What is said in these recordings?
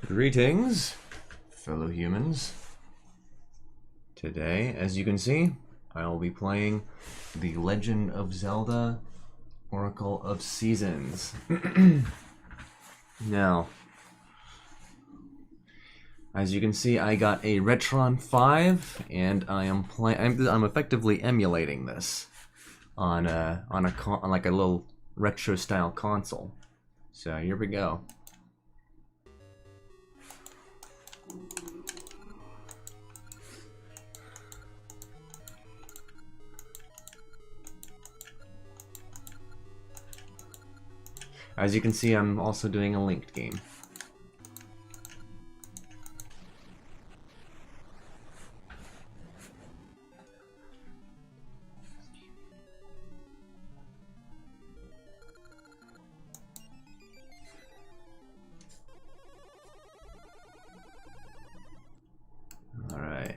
Greetings, fellow humans. Today, as you can see, I will be playing The Legend of Zelda Oracle of Seasons. Now, as you can see, I got a Retron 5, and I'm effectively emulating this on like a little retro style console. So here we go. As you can see, I'm also doing a linked game. All right.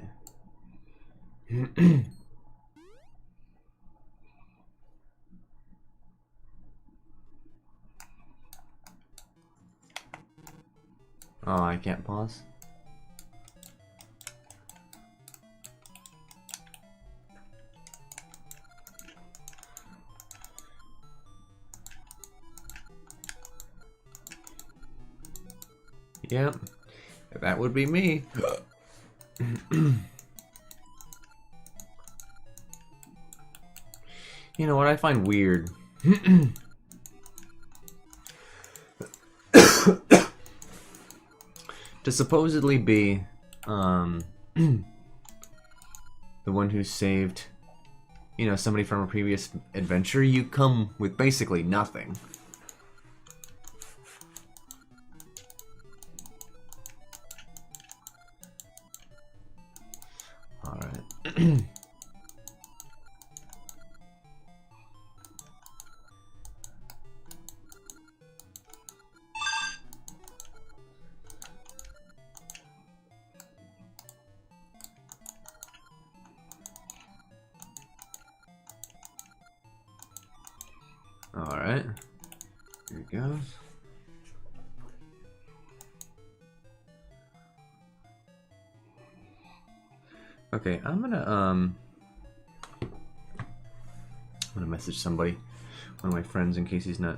Oh, I can't pause. Yep, that would be me. You know what I find weird? To supposedly be the one who saved, you know, somebody from a previous adventure, you come with basically nothing. All right. Alright, here it goes. Okay, I'm gonna message somebody, one of my friends, in case he's not.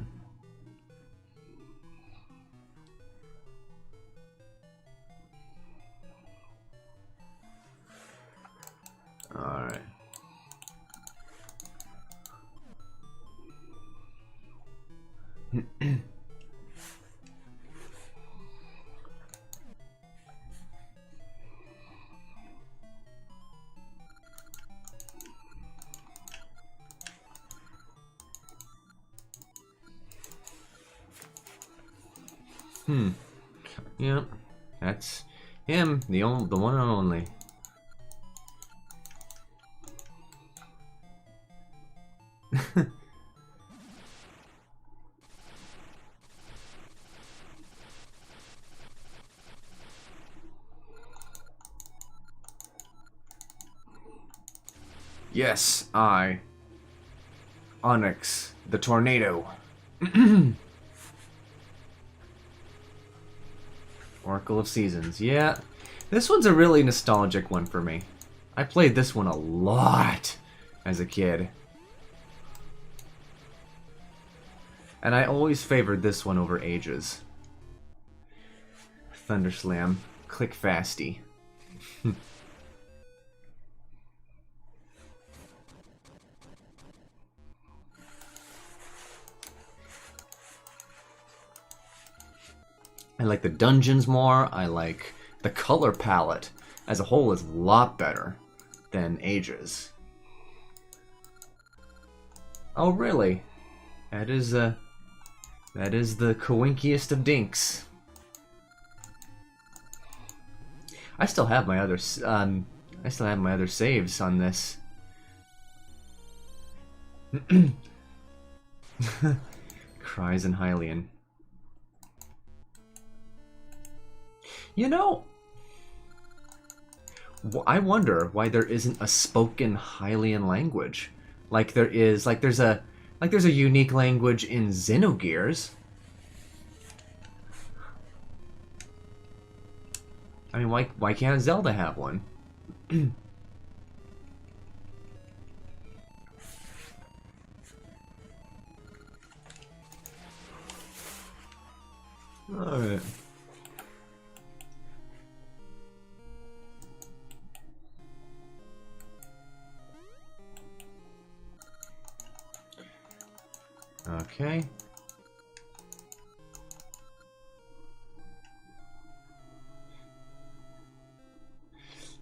Alright. Yeah, that's him, the one and only. Yes, I, Onyx, the tornado. Oracle of Seasons. Yeah, this one's a really nostalgic one for me. I played this one a lot as a kid. And I always favored this one over Ages. Thunderslam. Click fasty. I like the dungeons more. I like the color palette as a whole is a lot better than Ages. Oh really? That is the coinkiest of dinks. I still have my other saves on this. Cries in Hylian. You know, I wonder why there isn't a spoken Hylian language. Like there is, like there's a unique language in Xenogears. I mean, why can't Zelda have one? Alright. Okay.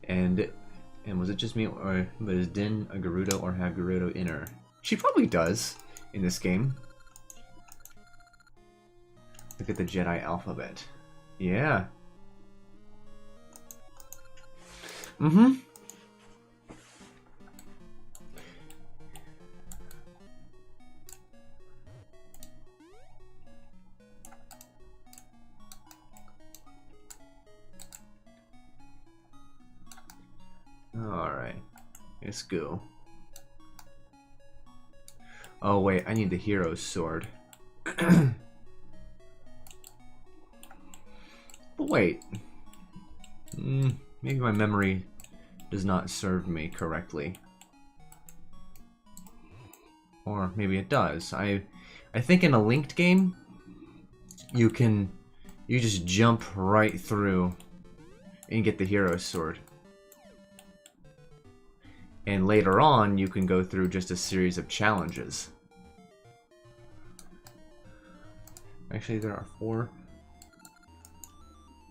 And was it just me, or does Din a Gerudo or have Gerudo in her? She probably does in this game. Look at the Jedi alphabet. Yeah. Mm-hmm. Alright. Let's go. Oh wait, I need the hero's sword. But wait. Maybe my memory does not serve me correctly. Or maybe it does. I think in a linked game, you just jump right through and get the hero's sword. And later on, you can go through just a series of challenges. Actually, there are 4.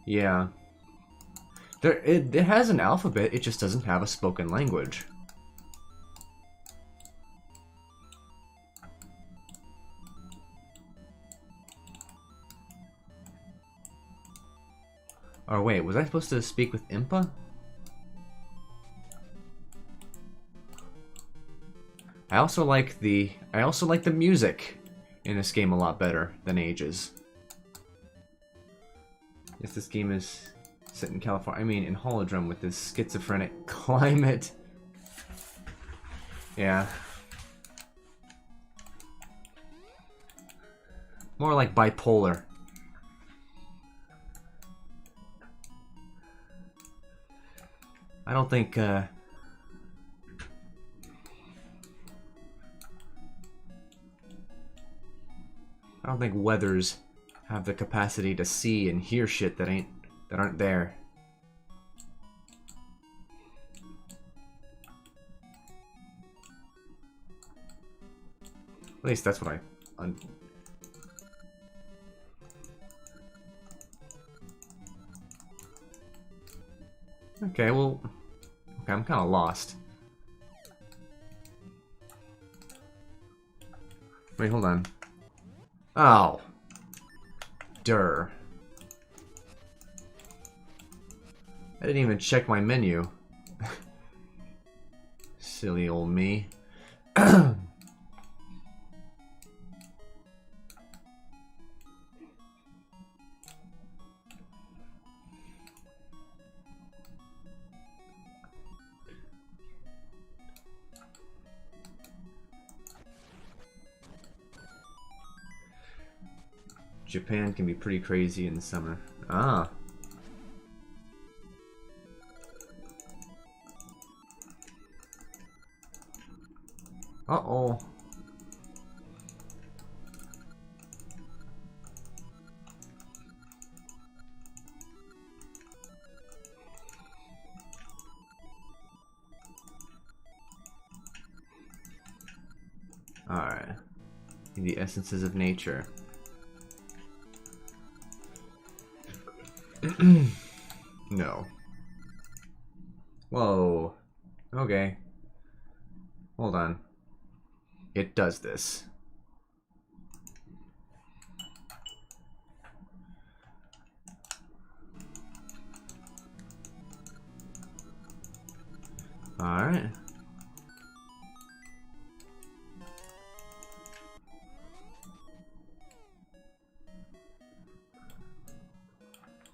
Yeah. It has an alphabet, it just doesn't have a spoken language. Or wait, was I supposed to speak with Impa? I also like the music in this game a lot better than Ages. Yes, this game is set in California. I mean, in Holodrum with this schizophrenic climate. Yeah. More like bipolar. I don't think, I don't think weathers have the capacity to see and hear shit that aren't there. At least that's what I... Okay, well... Okay, I'm kind of lost. Wait, hold on. Oh. Durr. I didn't even check my menu. Silly old me. Japan can be pretty crazy in the summer. Ah. Uh-oh. Alright. The essences of nature. No. Whoa. Okay. Hold on. It does this. Alright.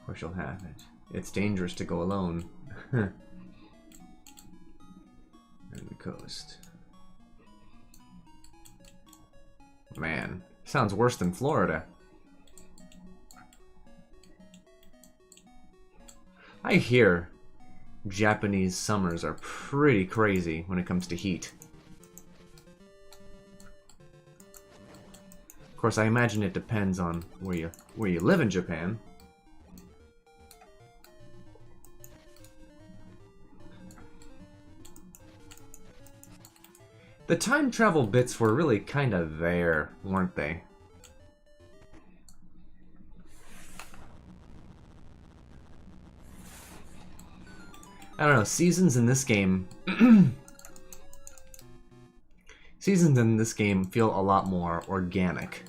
Of course you'll have it. It's dangerous to go alone. And the coast. Man, sounds worse than Florida. I hear Japanese summers are pretty crazy when it comes to heat. Of course, I imagine it depends on where you live in Japan. The time travel bits were really kind of there, weren't they? I don't know, seasons in this game seasons in this game feel a lot more organic.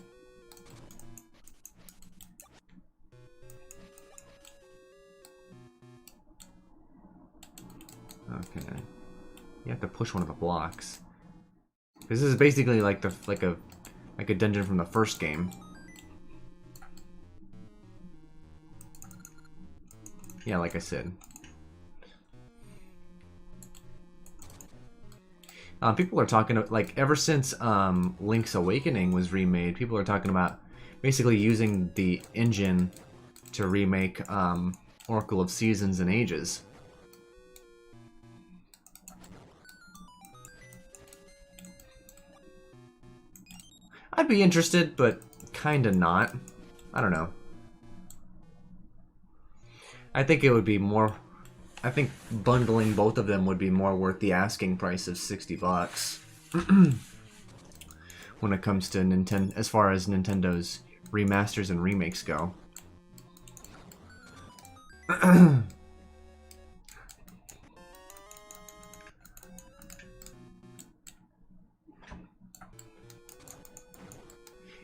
Okay. You have to push one of the blocks. This is basically like a dungeon from the first game. Yeah, like I said. People are talking, like, ever since Link's Awakening was remade, people are talking about basically using the engine to remake Oracle of Seasons and Ages. I'd be interested, but kinda not. I don't know. I think it would be more... I think bundling both of them would be more worth the asking price of $60 when it comes to Nintendo, as far as Nintendo's remasters and remakes go.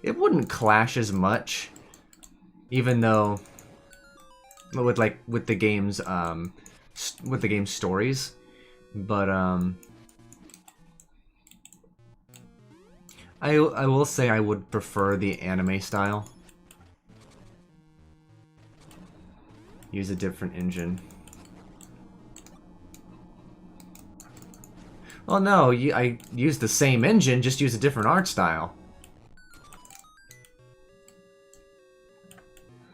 It wouldn't clash as much, even though with the game's stories, but I will say I would prefer the anime style. Use a different engine. Well, no, I used the same engine, just use a different art style.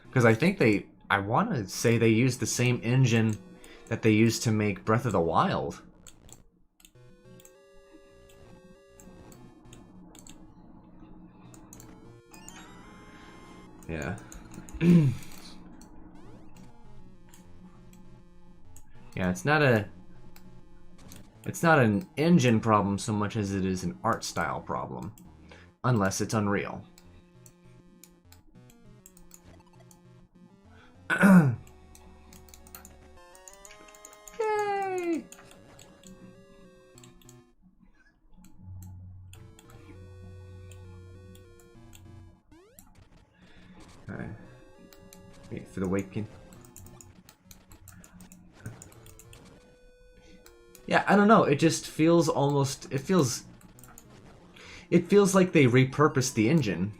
Because I think I want to say they used the same engine that they used to make Breath of the Wild. Yeah. Yeah, it's not an engine problem so much as it is an art style problem. Unless it's Unreal. Yay! Alright. Wait for the waking. Yeah, I don't know, it just feels almost... It feels like they repurposed the engine.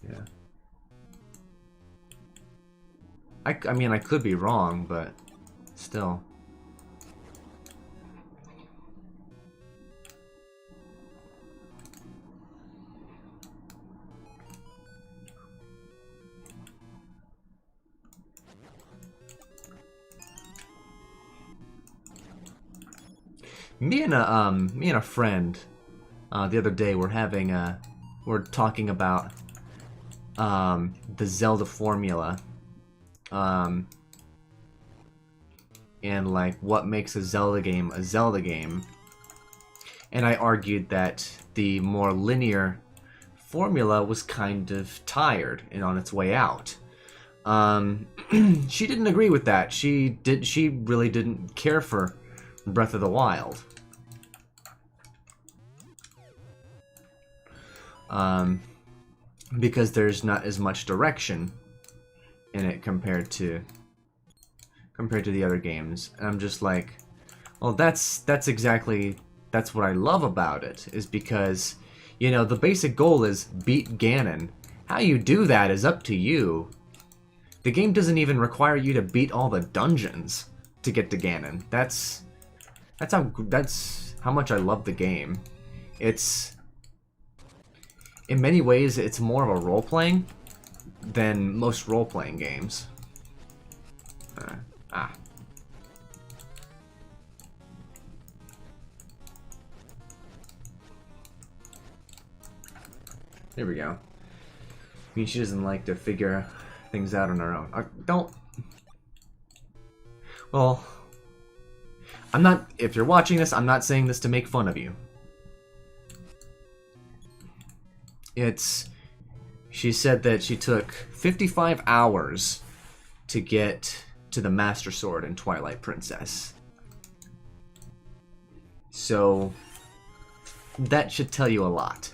Yeah. I mean, I could be wrong, but still. Me and a friend the other day we're talking about the Zelda formula, and like what makes a Zelda game, and I argued that the more linear formula was kind of tired and on its way out. She didn't agree with that. She really didn't care for Breath of the Wild. Because there's not as much direction in it compared to the other games. And I'm just like, well, that's what I love about it, is because, you know, the basic goal is beat Ganon. How you do that is up to you. The game doesn't even require you to beat all the dungeons to get to Ganon. That's how much I love the game. It's, in many ways, it's more of a role-playing than most role-playing games. There we go. I mean, she doesn't like to figure things out on her own. Don't... Well... I'm not... If you're watching this, I'm not saying this to make fun of you. It's... She said that she took 55 hours to get to the Master Sword in Twilight Princess. So... that should tell you a lot.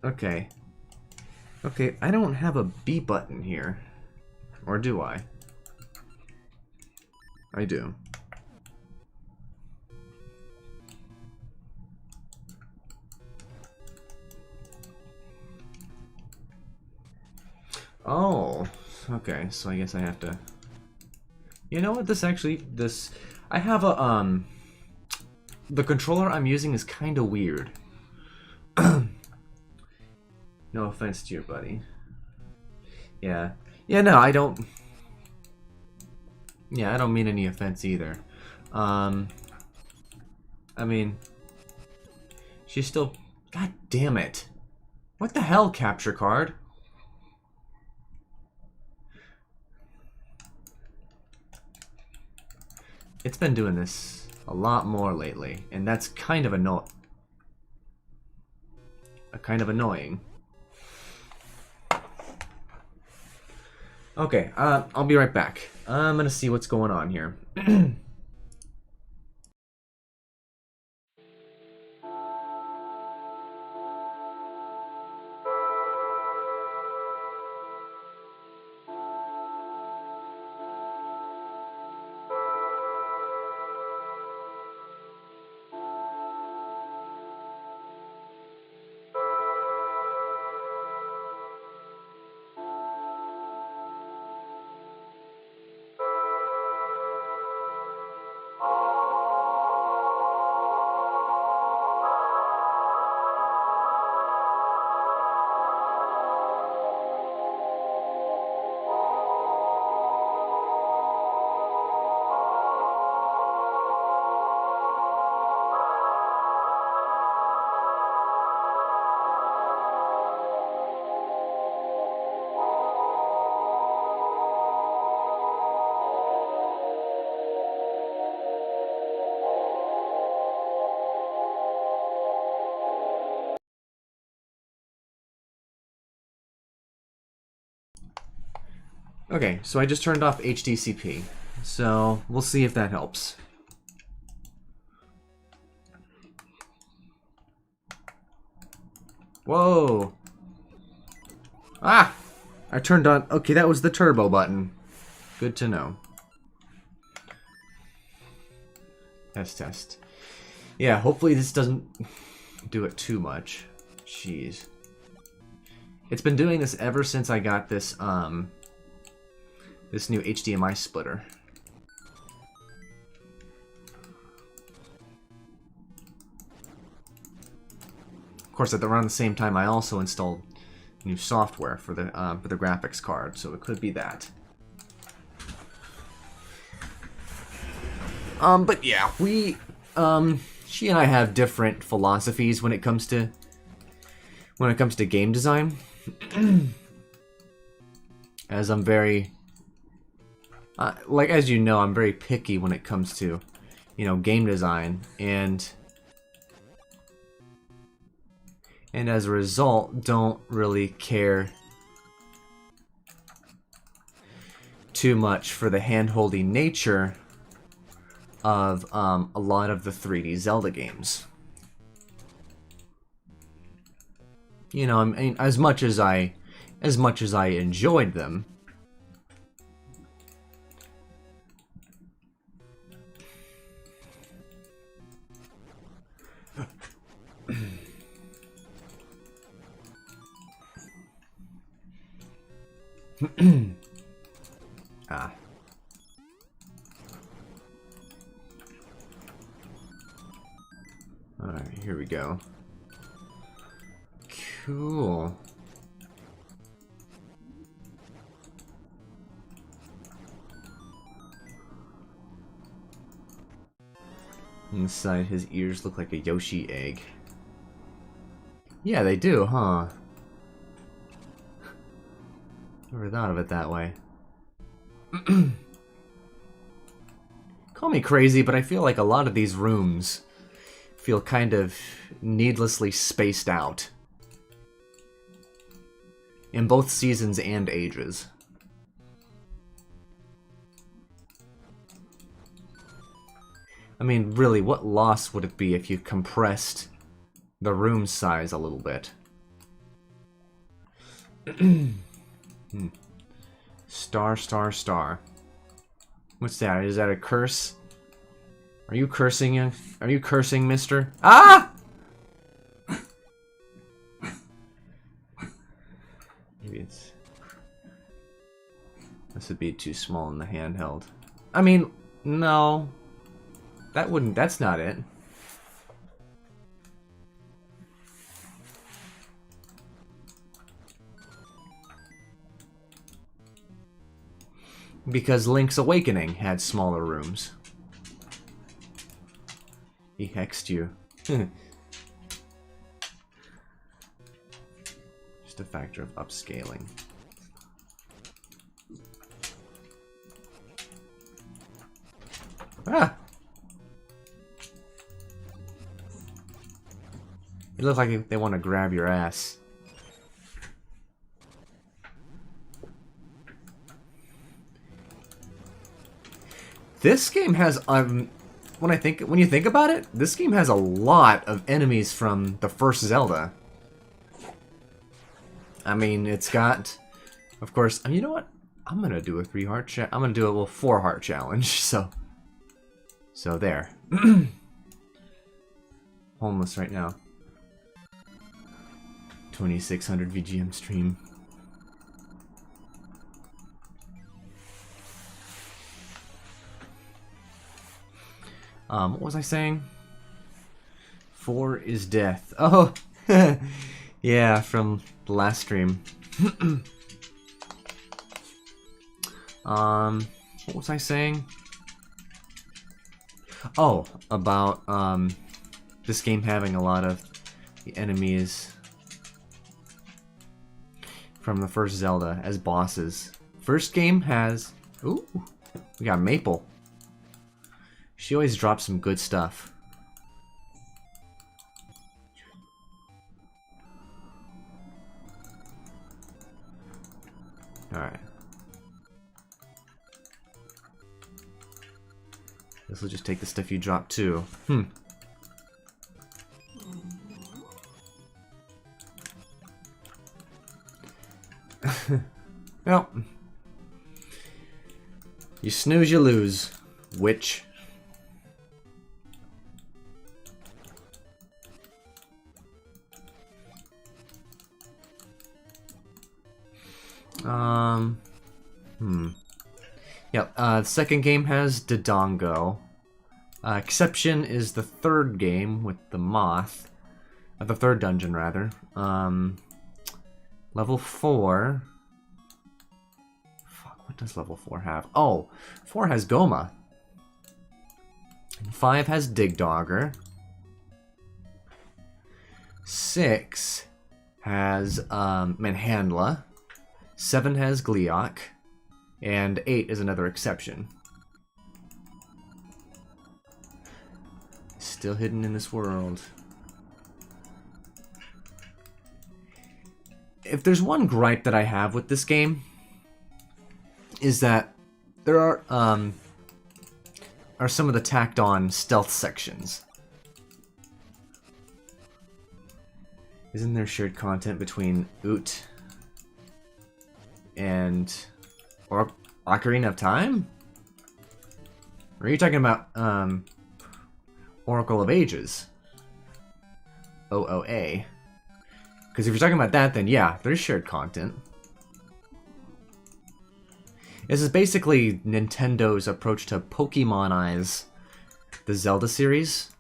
Okay. Okay, I don't have a B button here. Or do I? I do. Oh, okay, so I guess I have to... You know what, I have a, the controller I'm using is kind of weird. No offense to your buddy. Yeah. Yeah, no, I don't... Yeah, I don't mean any offense either. I mean... She's still... God damn it. What the hell, capture card? It's been doing this a lot more lately, and that's kind of annoying. Okay, I'll be right back. I'm gonna see what's going on here. Okay, so I just turned off HDCP, so we'll see if that helps. Whoa! Ah! I turned on... Okay, that was the turbo button. Good to know. Test. Yeah, hopefully this doesn't do it too much. Jeez. It's been doing this ever since I got this, this new HDMI splitter. Of course, at around the same time, I also installed new software for the graphics card, so it could be that. But yeah, she and I have different philosophies when it comes to game design. As I'm very, as you know, I'm very picky when it comes to, game design, and as a result, don't really care too much for the hand-holding nature of a lot of the 3D Zelda games. I mean, as much as I enjoyed them, Alright, here we we go. Cool. Inside his ears look like a Yoshi egg. Yeah, they do, huh? Never thought of it that way. Call me crazy, but I feel like a lot of these rooms feel kind of needlessly spaced out. In both seasons and ages. I mean, really, what loss would it be if you compressed the room size a little bit? Star, star, star. What's that? Is that a curse? Are you cursing? Are you cursing, mister? Ah! Maybe it's... This would be too small in the handheld. I mean, no. That wouldn't... That's not it. Because Link's Awakening had smaller rooms. He hexed you. Just a factor of upscaling. Ah! You look like they want to grab your ass. This game has when you think about it, this game has a lot of enemies from the first Zelda. I mean, it's got, of course. You know what? I'm gonna do a 3-heart challenge. I'm gonna do a little 4-heart challenge. So there. Homeless right now. 2600 VGM stream. What was I saying? 4 is death. Oh, yeah, from the last stream. What was I saying? Oh, about this game having a lot of the enemies from the first Zelda as bosses. First game has... Ooh, we got Maple. She always drops some good stuff. Alright. This will just take the stuff you drop too. Well, you snooze, you lose, witch. Yep, the second game has Dodongo. Exception is the third game with the moth. The third dungeon, rather. Level 4... Fuck, what does level 4 have? Oh, 4 has Goma. 5 has Digdogger. 6 has Manhandla. 7 has Gleeok. And 8 is another exception. Still hidden in this world. If there's one gripe that I have with this game, is that there are some of the tacked on stealth sections. Isn't there shared content between Oot and Ocarina of Time? Or are you talking about Oracle of Ages? OOA. Because if you're talking about that, then yeah, there's shared content. This is basically Nintendo's approach to Pokemonize the Zelda series.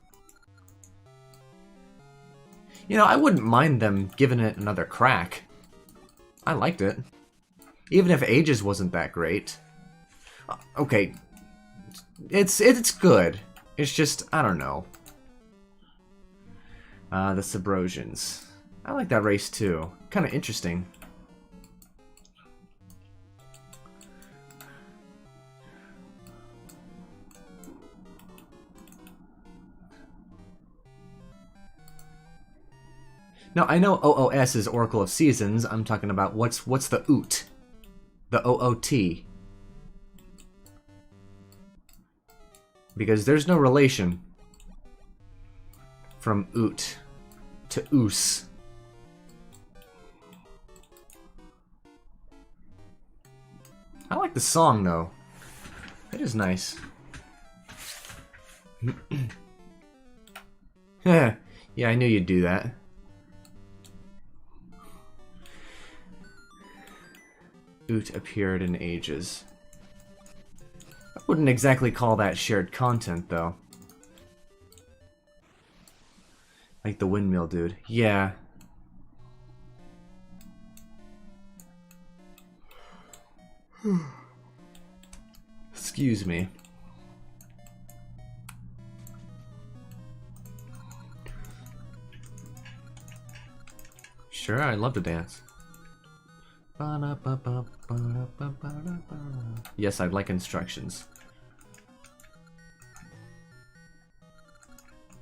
You know, I wouldn't mind them giving it another crack. I liked it. Even if Ages wasn't that great. Okay. It's good. It's just, I don't know. The Subrosians. I like that race too. Kind of interesting. Now, I know OOS is Oracle of Seasons. I'm talking about what's the OOT? The OOT. Because there's no relation from OOT to OOS. I like the song, though. It is nice. Yeah, I knew you'd do that. Oot appeared in Ages. I wouldn't exactly call that shared content, though. Like the windmill dude. Yeah. Excuse me. Sure, I'd love to dance. Yes, I'd like instructions.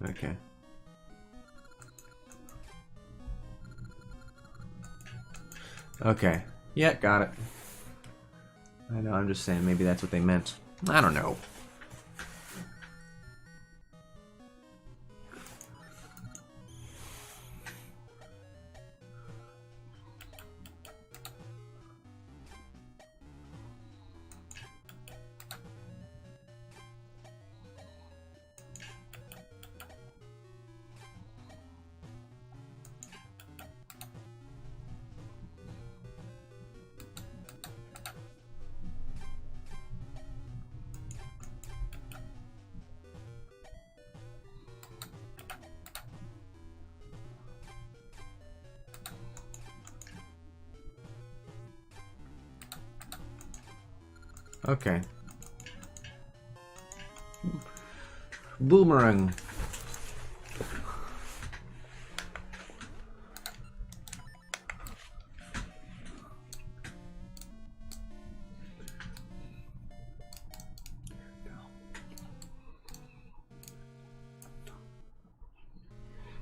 Okay. Okay. Yeah, got it. I know, I'm just saying, maybe that's what they meant. I don't know. Okay. Boomerang.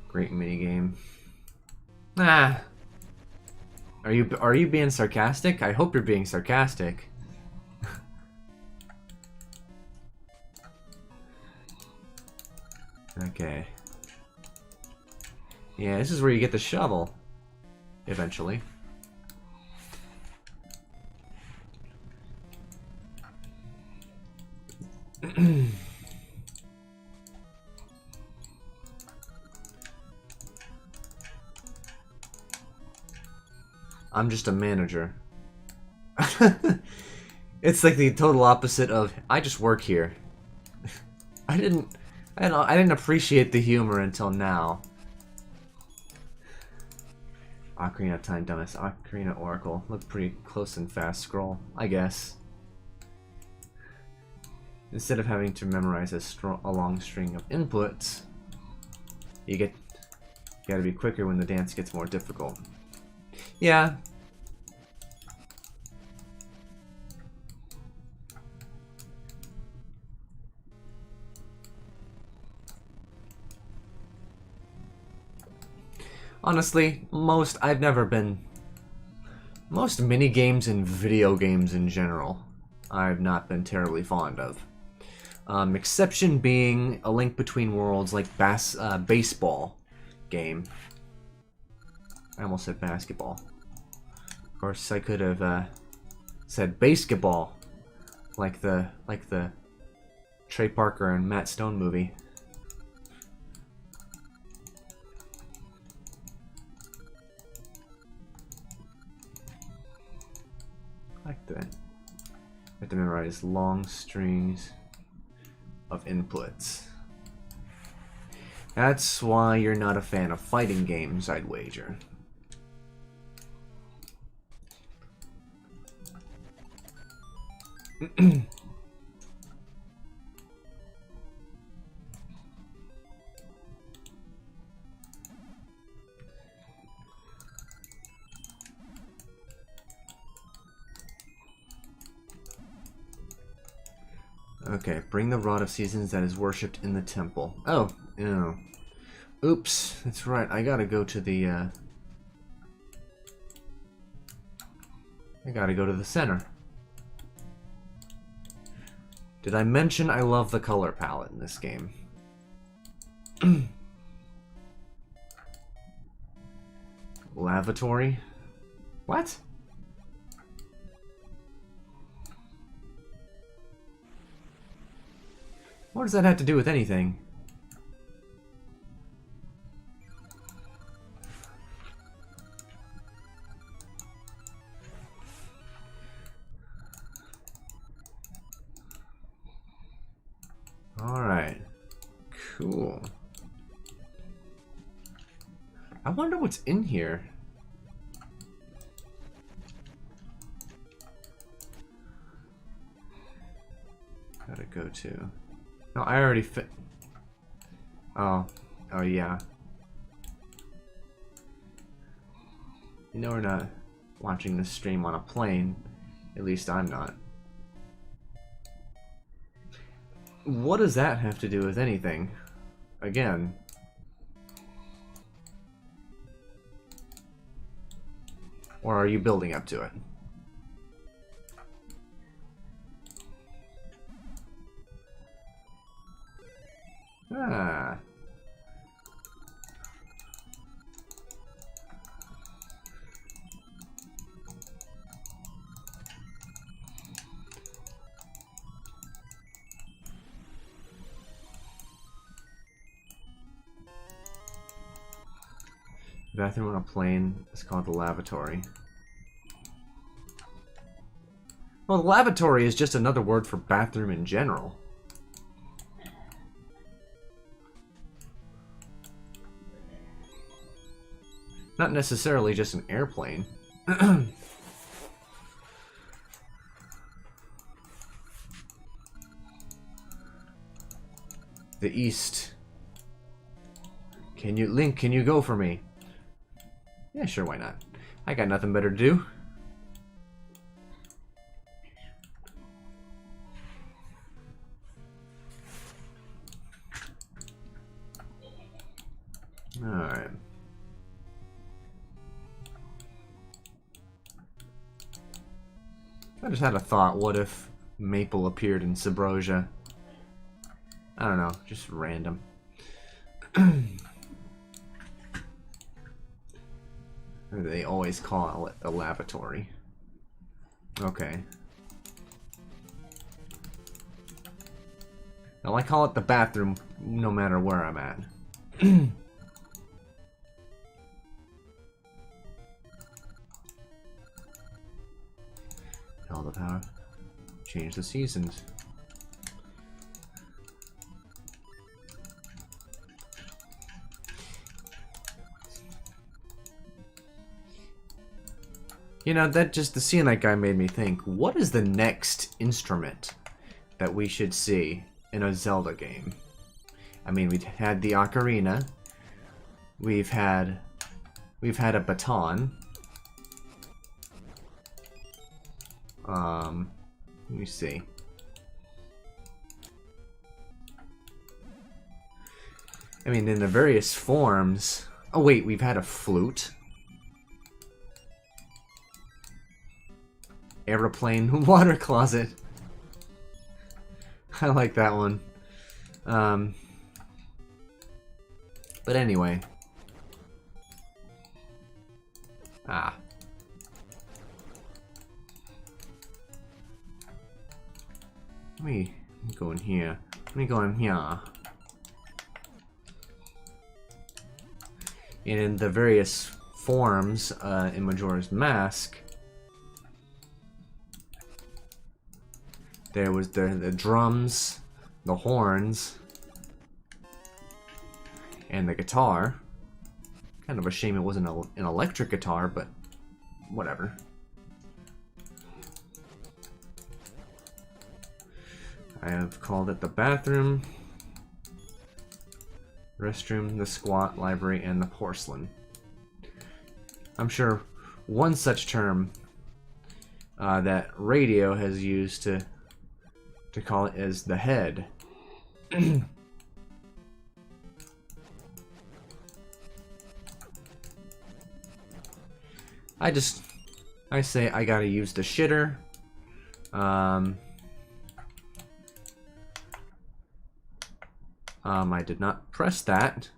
Great minigame. Ah. Are you being sarcastic? I hope you're being sarcastic. Okay. Yeah, this is where you get the shovel. Eventually. I'm just a manager. It's like the total opposite of I just work here. I didn't appreciate the humor until now. Ocarina of Time dumbest. Ocarina Oracle. Look pretty close and fast scroll, I guess. Instead of having to memorize a long string of inputs, you gotta be quicker when the dance gets more difficult. Yeah. Honestly, most mini games and video games in general, I've not been terribly fond of. Exception being A Link Between Worlds, like baseball game. I almost said basketball. Of course, I could have said basketball, like the Trey Parker and Matt Stone movie. Like that. I have to memorize long strings of inputs. That's why you're not a fan of fighting games, I'd wager. Okay, bring the Rod of Seasons that is worshipped in the temple. Oh, no. Oops, that's right. I gotta go to the, I gotta go to the center. Did I mention I love the color palette in this game? Lavatory? What? What does that have to do with anything? Alright. Cool. I wonder what's in here. Gotta go to... No, I already fit... Oh. Oh, yeah. You know we're not watching this stream on a plane. At least I'm not. What does that have to do with anything? Again. Or are you building up to it? Ah. The bathroom on a plane is called the lavatory. Well, the lavatory is just another word for bathroom in general. Not necessarily just an airplane. The east. Link, can you go for me? Yeah, sure, why not? I got nothing better to do. Alright. I just had a thought, what if Maple appeared in Subrosia? I don't know, just random. They always call it a lavatory. Okay. Well, I call it the bathroom no matter where I'm at. All the power. Change the seasons. You know, that just, the Seonite guy made me think, what is the next instrument that we should see in a Zelda game? I mean, we've had the ocarina. We've had a baton. Let me see. I mean, in the various forms. Oh wait, we've had a flute. Aeroplane, water closet. I like that one. But anyway. Ah. Let me go in here. Let me go in here. And in the various forms in Majora's Mask, there was the drums, the horns, And the guitar. Kind of a shame it wasn't an electric guitar, but whatever. I have called it the bathroom, restroom, the squat, library, and the porcelain. I'm sure one such term that radio has used to call it is the head. I say I gotta use the shitter. I did not press that.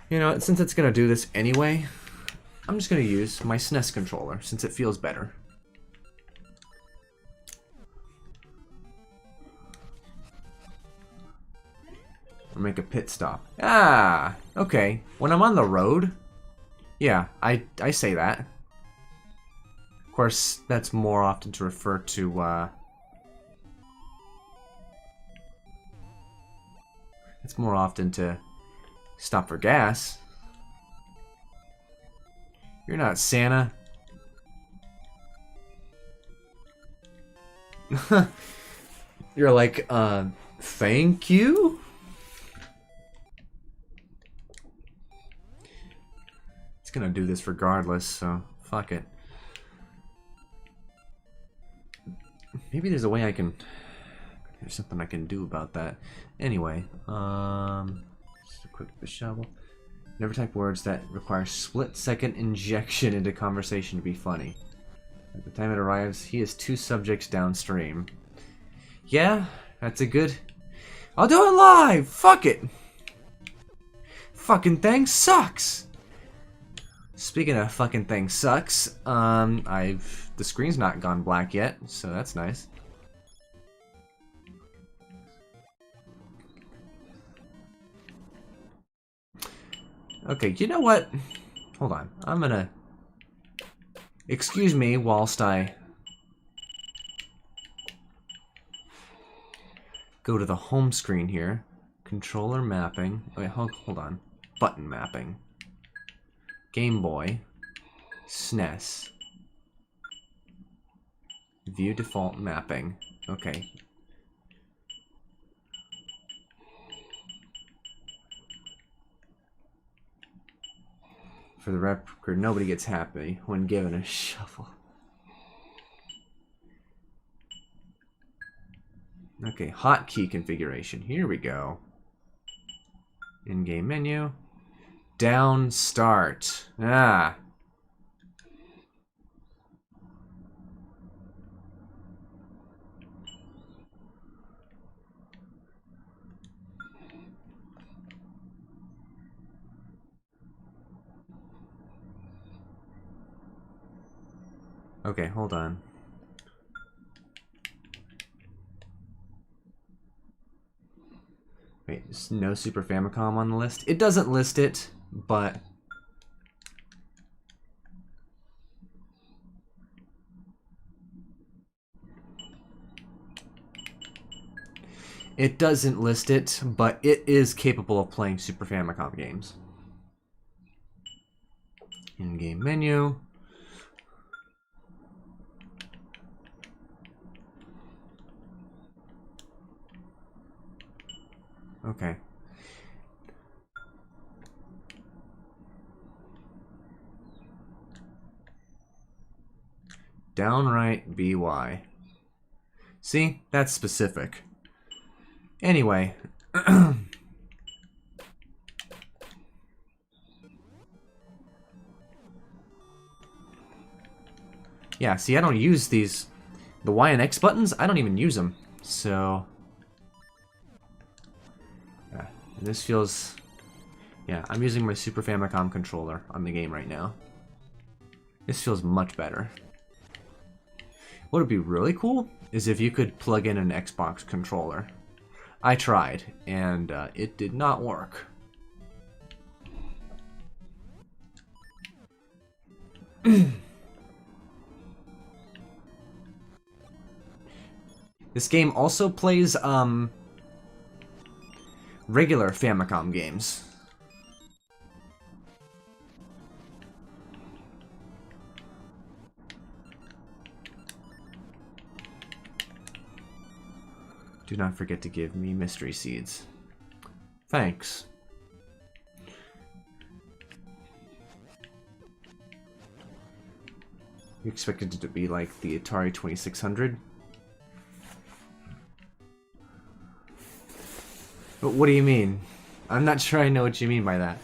You know, since it's gonna do this anyway, I'm just gonna use my SNES controller since it feels better. Or make a pit stop. Ah, okay. When I'm on the road, yeah, I say that. Of course, that's more often to refer to, it's more often to stop for gas. You're not Santa. You're like, thank you? It's gonna do this regardless, so fuck it. Maybe there's a way I can... There's something I can do about that. Anyway, just a quick shovel. Never type words that require split-second injection into conversation to be funny. At the time it arrives, he is 2 subjects downstream. Yeah, that's a good... I'll do it live! Fuck it! Fucking thing sucks! Speaking of fucking thing sucks, the screen's not gone black yet, so that's nice. Okay, you know what? Hold on. I'm gonna... Excuse me whilst I... go to the home screen here. Controller mapping. Wait, hold on. Button mapping. Game Boy. SNES. View default mapping. Okay. For the record, nobody gets happy when given a shovel. Okay, hotkey configuration. Here we go. In-game menu. Down start. Ah. Okay, hold on. Wait, there's no Super Famicom on the list? It doesn't list it, but... It doesn't list it, but it is capable of playing Super Famicom games. In-game menu. Okay. Downright BY. See? That's specific. Anyway. Yeah, see, I don't use these... The Y and X buttons, I don't even use them. So... Yeah, this feels... Yeah, I'm using my Super Famicom controller on the game right now. This feels much better. What would be really cool is if you could plug in an Xbox controller. I tried, and it did not work. This game also plays regular Famicom games. Do not forget to give me mystery seeds. Thanks. You expected it to be like the Atari 2600? But what do you mean? I'm not sure I know what you mean by that.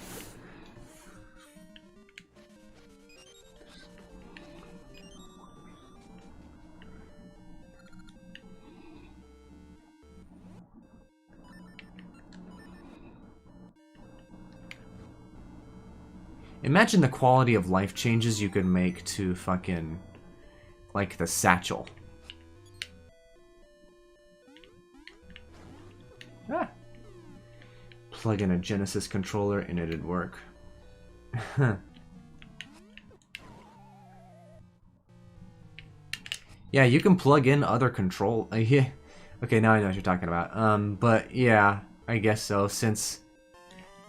Imagine the quality of life changes you could make to fucking, like, the satchel. Ah. Plug in a Genesis controller and it'd work. Yeah, you can plug in other control. Yeah. Okay, now I know what you're talking about. But yeah, I guess so. Since,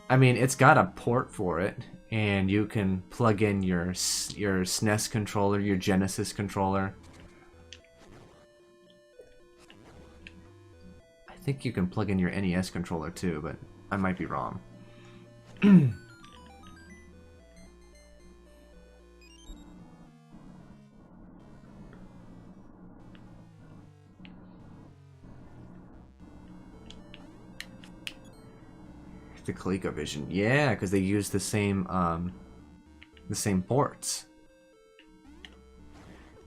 I mean, it's got a port for it, and you can plug in your SNES controller, your Genesis controller. I think you can plug in your NES controller too, but I might be wrong. The ColecoVision, yeah, because they use the same ports.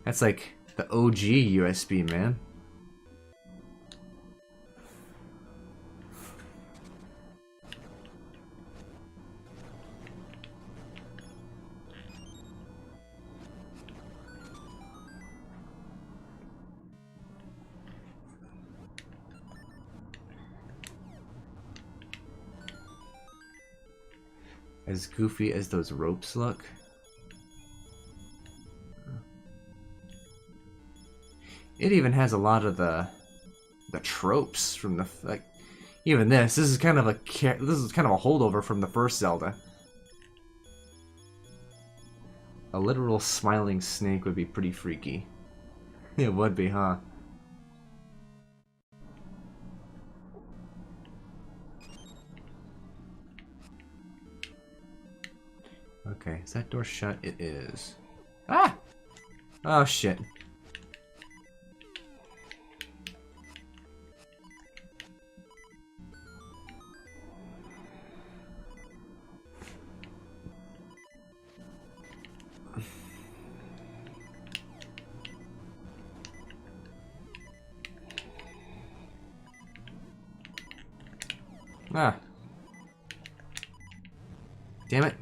That's like the OG USB, man. As goofy as those ropes look. It even has a lot of the tropes from the, like, even this is kind of a holdover from the first Zelda. A literal smiling snake would be pretty freaky. It would be, huh? Okay, is that door shut? It is. Ah! Oh, shit. Ah. Damn it.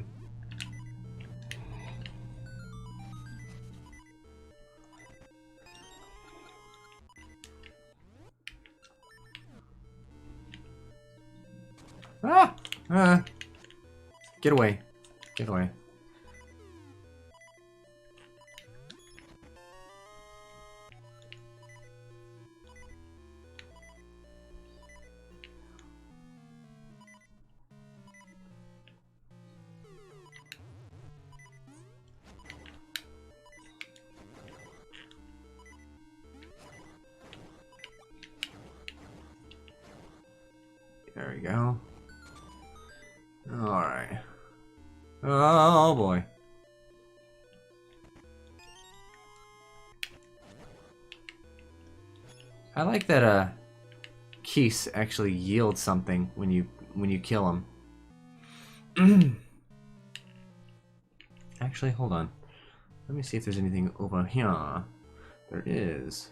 Ah! Ah! Get away. Get away. There we go. Alright. Oh boy. I like that Keese actually yields something when you kill him. Actually, hold on. Let me see if there's anything over here. There is.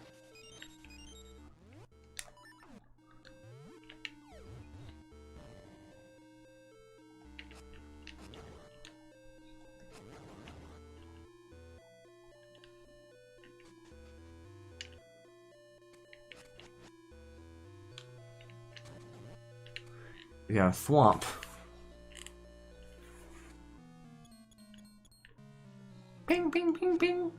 We got a thwomp. Ping, ping, ping, ping.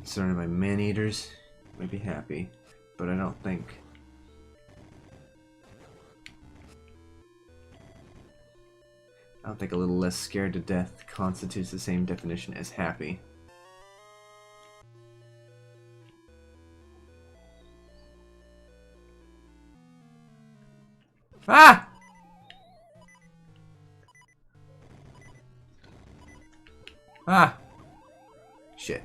Surrounded by man-eaters. Might be happy, but I don't think. I don't think a little less scared to death constitutes the same definition as happy. Ah! Ah! Shit.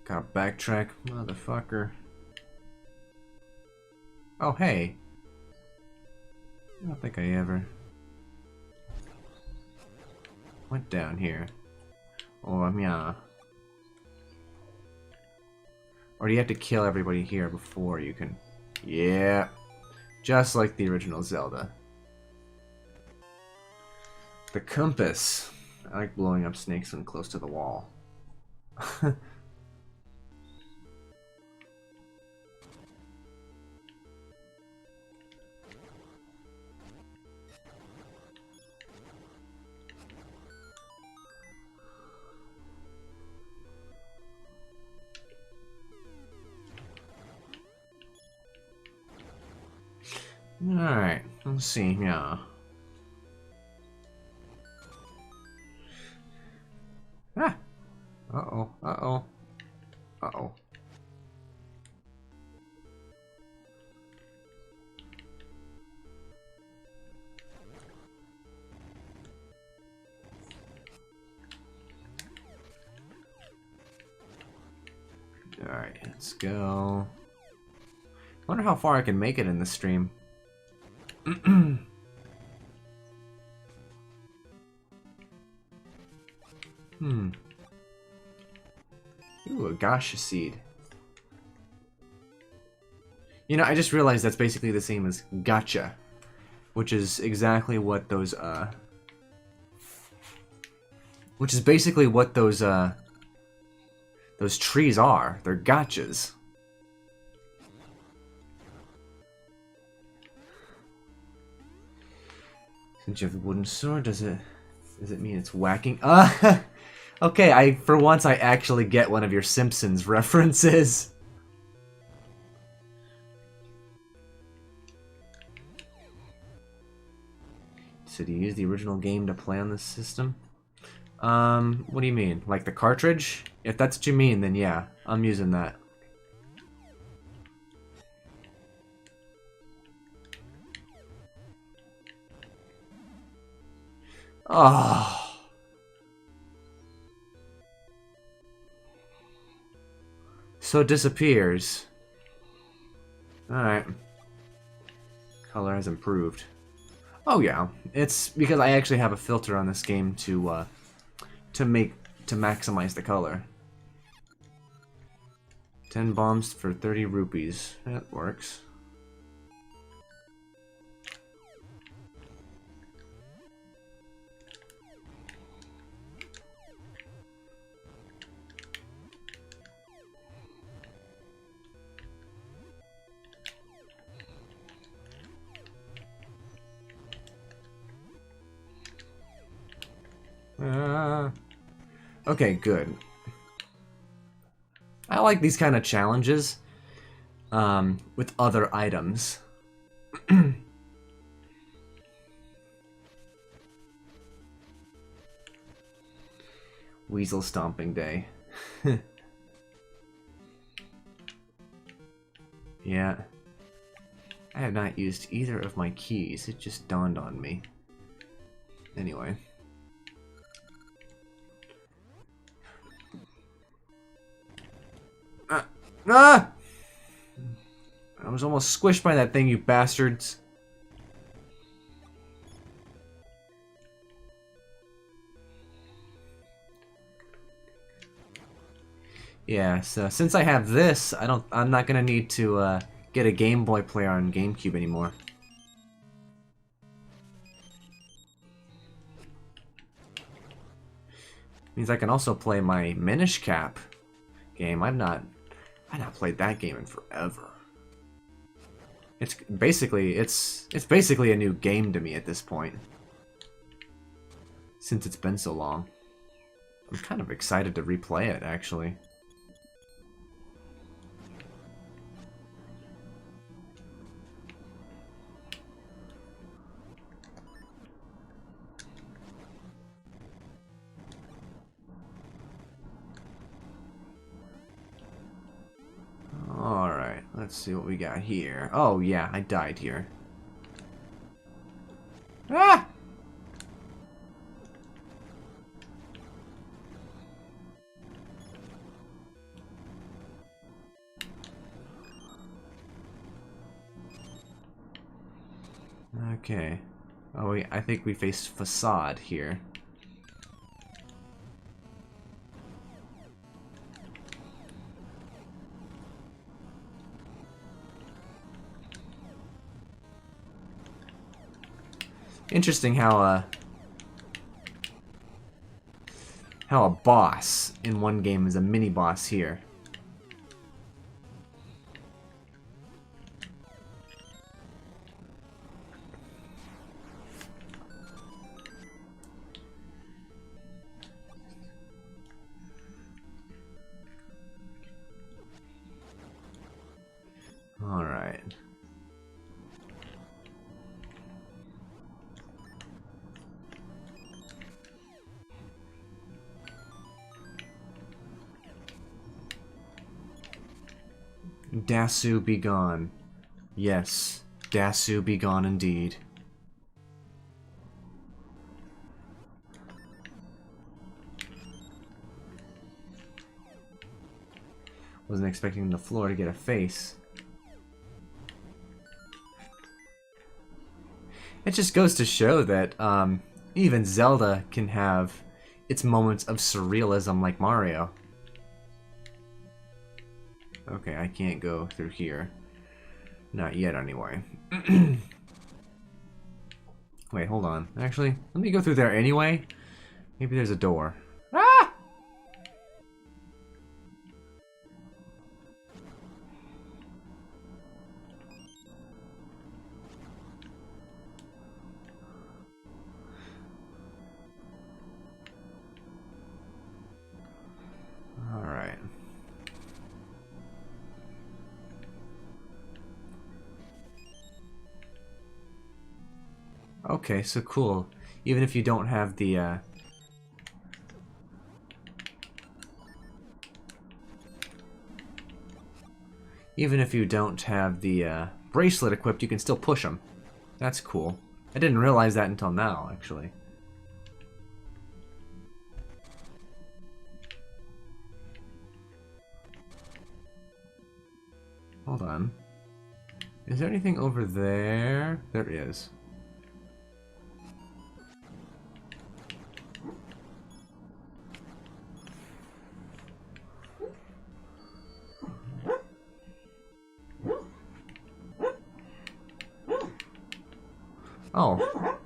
Gotta backtrack, motherfucker. Oh, hey. I don't think I ever went down here. Oh, yeah. Or do you have to kill everybody here before you can... Yeah. Just like the original Zelda. The compass. I like blowing up snakes when close to the wall. Alright, let's see, yeah. Ah! Uh-oh, uh-oh. Uh-oh. Alright, let's go. Wonder how far I can make it in this stream. Ooh, a gacha seed. You know, I just realized that's basically the same as gacha, which is exactly what those which is basically what those trees are. They're gachas. Since you have the wooden sword, does it mean it's whacking? Okay, for once I actually get one of your Simpsons references. So do you use the original game to play on this system? What do you mean? Like the cartridge? If that's what you mean, then yeah, I'm using that. Oh. So it disappears. Alright. Color has improved. Oh yeah, it's because I actually have a filter on this game to maximize the color. 10 bombs for 30 rupees. That works. Okay, good. I like these kind of challenges with other items. Weasel stomping day. Yeah. I have not used either of my keys. It just dawned on me. Anyway. Ah! I was almost squished by that thing, you bastards. Yeah, so since I have this, I'm not gonna need to get a Game Boy player on GameCube anymore. Means I can also play my Minish Cap game. I've not played that game in forever. It's basically a new game to me at this point. since it's been so long. I'm kind of excited to replay it, actually. Alright, let's see what we got here. Oh, yeah, I died here. Ah! Okay. Oh, I think we face facade here. Interesting how a boss in one game is a mini boss here. All right. Dasu be gone. Yes, Dasu be gone indeed. Wasn't expecting the floor to get a face. It just goes to show that even Zelda can have its moments of surrealism like Mario. Okay, I can't go through here. Not yet, anyway. Wait, hold on. Actually, let me go through there anyway. Maybe there's a door. Ah! Alright. Okay, so cool. Even if you don't have the, even if you don't have the, bracelet equipped, you can still push them. That's cool. I didn't realize that until now, actually. Hold on. Is there anything over there? There is. Oh.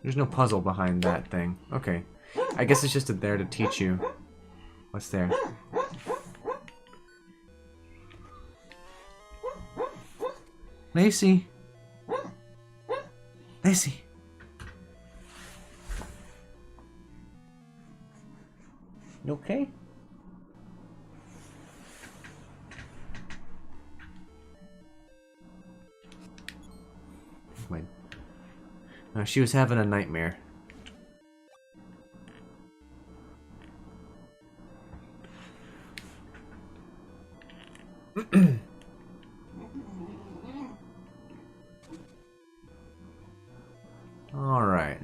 There's no puzzle behind that thing. Okay. I guess it's just there to teach you what's there. Lacey. Lacey. You okay? Wait. No, she was having a nightmare. Alright.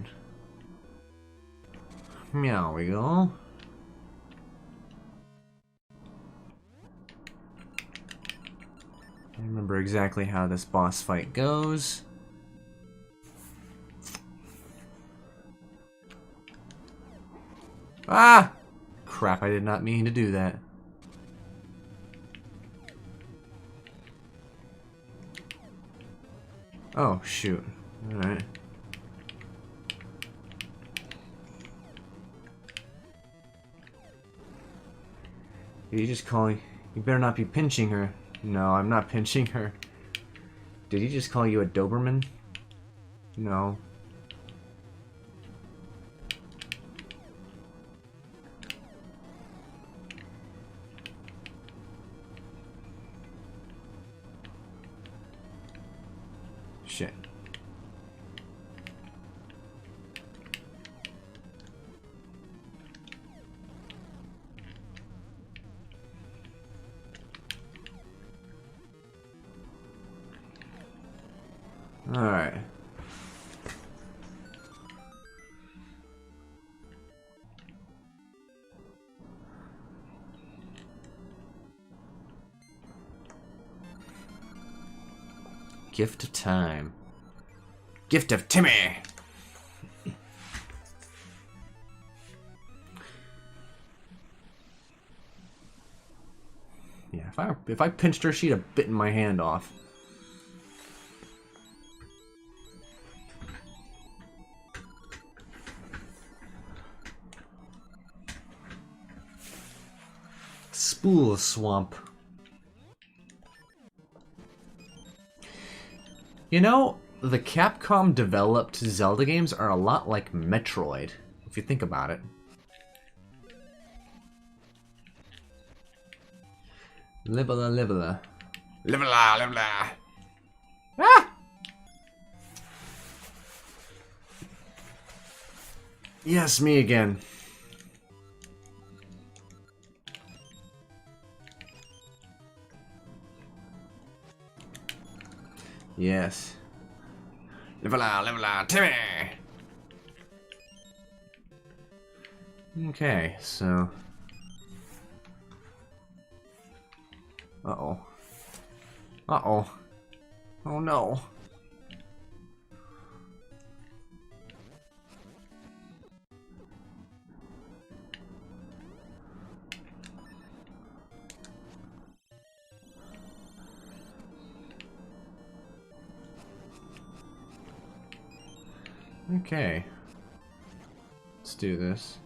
Meow we go. I remember exactly how this boss fight goes. Ah! Crap, I did not mean to do that. Oh, shoot. Alright. Did he just call you? You better not be pinching her. No, I'm not pinching her. Did he just call you a Doberman? No. Alright. Gift of time. Gift of Timmy! Yeah, if I pinched her, she'd have bitten my hand off. Spool Swamp. You know, the Capcom developed Zelda games are a lot like Metroid, if you think about it. Libela, libela. Libela, libela. Ah! Yes, me again. Yes. Libela, Timmy! Okay, so... Uh-oh. Uh-oh. Oh no. Okay. Let's do this.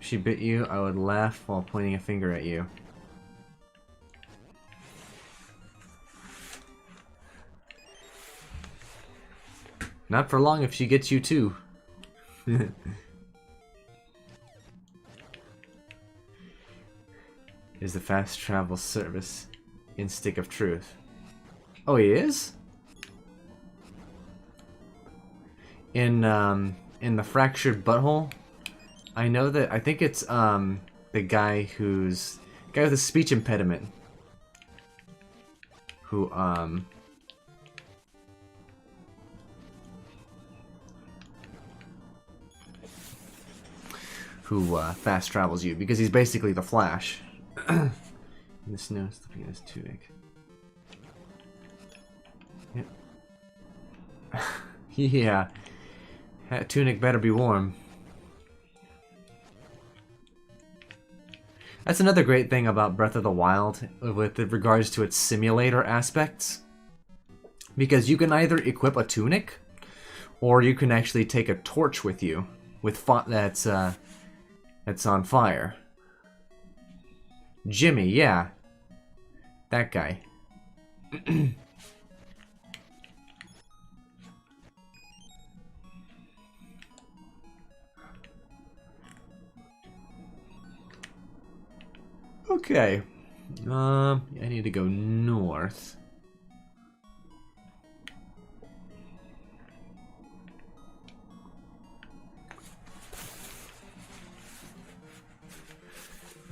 If she bit you, I would laugh while pointing a finger at you. Not for long if she gets you too. Is the fast travel service in Stick of Truth? Oh, he is? In the Fractured Butthole, I know that I think it's the guy with a speech impediment who fast travels you, because he's basically the Flash. In the snow, slipping in his tunic. Yep. Yeah. That tunic better be warm. That's another great thing about Breath of the Wild with regards to its simulator aspects. Because you can either equip a tunic, or you can actually take a torch with you that's on fire. Jimmy, yeah. That guy. Okay. I need to go north.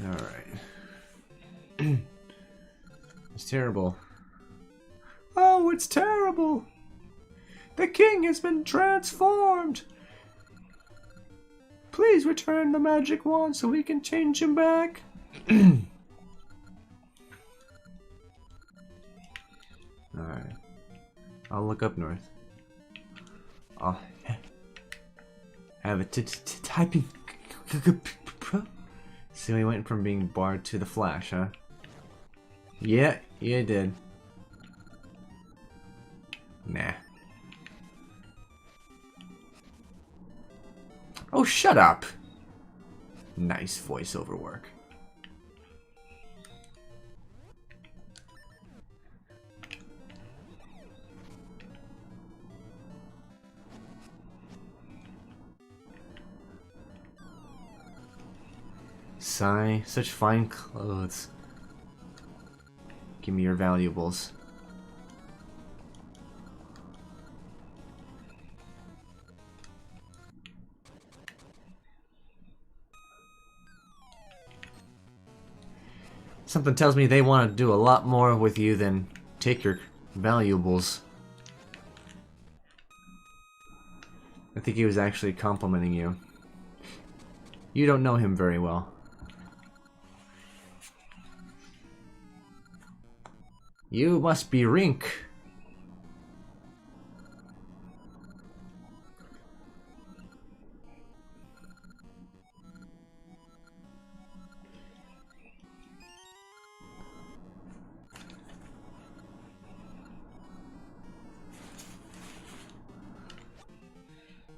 Alright. It's terrible. Oh, it's terrible! The king has been transformed! Please return the magic wand so we can change him back. Alright. I'll look up north. I'll have a typing. So he went from being barred to the Flash, huh? Yeah, it did. Nah. Oh, shut up! Nice voiceover work. Sigh, such fine clothes. Give me your valuables. Something tells me they want to do a lot more with you than take your valuables. I think he was actually complimenting you. You don't know him very well. You must be Rink.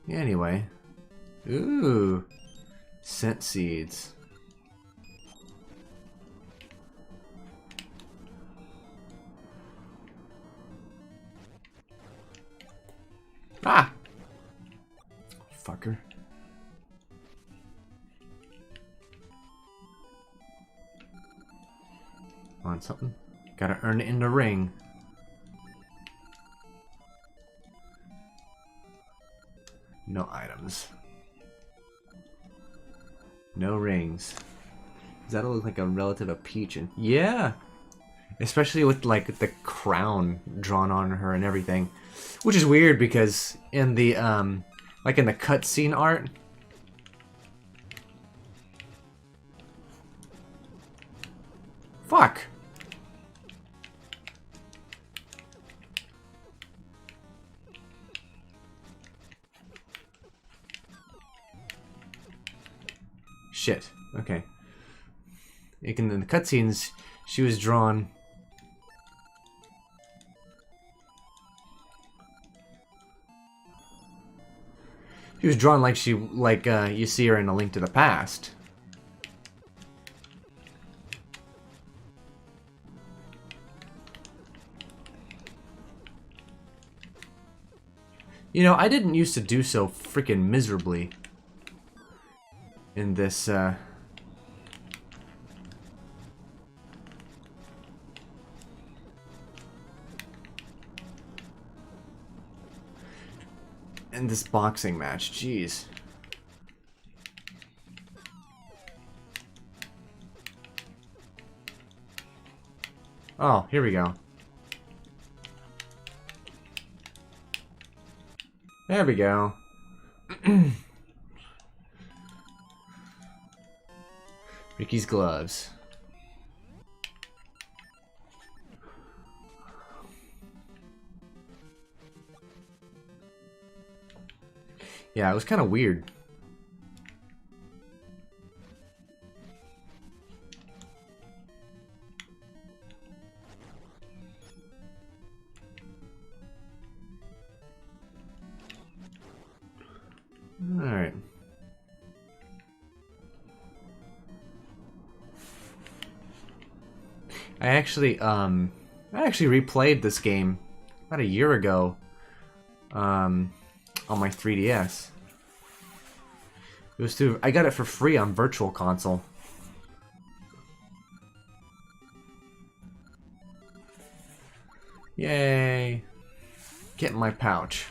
Anyway. Ooh. Scent seeds. Ah! Fucker. On something. Gotta earn it in the ring. No items. No rings. Does that look like a relative of Peach? And yeah! Especially with like the crown drawn on her and everything. Which is weird because in the like in the cutscene art, fuck. Shit. Okay. Like in the cutscenes, she was drawn. She was drawn like you see her in A Link to the Past. You know, I didn't used to do so freaking miserably in this, in this boxing match. Jeez. Oh, here we go. There we go. Ricky's gloves. Yeah, it was kind of weird. All right. I actually replayed this game about a year ago on my 3DS. It was I got it for free on Virtual Console. Yay! Get in my pouch.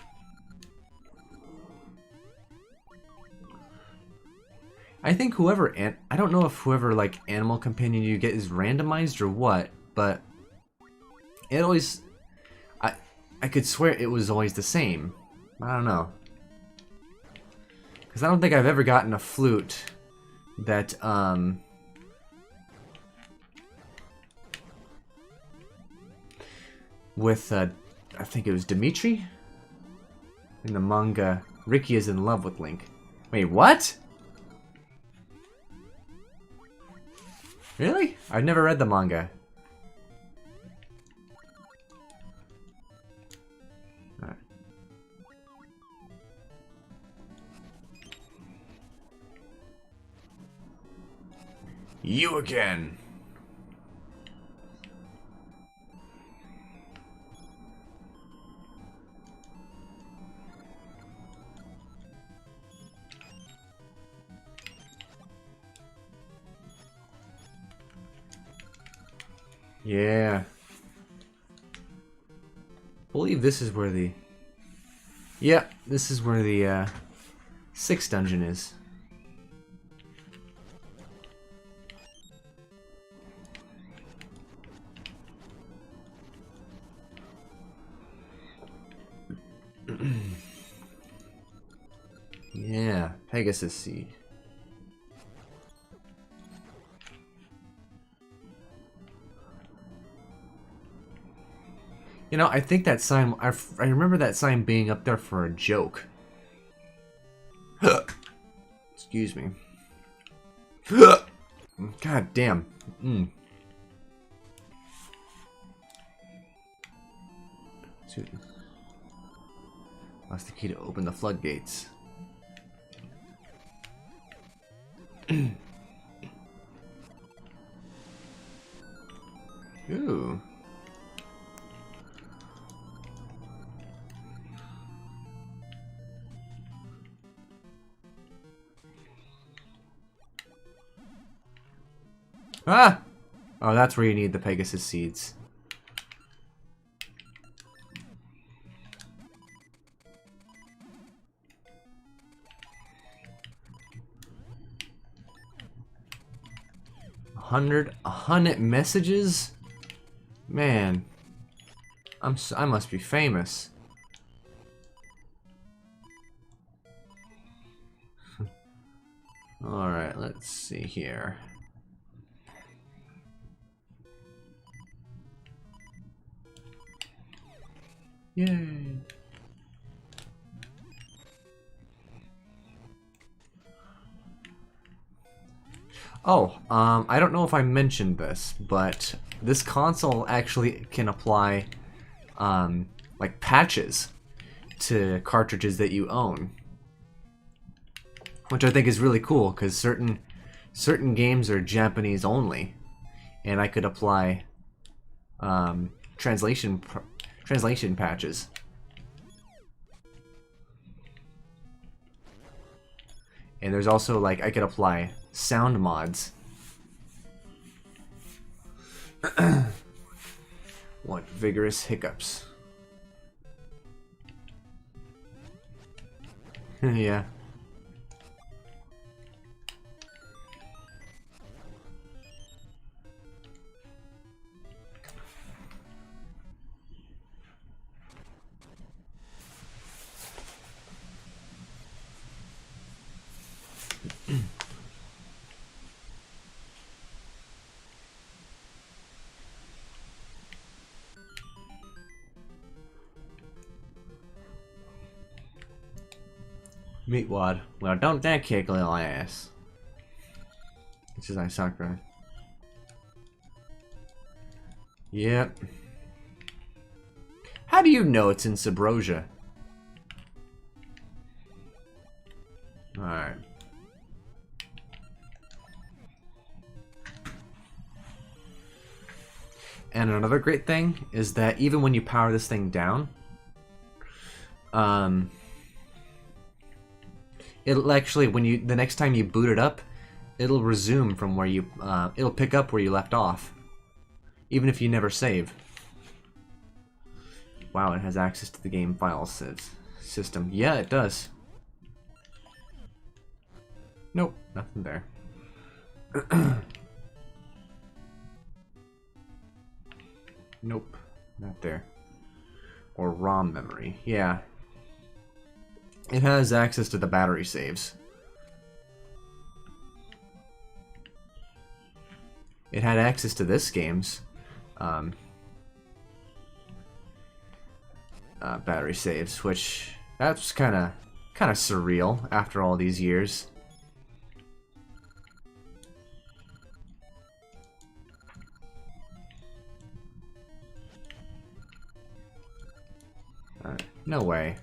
I think whoever I don't know if whoever like animal companion you get is randomized or what, but it always I could swear it was always the same. I don't know. Cuz I don't think I've ever gotten a flute that with I think it was Dimitri in the manga. Ricky is in love with Link. Wait, what? Really? I've never read the manga. Alright. You again. Yeah. I believe this is where the... Yeah, this is where the 6th dungeon is. Pegasus seed. You know, I think that sign, I remember that sign being up there for a joke. Excuse me. God damn. That's the key to open the floodgates. Ooh. Ah! Oh, that's where you need the Pegasus seeds. A hundred messages? Man. I must be famous. Alright, let's see here. Yay. Oh, I don't know if I mentioned this, but this console actually can apply, like patches to cartridges that you own. Which I think is really cool, because certain games are Japanese only, and I could apply translation patches. And there's also, like, I could apply sound mods. What vigorous hiccups. Yeah. Meatwad. Well, don't that kick little ass. This is nice Sakura. Yep. How do you know it's in Subrosia? Alright. And another great thing is that even when you power this thing down, it'll actually, the next time you boot it up, it'll resume from where you, it'll pick up where you left off, even if you never save. Wow, it has access to the game file system. Yeah, it does. Nope, nothing there. Nope, not there. Or ROM memory, yeah. It has access to the battery saves. It had access to this game's battery saves, which that's kind of surreal after all these years. No way.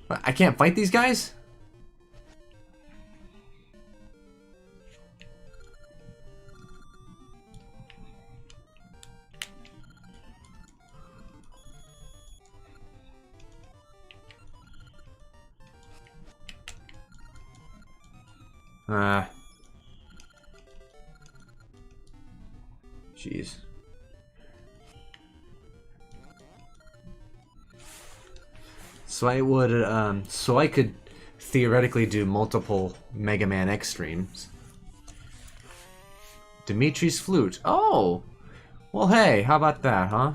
What, I can't fight these guys? Jeez. So I would, so I could theoretically do multiple Mega Man X streams. Dimitri's flute. Oh! Well, hey, how about that, huh?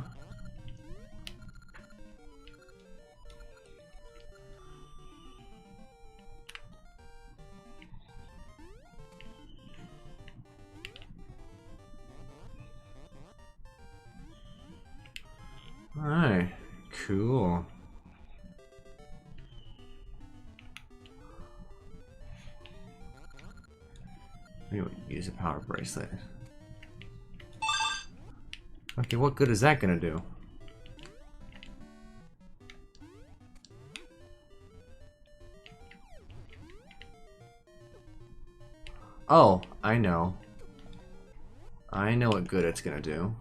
Cool. We would use a power bracelet. Okay, what good is that gonna do? Oh, I know. I know what good it's gonna do.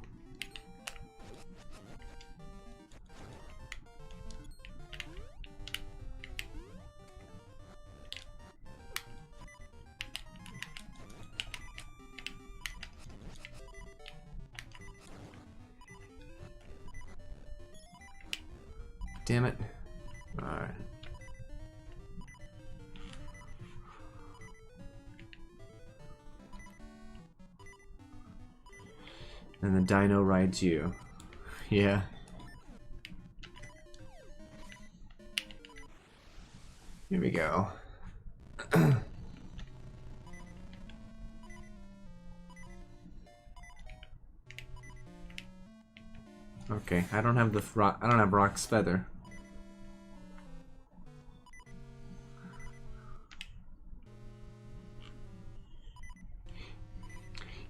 Damn it. Alright. And the dino rides you. Yeah. Here we go. Okay, I don't have Rock's feather.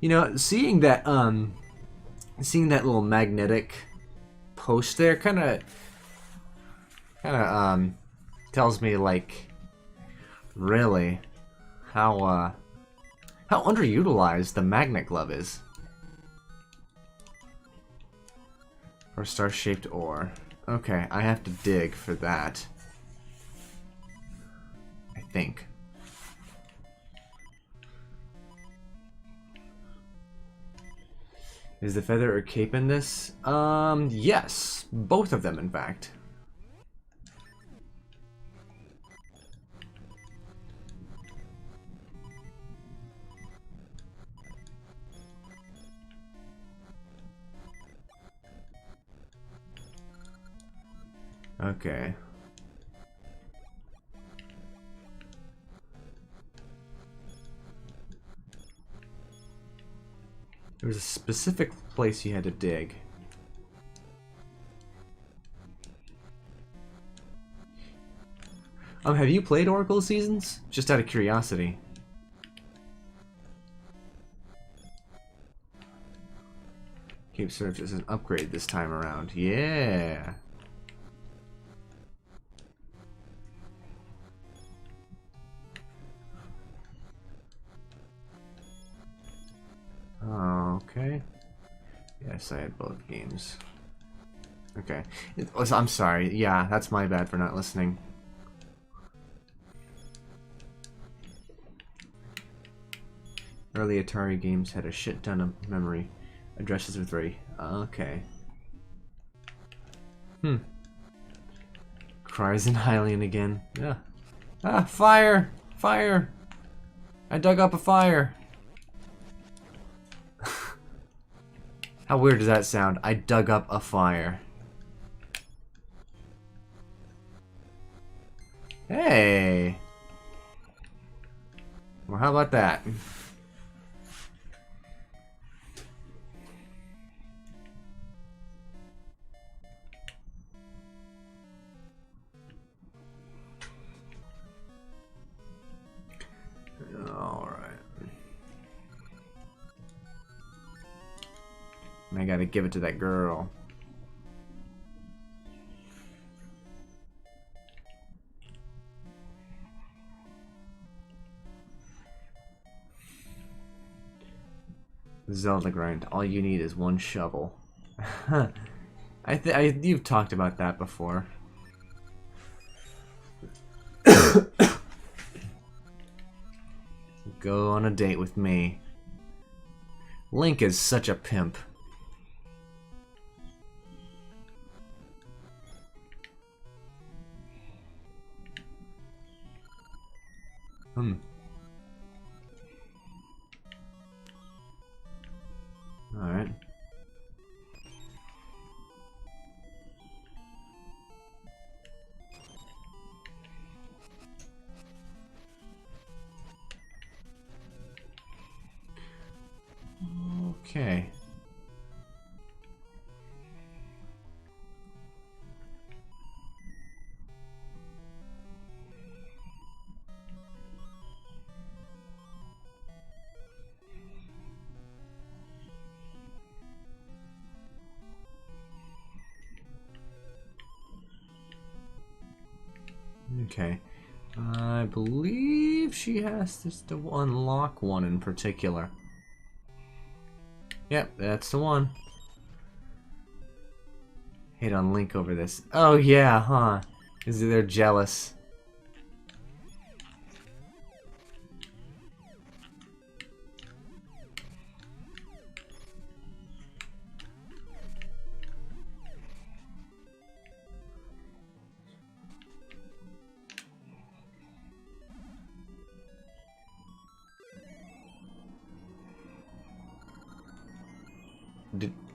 You know, seeing that little magnetic post there kind of tells me, like, really how underutilized the magnet glove is. Or star-shaped ore. Okay, I have to dig for that. I think. Is the feather or cape in this? Yes. Both of them, in fact. Okay. There was a specific place you had to dig. Have you played Oracle Seasons? Just out of curiosity. Cape serves as an upgrade this time around. Yeah. Okay. Yes, I had both games. Okay. I'm sorry. Yeah, that's my bad for not listening. Early Atari games had a shit ton of memory. Addresses with 3. Okay. Cries in Hylian again. Yeah. Ah, fire! Fire! I dug up a fire. How weird does that sound? I dug up a fire. Hey! Well, how about that? Alright. I gotta give it to that girl. Zelda grind. All you need is one shovel. You've talked about that before. Go on a date with me. Link is such a pimp. Alright. Okay. Okay. I believe she has to unlock one in particular. Yep, that's the one. Hate on Link over this. Oh yeah, huh? Because they're jealous.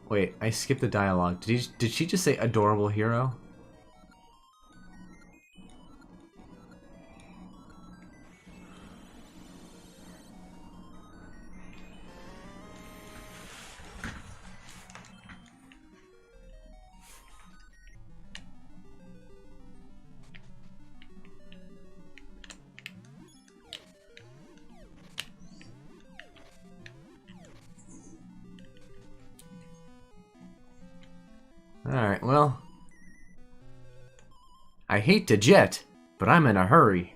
Wait, I skipped the dialogue. Did she just say adorable hero? Alright, well. I hate to jet, but I'm in a hurry.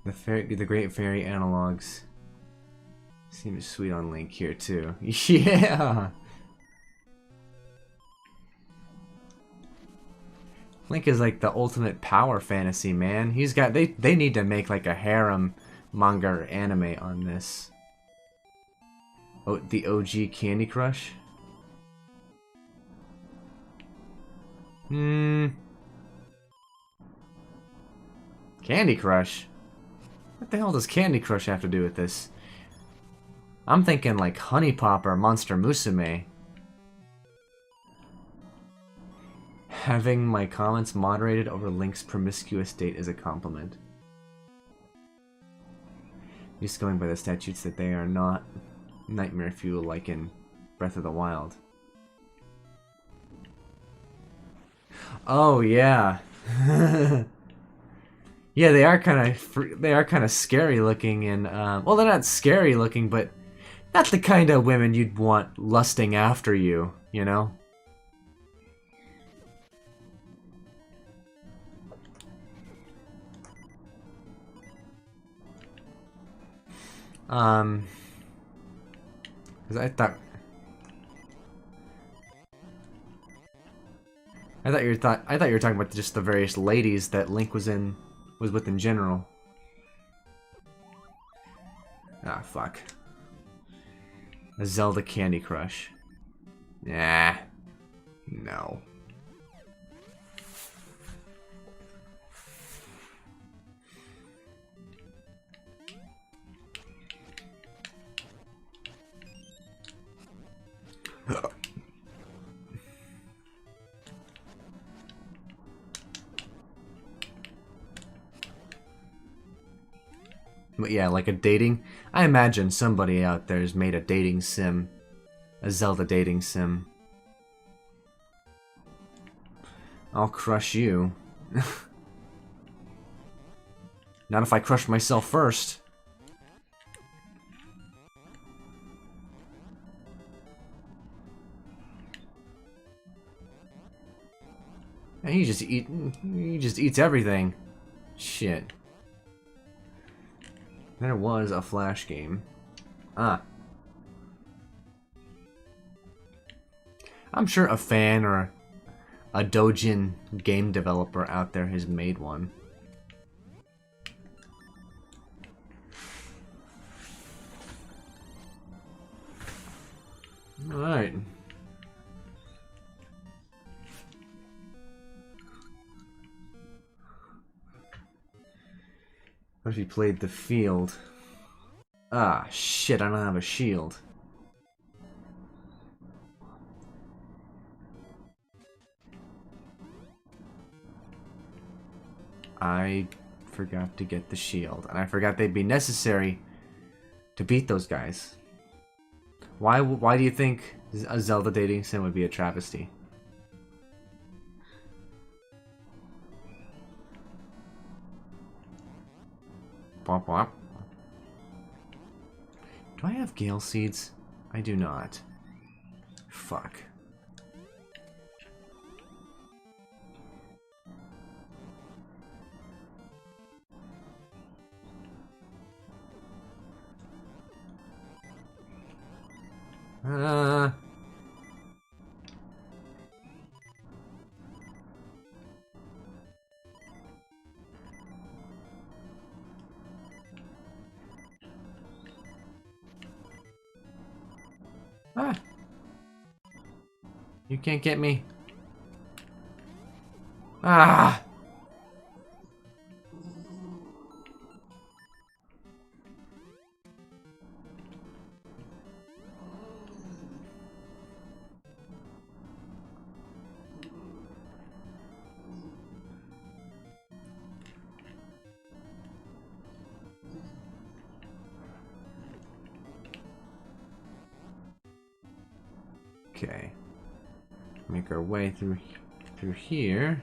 The Great Fairy analogs seem sweet on Link here too. Yeah. Link is like the ultimate power fantasy, man. He's got they need to make like a harem manga or anime on this. Oh, the OG Candy Crush. Candy Crush? What the hell does Candy Crush have to do with this? I'm thinking like Honey Pop or Monster Musume. Having my comments moderated over Link's promiscuous date is a compliment. Just going by the statutes that they are not nightmare fuel like in Breath of the Wild. Oh yeah. Yeah, they are kind of scary looking and well, they're not scary looking, but not the kind of women you'd want lusting after you, you know? Cause I thought you were talking about just the various ladies that Link was with in general. Ah, fuck. A Zelda Candy Crush. Nah. No. But yeah, like a dating... I imagine somebody out there has made a dating sim. A Zelda dating sim. I'll crush you. Not if I crush myself first. And he just eats everything. Shit. There was a Flash game. Ah. I'm sure a fan or a doujin game developer out there has made one. Alright. What if he played the field? Ah, shit, I don't have a shield. I forgot to get the shield, and I forgot they'd be necessary to beat those guys. Why do you think a Zelda dating sim would be a travesty? Womp womp. Do I have Gale Seeds? I do not. Fuck. You can't get me. Ah! Okay. Make our way through here.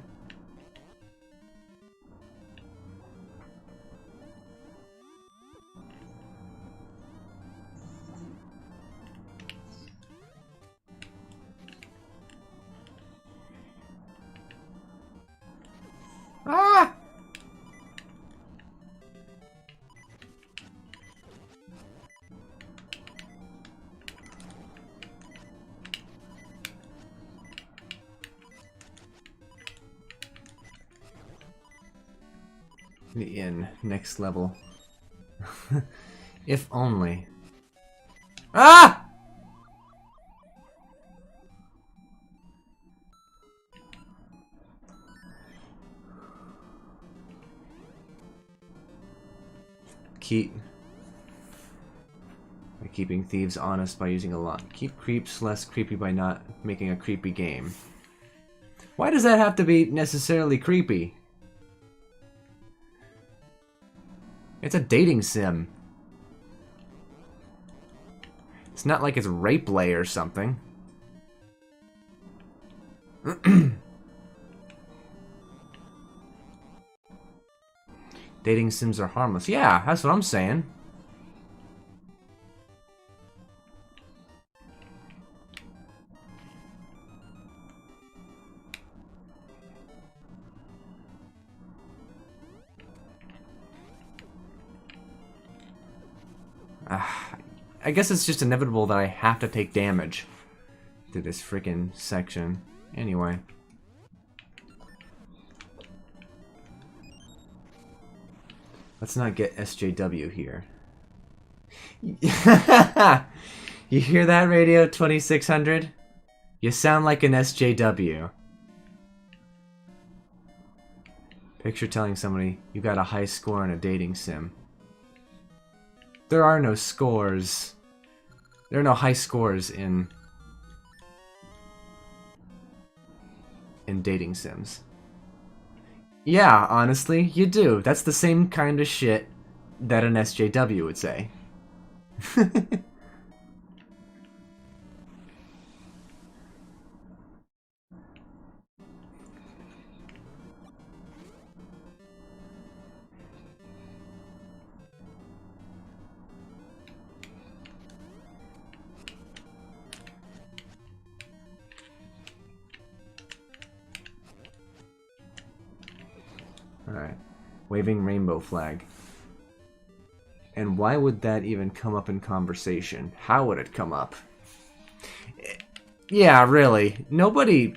Ah! The inn, next level. If only. Ah! By keeping thieves honest by using a lot. Keep creeps less creepy by not making a creepy game. Why does that have to be necessarily creepy? It's a dating sim. It's not like it's rape play or something. Dating sims are harmless. Yeah, that's what I'm saying. I guess it's just inevitable that I have to take damage through this freaking section. Anyway. Let's not get SJW here. You hear that, Radio 2600? You sound like an SJW. Picture telling somebody you got a high score in a dating sim. There are no scores. There are no high scores in dating sims. Yeah, honestly, you do. That's the same kind of shit that an SJW would say. Alright. Waving rainbow flag. And why would that even come up in conversation? How would it come up? Yeah, really. Nobody...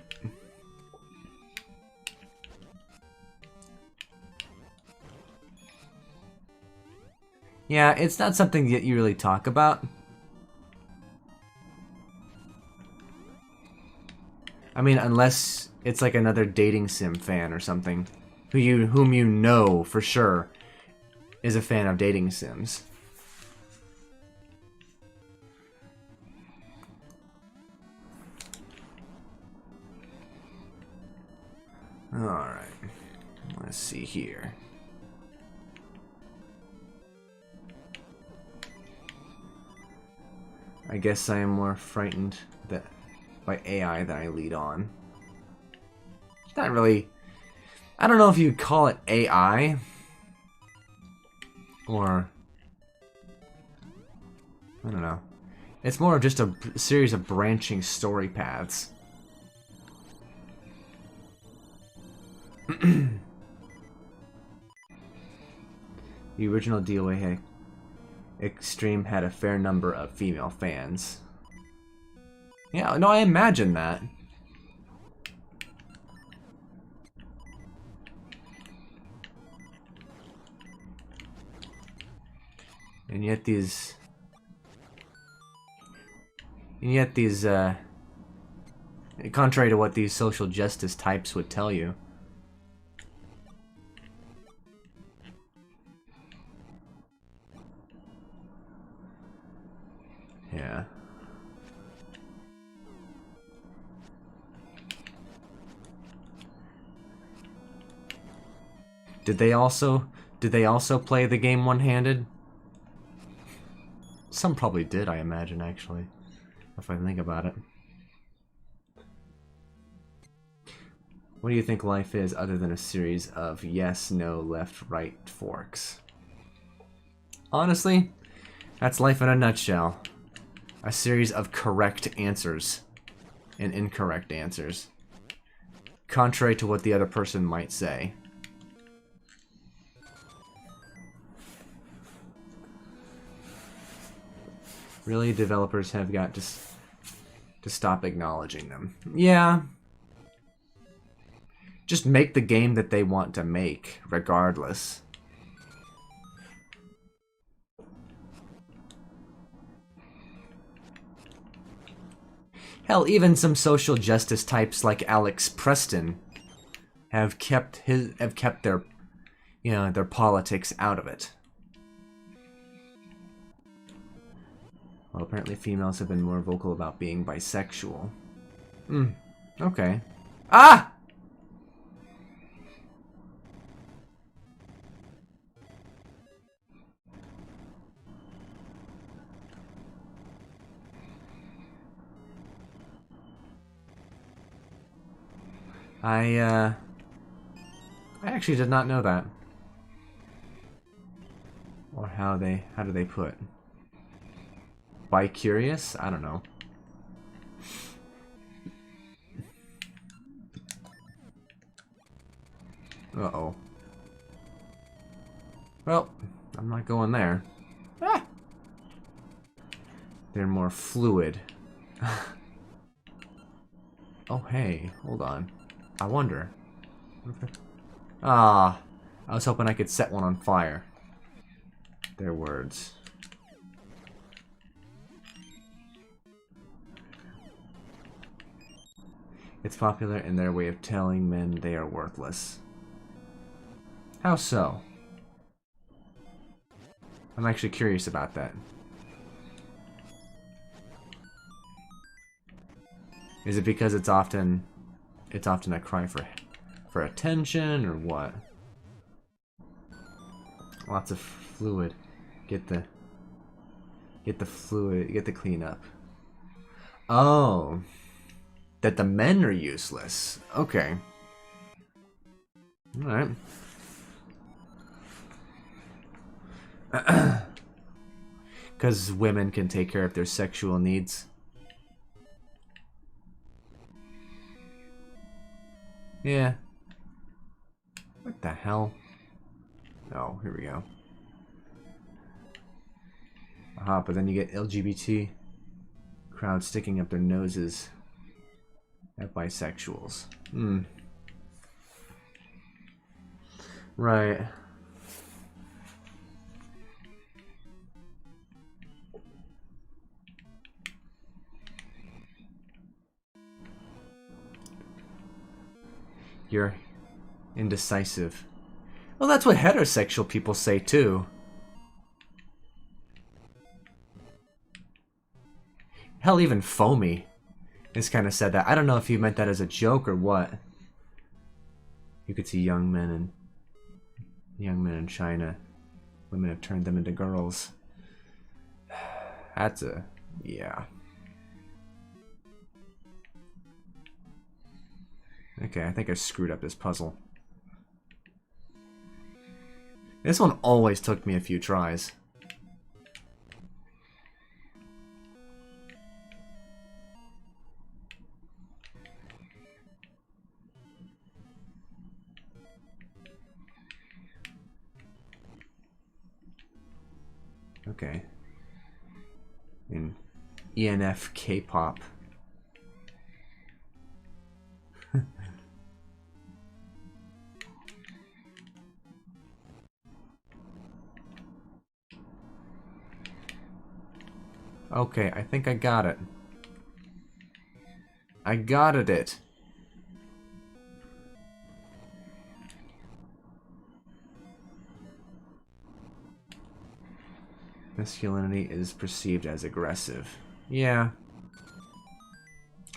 Yeah, it's not something that you really talk about. I mean, unless it's like another dating sim fan or something. Whom you know for sure is a fan of dating sims. Alright. Let's see here. I guess I am more frightened by AI that I lead on. It's not really... I don't know if you'd call it AI. Or... I don't know. It's more of just a series of branching story paths. The original DOA Extreme had a fair number of female fans. Yeah, no, I imagine that. And yet these... contrary to what these social justice types would tell you. Yeah. Did they also play the game one-handed? Some probably did, I imagine, actually. If I think about it. What do you think life is other than a series of yes, no, left, right forks? Honestly, that's life in a nutshell. A series of correct answers and incorrect answers. Contrary to what the other person might say. Really, developers have got to stop acknowledging them. Yeah. Just make the game that they want to make, regardless. Hell, even some social justice types like Alex Preston have kept their, you know, their politics out of it. Well, apparently females have been more vocal about being bisexual. Okay. Ah! I actually did not know that. Or how do they put? Bi-curious? I don't know. Uh-oh. Well, I'm not going there. Ah! They're more fluid. Oh, hey, hold on. I wonder. Ah, I was hoping I could set one on fire. Their words. It's popular in their way of telling men they are worthless. How so? I'm actually curious about that. Is it because it's often a cry for attention, or what? Lots of fluid. Get the fluid, get the cleanup. Oh. That the men are useless. Okay. Alright. Because women can take care of their sexual needs. Yeah. What the hell? Oh, here we go. Aha, but then you get LGBT crowds sticking up their noses at bisexuals. Right. You're indecisive. Well, that's what heterosexual people say too. Hell, even Foamy has kind of said that. I don't know if he meant that as a joke or what. You could see young men in China. Women have turned them into girls. That's a... yeah. Okay, I think I screwed up this puzzle. This one always took me a few tries. Okay. In ENF K-pop. Okay, I think I got it. I got it. Masculinity is perceived as aggressive. Yeah.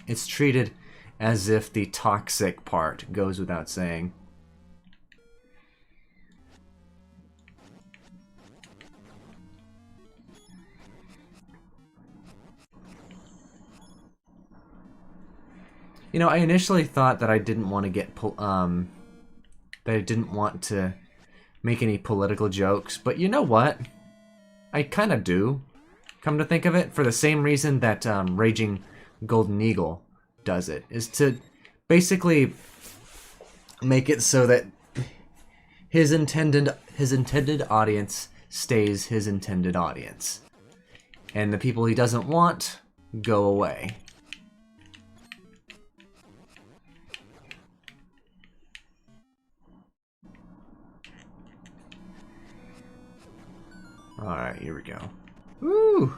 It's treated as if the toxic part goes without saying. You know, I initially thought that I didn't want to get that I didn't want to make any political jokes, but you know what? I kind of do. Come to think of it, for the same reason that Raging Golden Eagle does it, is to basically make it so that his intended audience stays his intended audience, and the people he doesn't want go away. Alright, here we go. Woo!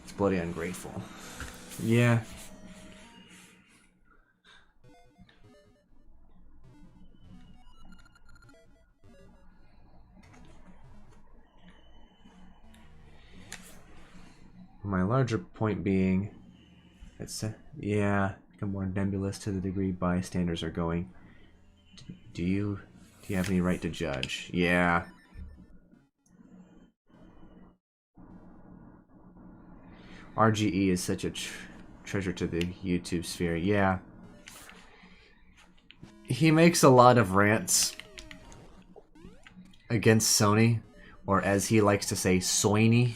It's bloody ungrateful. Yeah. My larger point being, it's yeah, become more nebulous to the degree bystanders are going. Do you have any right to judge? Yeah. RGE is such a treasure to the YouTube sphere. Yeah. He makes a lot of rants against Sony, or as he likes to say, Soiny.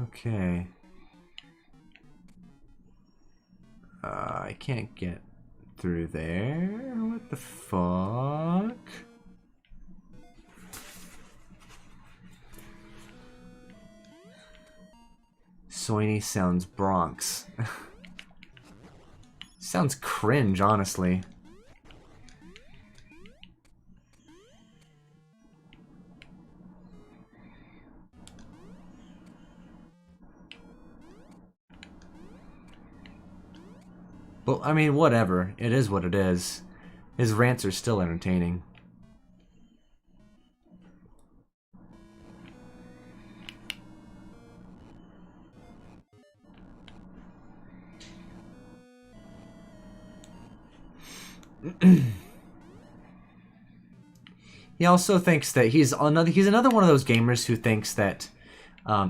Okay. I can't get through there. What the fuck? Soiny sounds Bronx. Sounds cringe, honestly. But, I mean, whatever. It is what it is. His rants are still entertaining. He also thinks that he's another one of those gamers who thinks that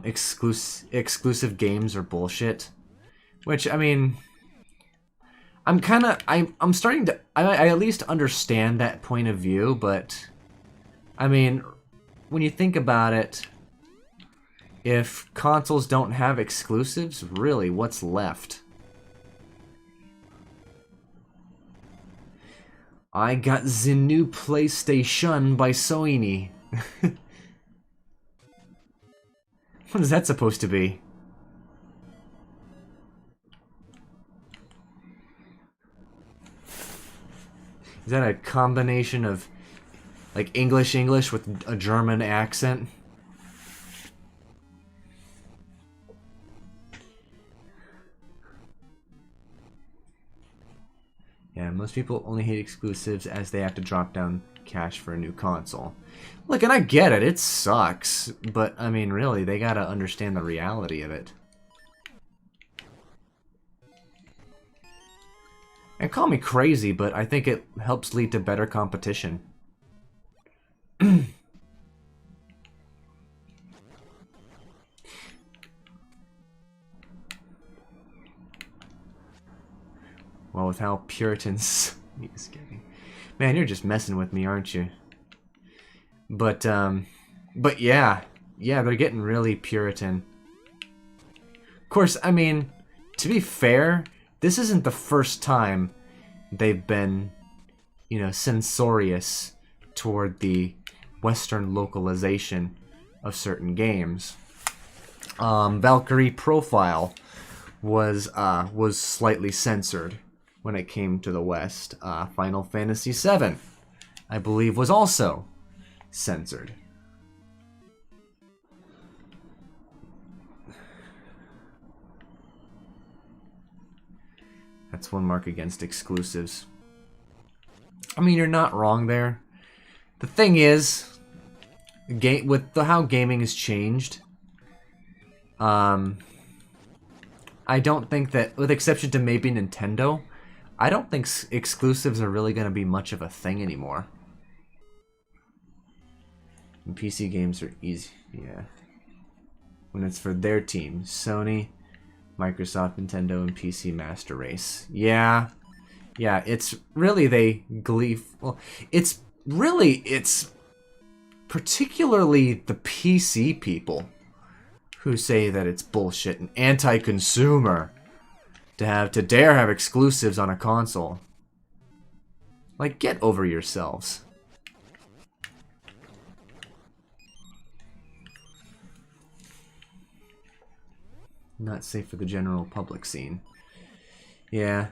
exclusive games are bullshit. Which, I mean, I'm starting to I at least understand that point of view, but I mean, when you think about it, if consoles don't have exclusives, really, what's left? I got the new PlayStation by Sony. What is that supposed to be? Is that a combination of, like, English with a German accent? Yeah, most people only hate exclusives as they have to drop down cash for a new console. Look, and I get it, it sucks, but, I mean, really, they gotta understand the reality of it. And call me crazy, but I think it helps lead to better competition. Well, with how Puritans... Man, you're just messing with me, aren't you? But yeah. yeah, they're getting really Puritan. Of course, I mean, to be fair, this isn't the first time they've been, you know, censorious toward the Western localization of certain games. Valkyrie Profile was slightly censored when it came to the West. Final Fantasy VII, I believe, was also censored. That's one mark against exclusives. I mean, you're not wrong there. The thing is, with how gaming has changed, I don't think that, with exception to maybe Nintendo, I don't think exclusives are really going to be much of a thing anymore. And PC games are easy, yeah. When it's for their team, Sony, Microsoft, Nintendo, and PC Master Race. Yeah, it's really it's particularly the PC people who say that it's bullshit and anti-consumer to dare have exclusives on a console. Like, get over yourselves. Not safe for the general public scene. Yeah.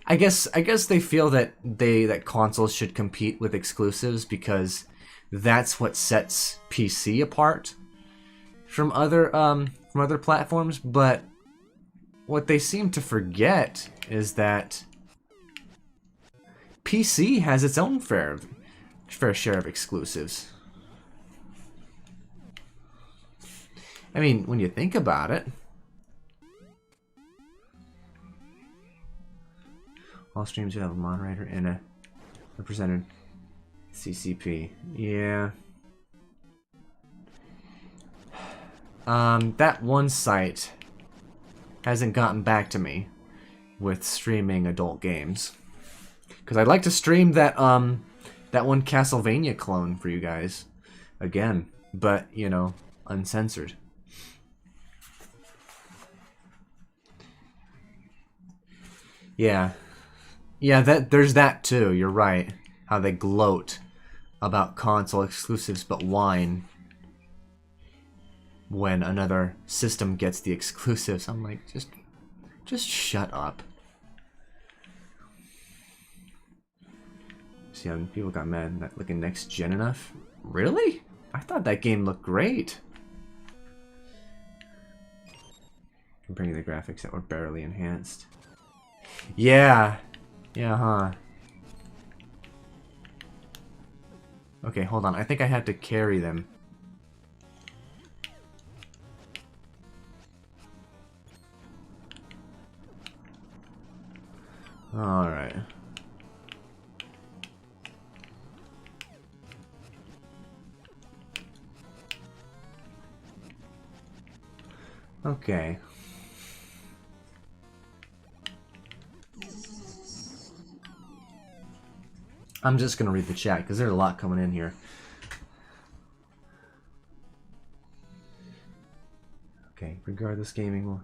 I guess they feel that consoles should compete with exclusives because that's what sets PC apart from other platforms, but what they seem to forget is that PC has its own fair share of exclusives. I mean, when you think about it, all streams should have a moderator and a represented CCP. Yeah. That one site hasn't gotten back to me with streaming adult games. Because I'd like to stream that one Castlevania clone for you guys again, but, you know, uncensored. Yeah. Yeah, there's that too, you're right. How they gloat about console exclusives but whine when another system gets the exclusives. I'm like, just shut up. See how people got mad not looking next gen enough? Really? I thought that game looked great. Bringing the graphics that were barely enhanced. Yeah. Yeah, huh. Okay, hold on. I think I had to carry them. Alright. Okay. I'm just gonna read the chat because there's a lot coming in here. Okay, regardless gaming will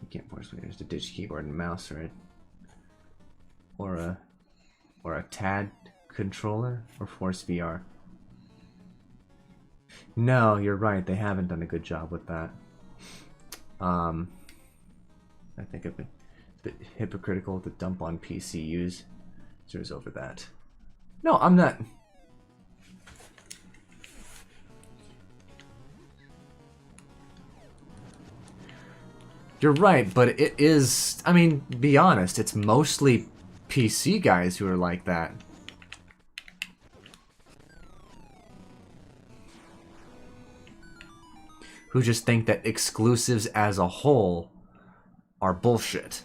you can't force players to ditch keyboard and mouse, right? Or a TAD controller or Force VR. No, you're right, they haven't done a good job with that. I think it's a bit hypocritical to dump on PC users over that. No, I'm not. You're right, but it is, I mean, be honest, it's mostly PC guys who are like that. Who just think that exclusives as a whole are bullshit.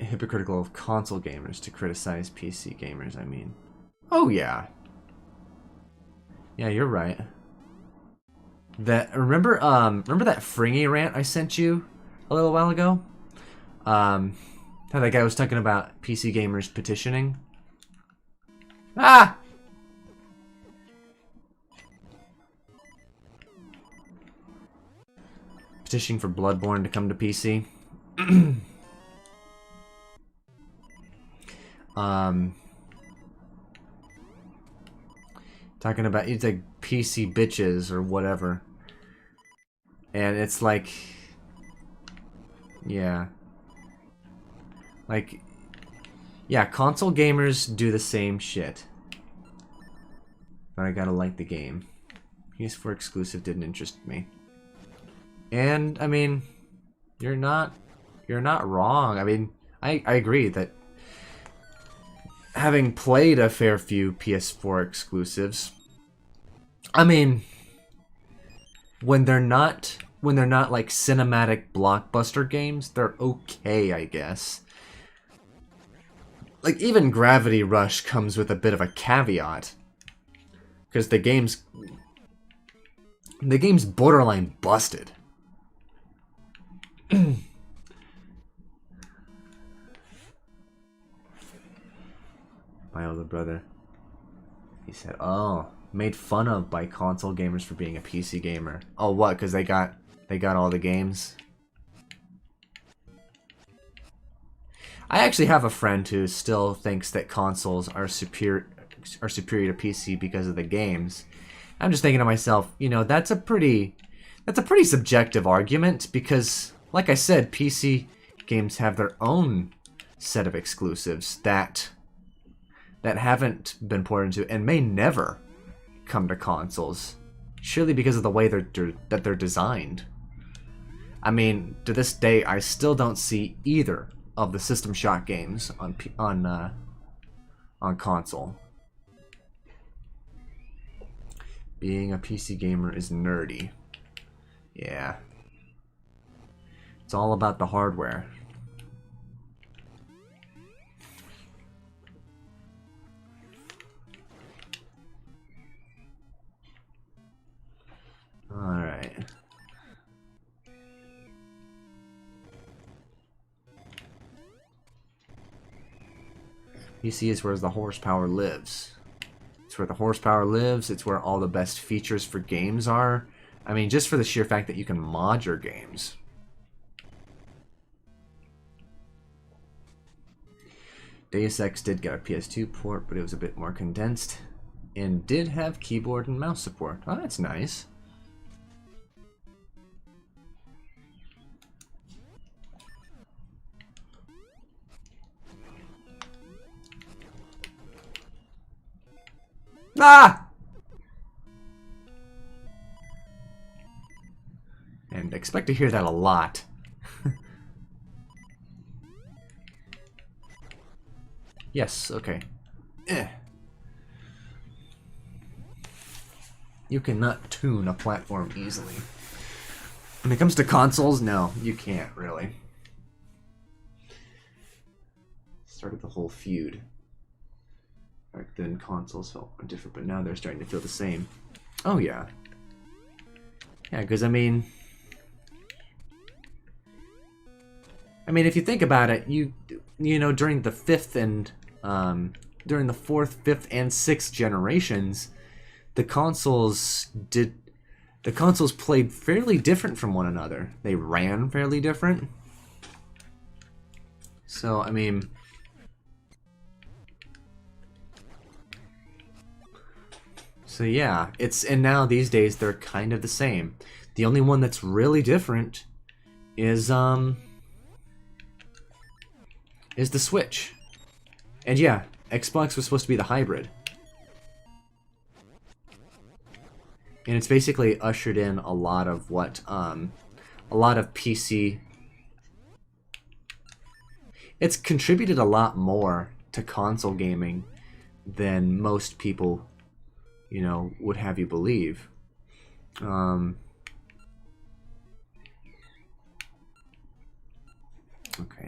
Hypocritical of console gamers to criticize PC gamers, I mean. Oh yeah. Yeah, you're right. That remember that Fringy rant I sent you a little while ago? How that guy was talking about PC gamers petitioning. Ah! Petitioning for Bloodborne to come to PC. Talking about it's like PC bitches or whatever. And it's like, yeah. Like, yeah, console gamers do the same shit. But I gotta like the game. PS4 exclusive didn't interest me. And, I mean, you're not wrong. I mean, I agree that having played a fair few PS4 exclusives, I mean, when they're not like cinematic blockbuster games, they're okay, I guess. Like, even Gravity Rush comes with a bit of a caveat. Because the game's borderline busted. My older brother, he said, oh, made fun of by console gamers for being a PC gamer. Oh, what? Because they got all the games? I actually have a friend who still thinks that consoles are superior to PC because of the games. I'm just thinking to myself, you know, that's a pretty subjective argument because, like I said, PC games have their own set of exclusives that haven't been poured into and may never come to consoles, surely because of the way that they're designed. I mean, to this day, I still don't see either of the System Shock games on console. Being a PC gamer is nerdy. Yeah. It's all about the hardware. Alright. PC is where the horsepower lives. It's where the horsepower lives. It's where all the best features for games are. I mean, just for the sheer fact that you can mod your games. Deus Ex did get a PS2 port, but it was a bit more condensed. And did have keyboard and mouse support. Oh, that's nice. Ah! And expect to hear that a lot. Yes, okay. You cannot tune a platform easily. When it comes to consoles, no, you can't really. Started the whole feud. Back then, consoles felt different, but now they're starting to feel the same. Oh, yeah. Yeah, because, I mean, if you think about it, you know, during the fourth, fifth, and sixth generations, the consoles played fairly different from one another. They ran fairly different. So, I mean, so yeah, and now these days they're kind of the same. The only one that's really different is the Switch. And yeah, Xbox was supposed to be the hybrid. And it's basically ushered in a lot of what a lot of PC. It's contributed a lot more to console gaming than most people, you know, would have you believe. Okay,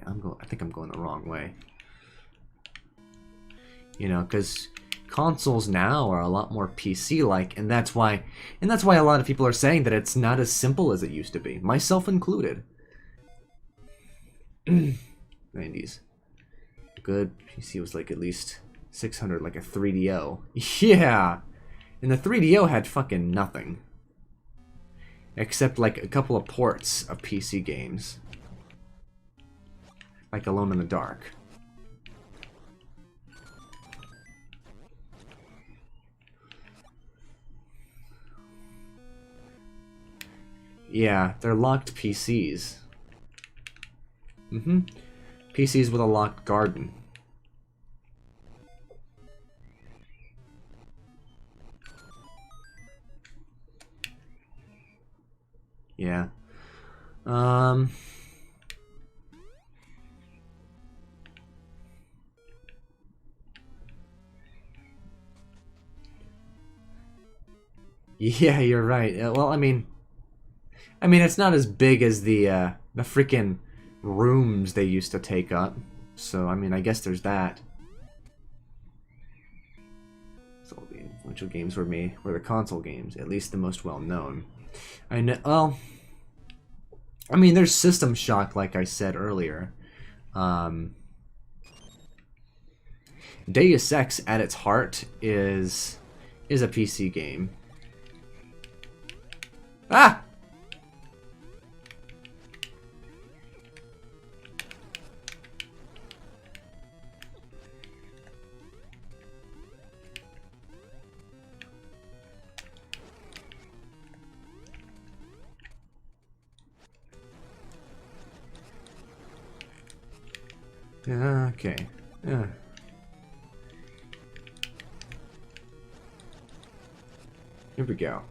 I think I'm going the wrong way. You know, because consoles now are a lot more PC-like, and that's why a lot of people are saying that it's not as simple as it used to be, myself included. 90s. Good PC was like at least 600, like a 3DO. Yeah! And the 3DO had fucking nothing. Except like a couple of ports of PC games. Like Alone in the Dark. Yeah, they're locked PCs. PCs with a locked garden. Yeah. Yeah, you're right. Well, I mean, it's not as big as the freaking rooms they used to take up. So, I mean, I guess there's that. So, the influential games were the console games, at least the most well-known. I know. Well, I mean, there's System Shock, like I said earlier. Deus Ex, at its heart, is a PC game. Ah! Okay. Yeah. Here we go.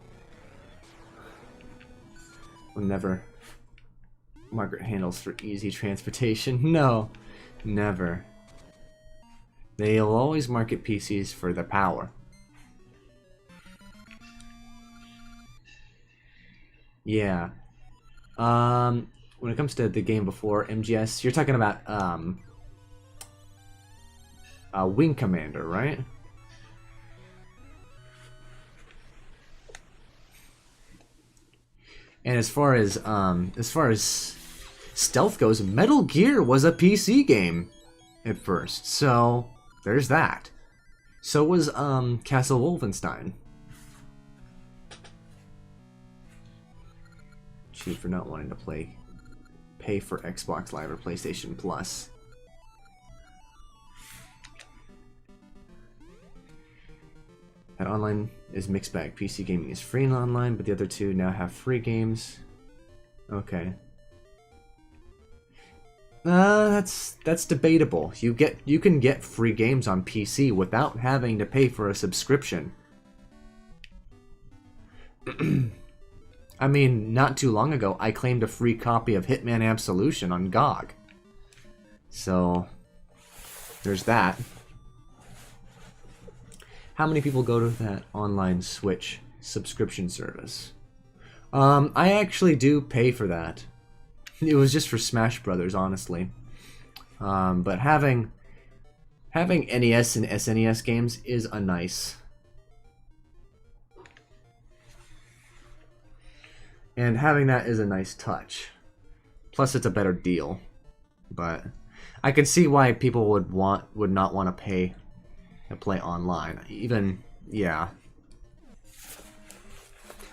We'll never market handles for easy transportation. No, never. They'll always market PCs for the power. Yeah. When it comes to the game before MGS, you're talking about Wing Commander, right? And as far as stealth goes, Metal Gear was a PC game at first, so there's that. So was Castle Wolfenstein. Cheap for not wanting to pay for Xbox Live or PlayStation Plus. That online is mixed bag. PC gaming is free and online, but the other two now have free games. Okay. That's debatable. You can get free games on PC without having to pay for a subscription. I mean, not too long ago, I claimed a free copy of Hitman Absolution on GOG. So, there's that. How many people go to that online Switch subscription service? I actually do pay for that. It was just for Smash Brothers, honestly. But having NES and SNES games is a nice. And having that is a nice touch. Plus, it's a better deal. But I can see why people would not want to pay to play online. Even, yeah.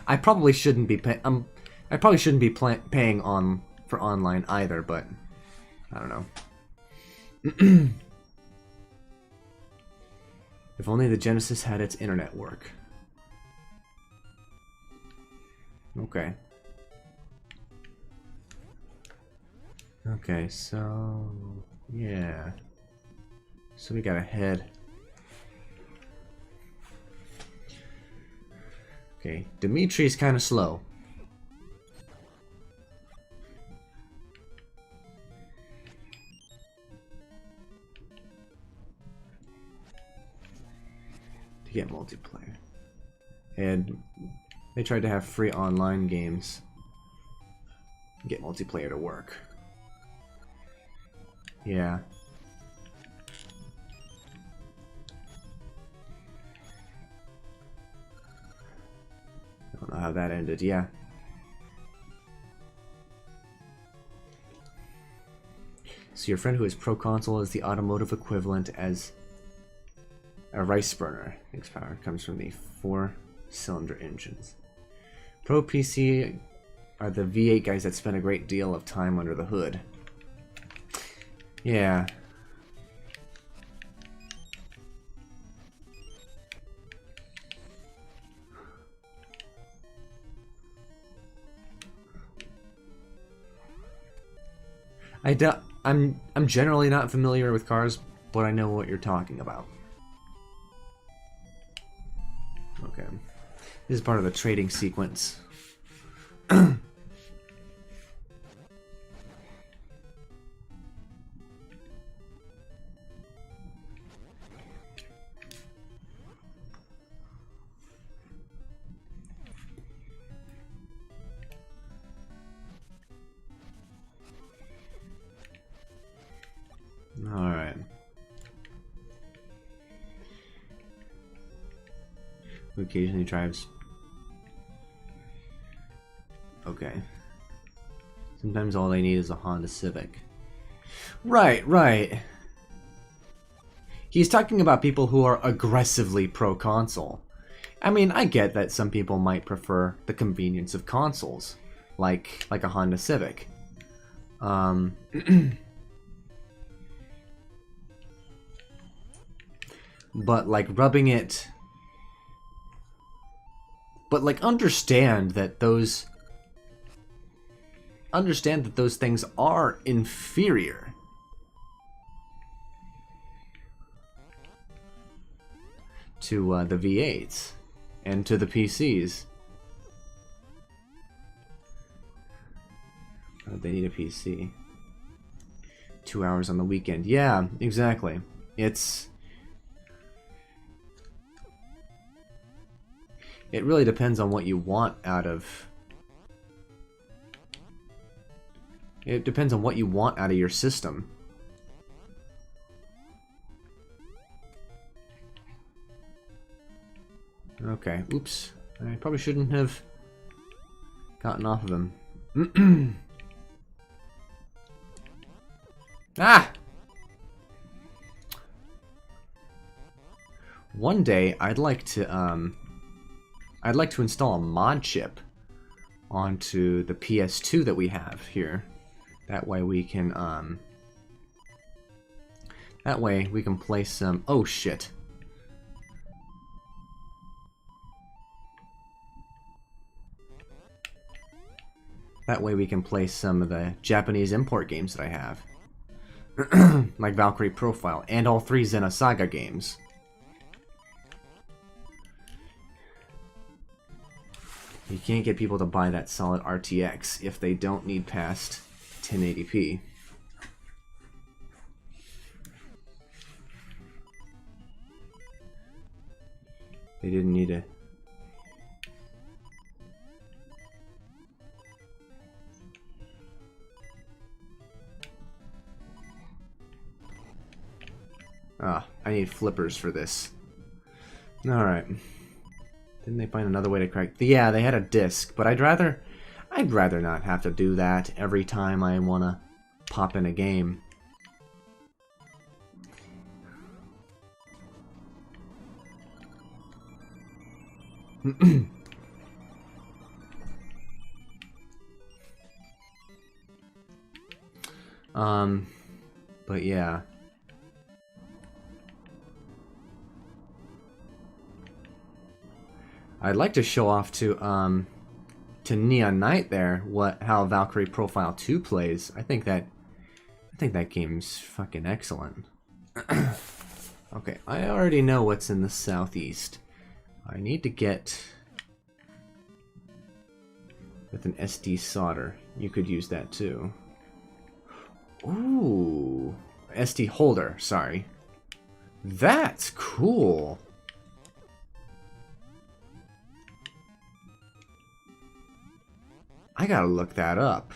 I probably shouldn't be paying for online either, but I don't know. If only the Genesis had its internet work. Okay. Okay, so yeah. So we gotta head. Okay, Dimitri's kind of slow. To get multiplayer. And they tried to have free online games. Get multiplayer to work. Yeah. how that ended, yeah. So your friend who is pro console is the automotive equivalent as a rice burner. Its power comes from the 4-cylinder engines. Pro PC are the V8 guys that spend a great deal of time under the hood. Yeah. I'm generally not familiar with cars, but I know what you're talking about. Okay. This is part of the trading sequence. Alright. Who occasionally drives. Okay. Sometimes all they need is a Honda Civic. Right, right. He's talking about people who are aggressively pro-console. I mean, I get that some people might prefer the convenience of consoles, like a Honda Civic. But like rubbing it, but like understand that those things are inferior to the V8s and to the PCs. Oh, they need a PC. 2 hours on the weekend. Yeah, exactly. It really depends on what you want out of... It depends on what you want out of your system. Okay, oops. I probably shouldn't have gotten off of him. Ah! One day, I'd like to install a mod chip onto the PS2 that we have here. That way we can play some... Oh shit. That way we can play some of the Japanese import games that I have. Like Valkyrie Profile and all 3 Xenosaga games. You can't get people to buy that solid RTX if they don't need past 1080p. They didn't need a... Ah, I need flippers for this. Alright. Didn't they find another way to crack? Yeah, they had a disc, but I'd rather not have to do that every time I want to pop in a game. But yeah. I'd like to show off to Neon Knight there how Valkyrie Profile 2 plays. I think that game's fucking excellent. Okay, I already know what's in the southeast. I need to get with an SD solder. You could use that too. Ooh, SD holder, sorry. That's cool. I gotta look that up.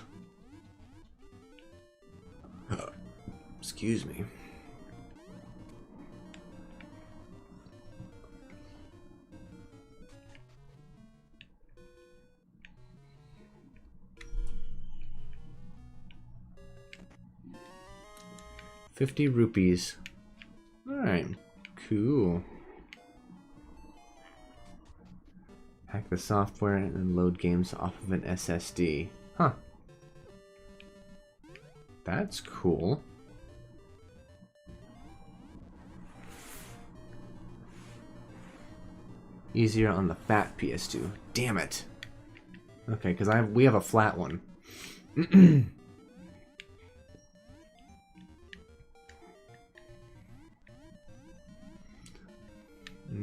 Excuse me. 50 rupees. Alright, cool. Hack the software and then load games off of an SSD. Huh. That's cool. Easier on the fat PS2. Damn it. Okay, because we have a flat one.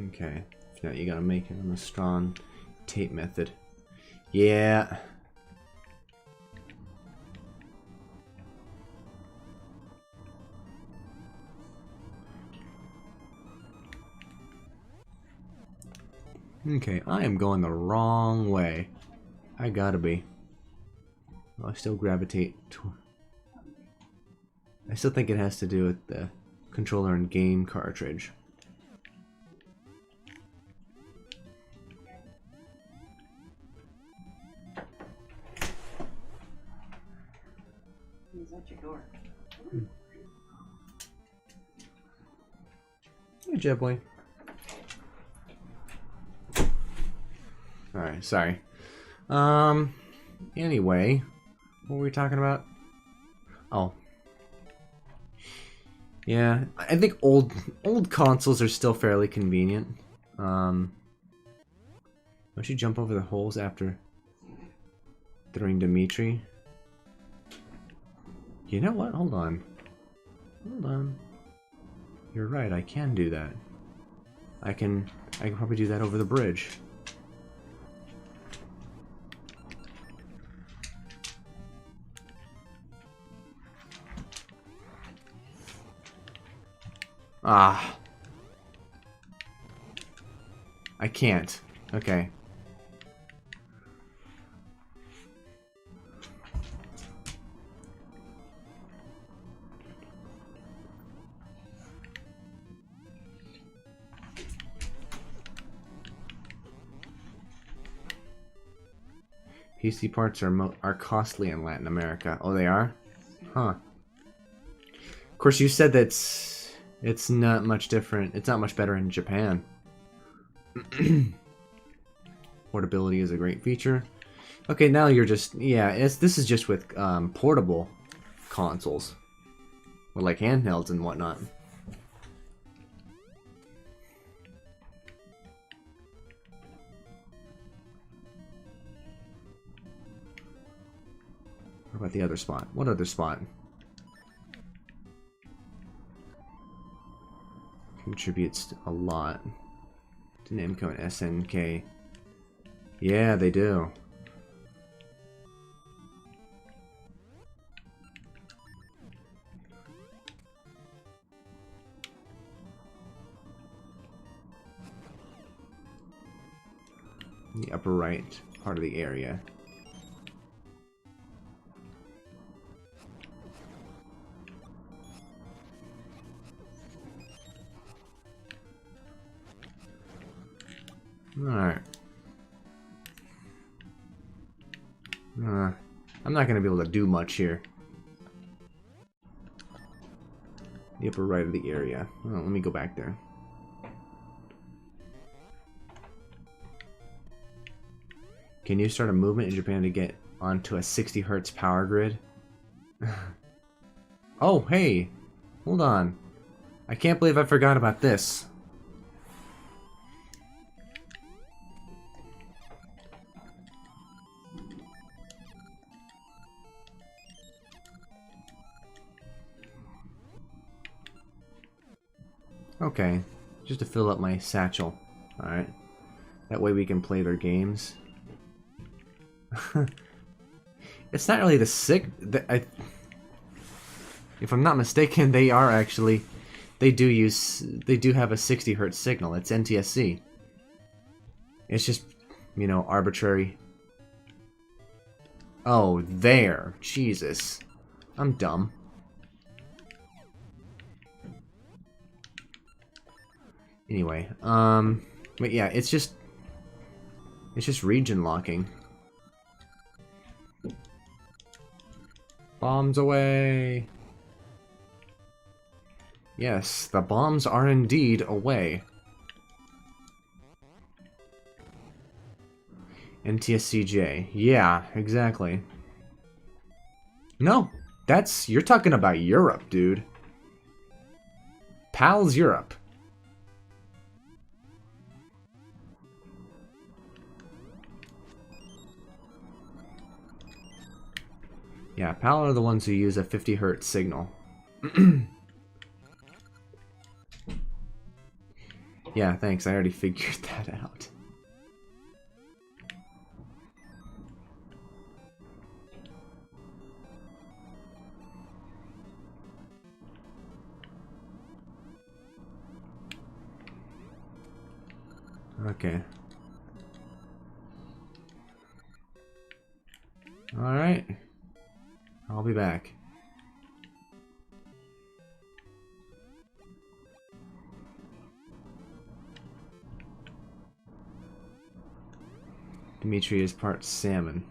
Okay. Yeah, you gotta make it on the strong tape method. Yeah. Okay, I am going the wrong way. I gotta be. I still gravitate to... I still think it has to do with the controller and game cartridge. He's at your door. Hey, Jet Boy. Alright, sorry. Anyway, what were we talking about? Oh. Yeah, I think old consoles are still fairly convenient. Don't you jump over the holes after throwing Dimitri? You know what? Hold on. Hold on. You're right, I can do that. I can probably do that over the bridge. Ah. I can't. Okay. PC parts are costly in Latin America. Oh, they are? Huh. Of course, you said that's it's not much different. It's not much better in Japan. Portability is a great feature. Okay, now you're just this is just with portable consoles, with like handhelds and whatnot. What about the other spot? What other spot? Contributes a lot to Namco and SNK. Yeah, they do. In the upper right part of the area. Alright. I'm not gonna be able to do much here. The upper right of the area. Oh, let me go back there. Can you start a movement in Japan to get onto a 60 Hz power grid? Oh, hey! Hold on. I can't believe I forgot about this. Okay, just to fill up my satchel. Alright. That way we can play their games. It's not really the if I'm not mistaken, they are actually... They do have a 60 Hz signal. It's NTSC. It's just, you know, arbitrary. Oh, there. Jesus. I'm dumb. Anyway, but yeah, it's just region locking. Bombs away. Yes, the bombs are indeed away. NTSCJ. Yeah, exactly. No, you're talking about Europe, dude. PAL's Europe. Yeah, PAL are the ones who use a 50 Hz signal. Yeah, thanks. I already figured that out. Okay. Alright. I'll be back. Dimitri is part salmon.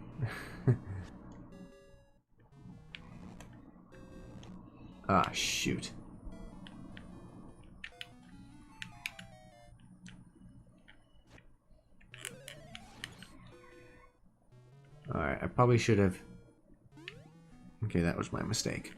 Ah, shoot. Alright, I probably should have... Okay, that was my mistake.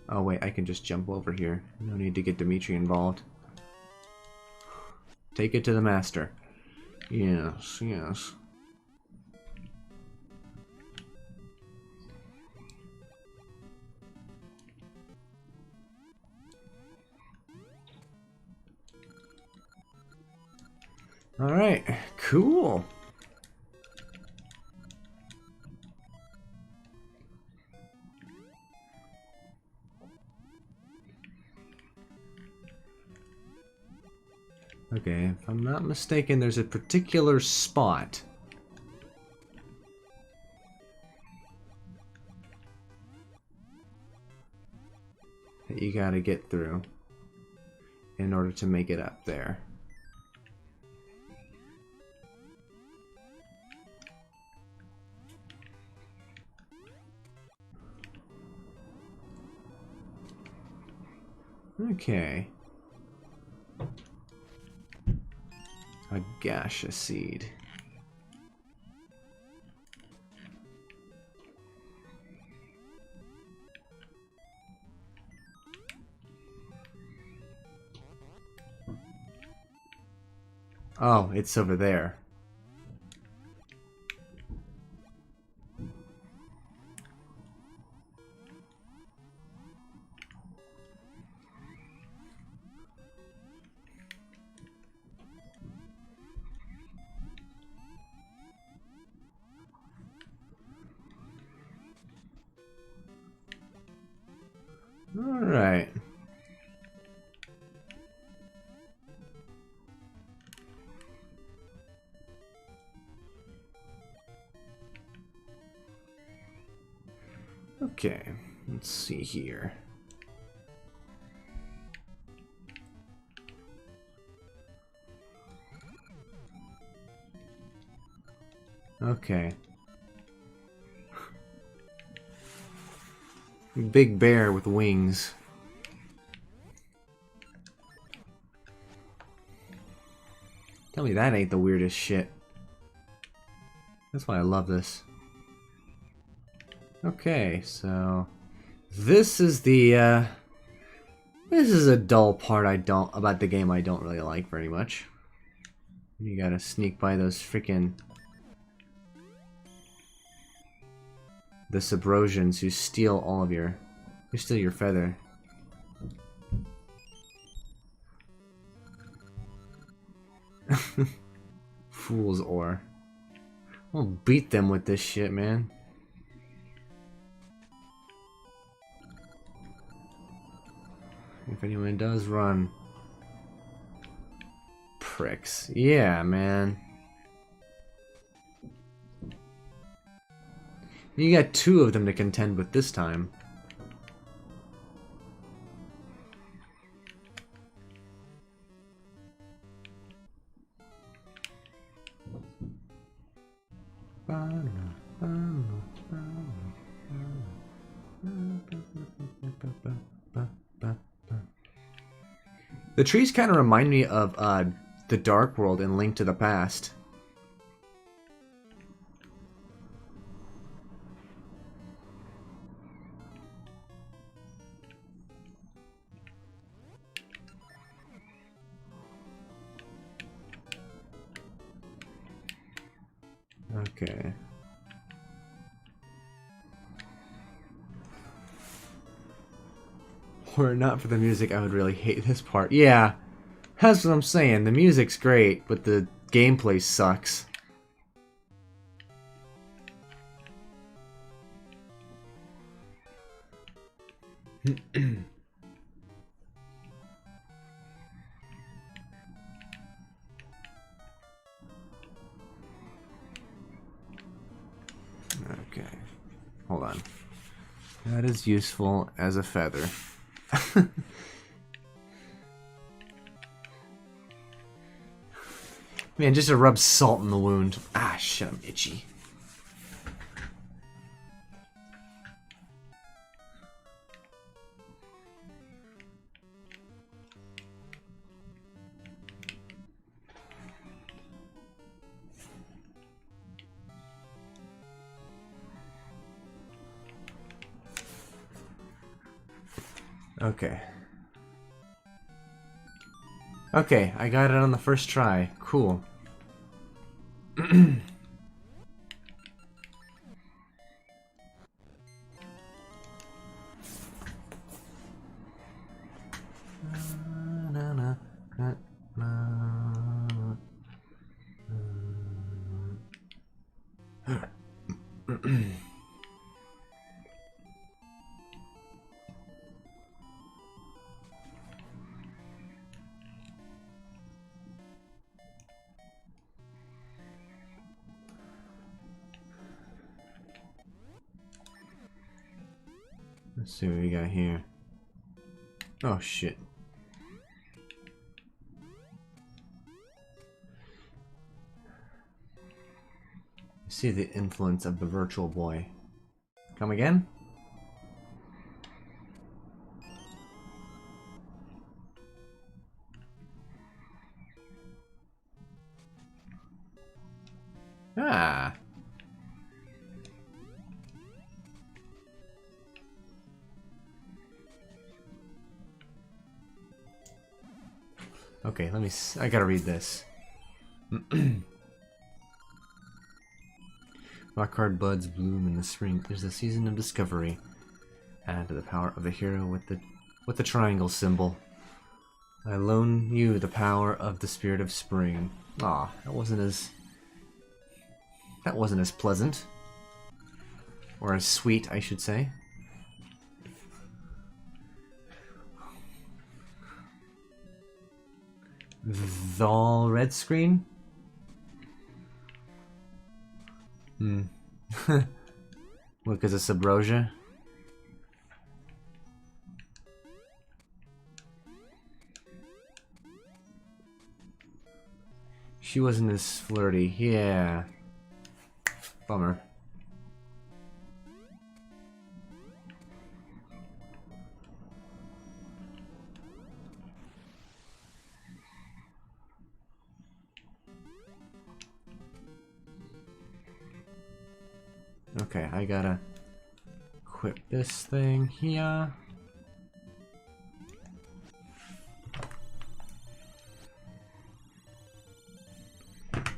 Oh wait, I can just jump over here. No need to get Dimitri involved. Take it to the master. Yes, yes. Alright, cool. Okay, if I'm not mistaken, there's a particular spot that you gotta get through in order to make it up there. Okay. A gaseous seed. Oh, it's over there. All right. Okay, let's see here. Okay. Big bear with wings. Tell me that ain't the weirdest shit. That's why I love this. Okay, so this is the this is a dull part about the game I don't really like very much. You gotta sneak by those freaking the Subrosians who steal all of your feather. Fool's ore. I'll beat them with this shit, man. If anyone does run. Pricks. Yeah, man. You got two of them to contend with this time. The trees kind of remind me of the Dark World in Link to the Past. Okay. Were it not for the music, I would really hate this part. Yeah, that's what I'm saying. The music's great, but the gameplay sucks. Okay, hold on. That is useful as a feather. Man, just to rub salt in the wound. Ah, shit, I'm itchy. Okay. Okay, I got it on the first try. Cool. Let's see what we got here. Oh shit. See the influence of the Virtual Boy. Come again? Ah. Okay, let me. I gotta read this. Rockhard buds bloom in the spring. There's the season of discovery. Add to the power of the hero with the triangle symbol. I loan you the power of the spirit of spring. Ah, that wasn't as pleasant, or as sweet, I should say. The red screen? Look, is it Subrosia? She wasn't as flirty. Yeah. Bummer. Okay, I gotta equip this thing here.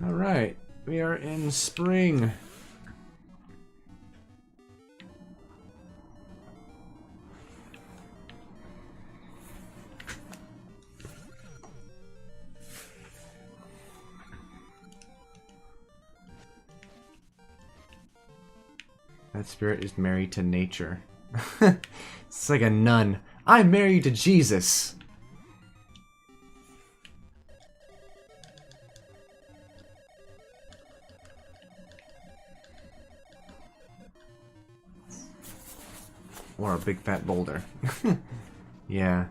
Alright, we are in spring. That spirit is married to nature. It's like a nun. I'm married to Jesus. Or a big fat boulder. Yeah.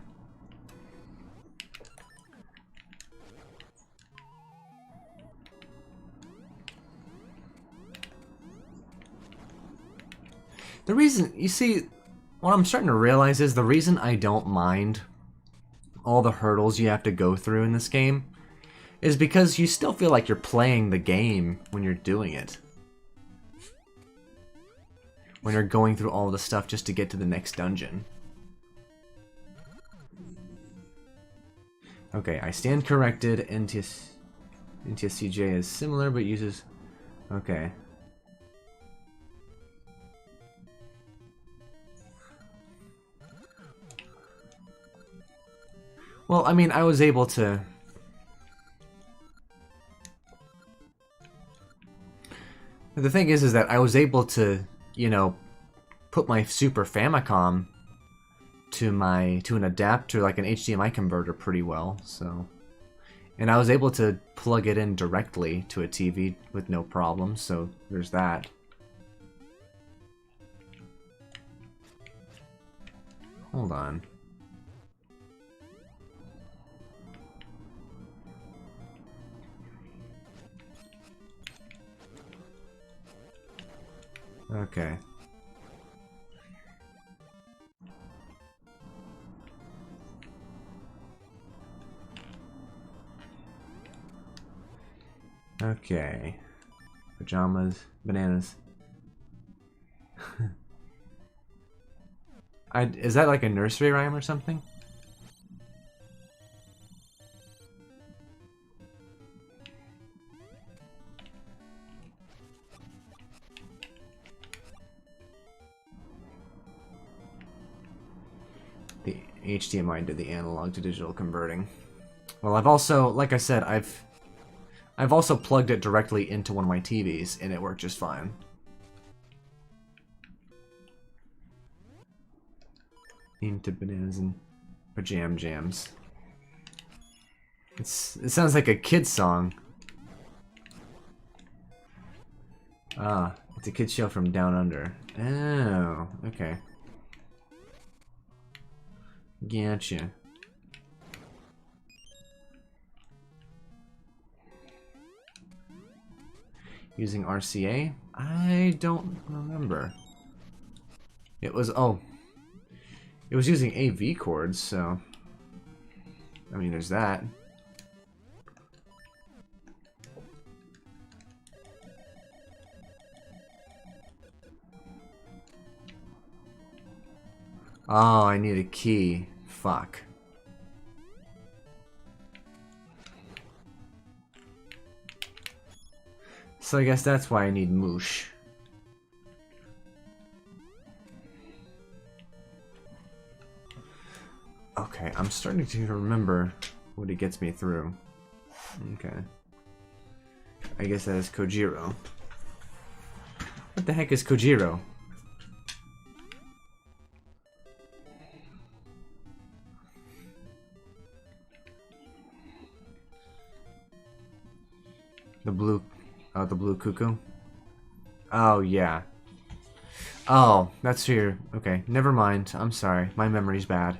The reason, you see, what I'm starting to realize is the reason I don't mind all the hurdles you have to go through in this game is because you still feel like you're playing the game when you're doing it. When you're going through all the stuff just to get to the next dungeon. Okay, I stand corrected. NTSCJ is similar but uses... Okay. Well, I mean, I was able to... The thing is that I was able to, you know, put my Super Famicom to an adapter, like an HDMI converter, pretty well, so... And I was able to plug it in directly to a TV with no problem, so there's that. Hold on. Okay. Okay. Pajamas, bananas. Is that like a nursery rhyme or something? The HDMI did the analog to digital converting. Well, I've also, like I said, I've also plugged it directly into one of my TVs, and it worked just fine. Into bananas and jams. It sounds like a kid's song. Ah, it's a kid's show from Down Under. Oh, okay. Gotcha. Using RCA? I don't remember. It was, oh. It was using AV cords, so... I mean, there's that. Oh, I need a key. Fuck. So I guess that's why I need moosh. Okay, I'm starting to remember what it gets me through. Okay. I guess that is Kojiro. What the heck is Kojiro? The blue... Oh, the blue cuckoo? Oh, yeah. Oh, that's here. Okay, never mind. I'm sorry. My memory's bad.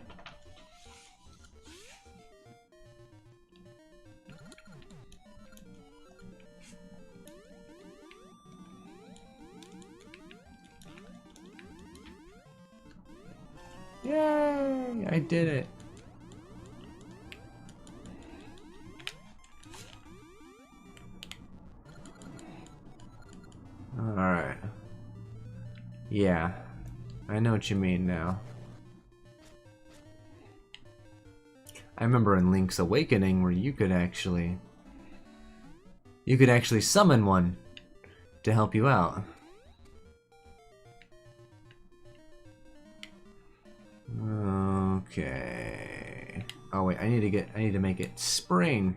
Yay! I did it. Alright. Yeah. I know what you mean now. I remember in Link's Awakening where you could actually summon one to help you out. Okay. Oh wait, I need to make it spring.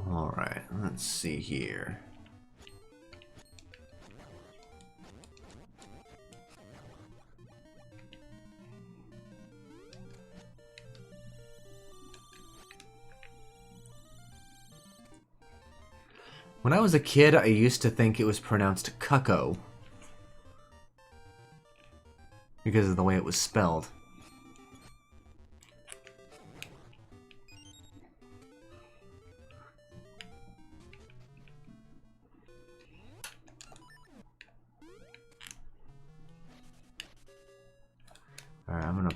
All Let's see here. When I was a kid, I used to think it was pronounced cucko because of the way it was spelled. Alright, I'm gonna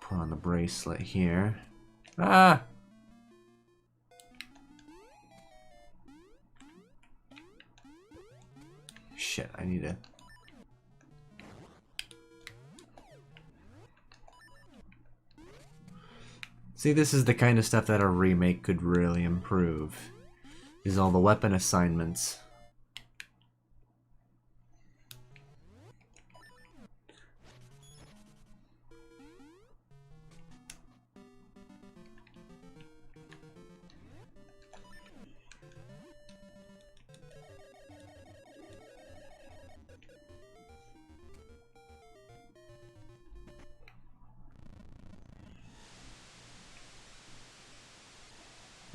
put on the bracelet here. Ah! Shit, I need to... See, this is the kind of stuff that a remake could really improve. Is all the weapon assignments.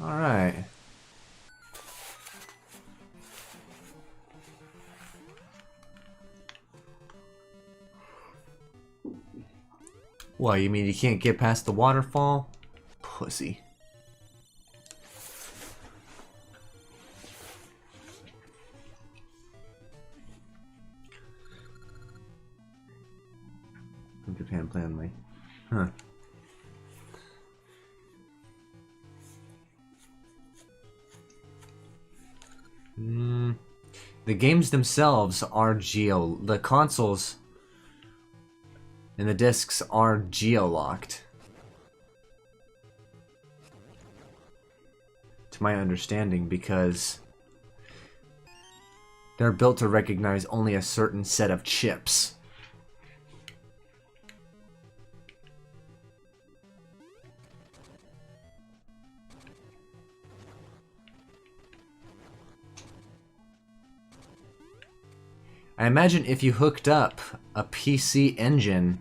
Alright. What, you mean you can't get past the waterfall? Pussy. Japan planly. Huh. The games themselves are the consoles and the discs are geo-locked. To my understanding, because they're built to recognize only a certain set of chips. I imagine if you hooked up a PC engine,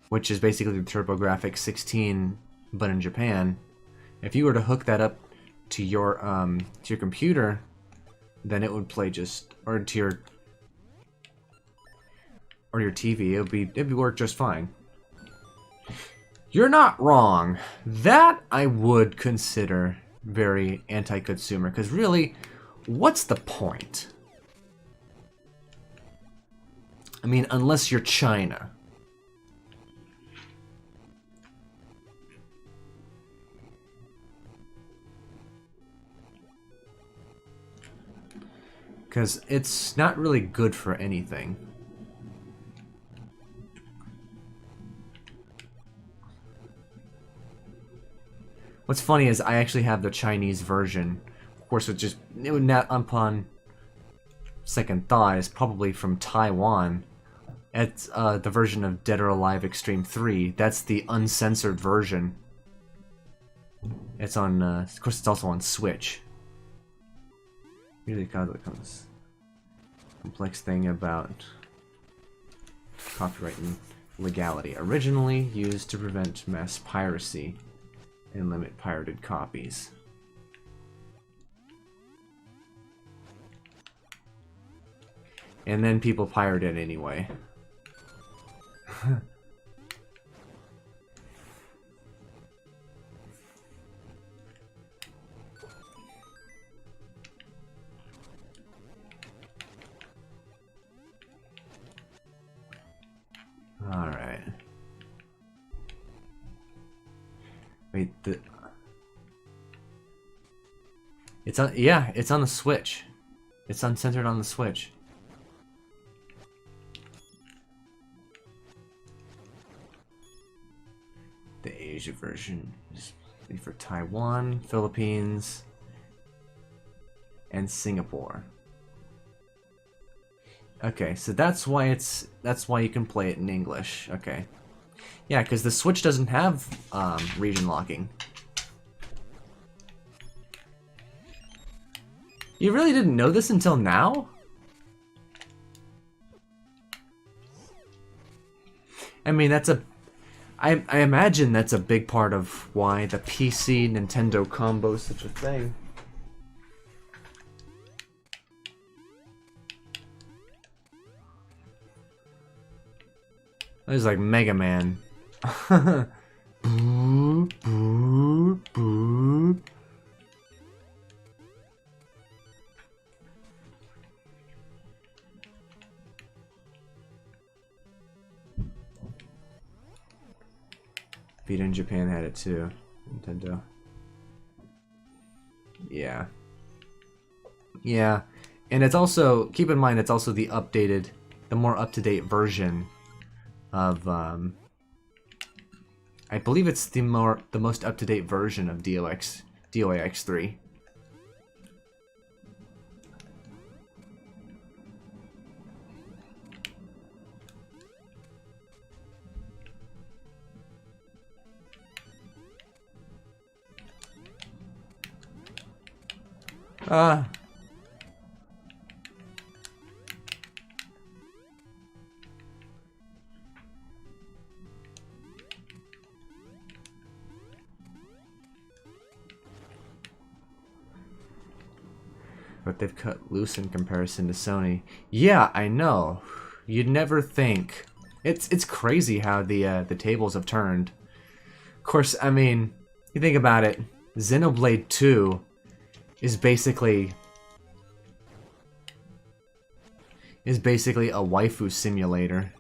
which is basically the TurboGrafx 16, but in Japan, if you were to hook that up to your computer, then it would play just, or to your TV, it'd work just fine. You're not wrong. That I would consider very anti-consumer, because really, what's the point? I mean, unless you're China. Because it's not really good for anything. What's funny is I actually have the Chinese version. Of course, it would not, upon second thought, is probably from Taiwan. It's the version of Dead or Alive Extreme 3. That's the uncensored version. It's on, of course, it's also on Switch. Really comes complex thing about copyright and legality. Originally used to prevent mass piracy and limit pirated copies. And then people pirate it anyway. Alright. Wait, it's on, yeah, it's on the Switch. It's uncensored on the Switch. The Asia version is for Taiwan, Philippines, and Singapore. Okay, so that's why you can play it in English. Okay. Yeah, because the Switch doesn't have region locking. You really didn't know this until now? I mean, that's a... I imagine that's a big part of why the PC Nintendo combo is such a thing. It's like Mega Man. Boop, boop, boop. Vita in Japan had it too. Nintendo. Yeah. Yeah. And it's also, keep in mind, it's also the updated, the more up-to-date version of, I believe it's the most up-to-date version of DOAX 3. But they've cut loose in comparison to Sony. Yeah, I know. You'd never think. It's crazy how the tables have turned. Of course, I mean, you think about it. Xenoblade 2 is basically a waifu simulator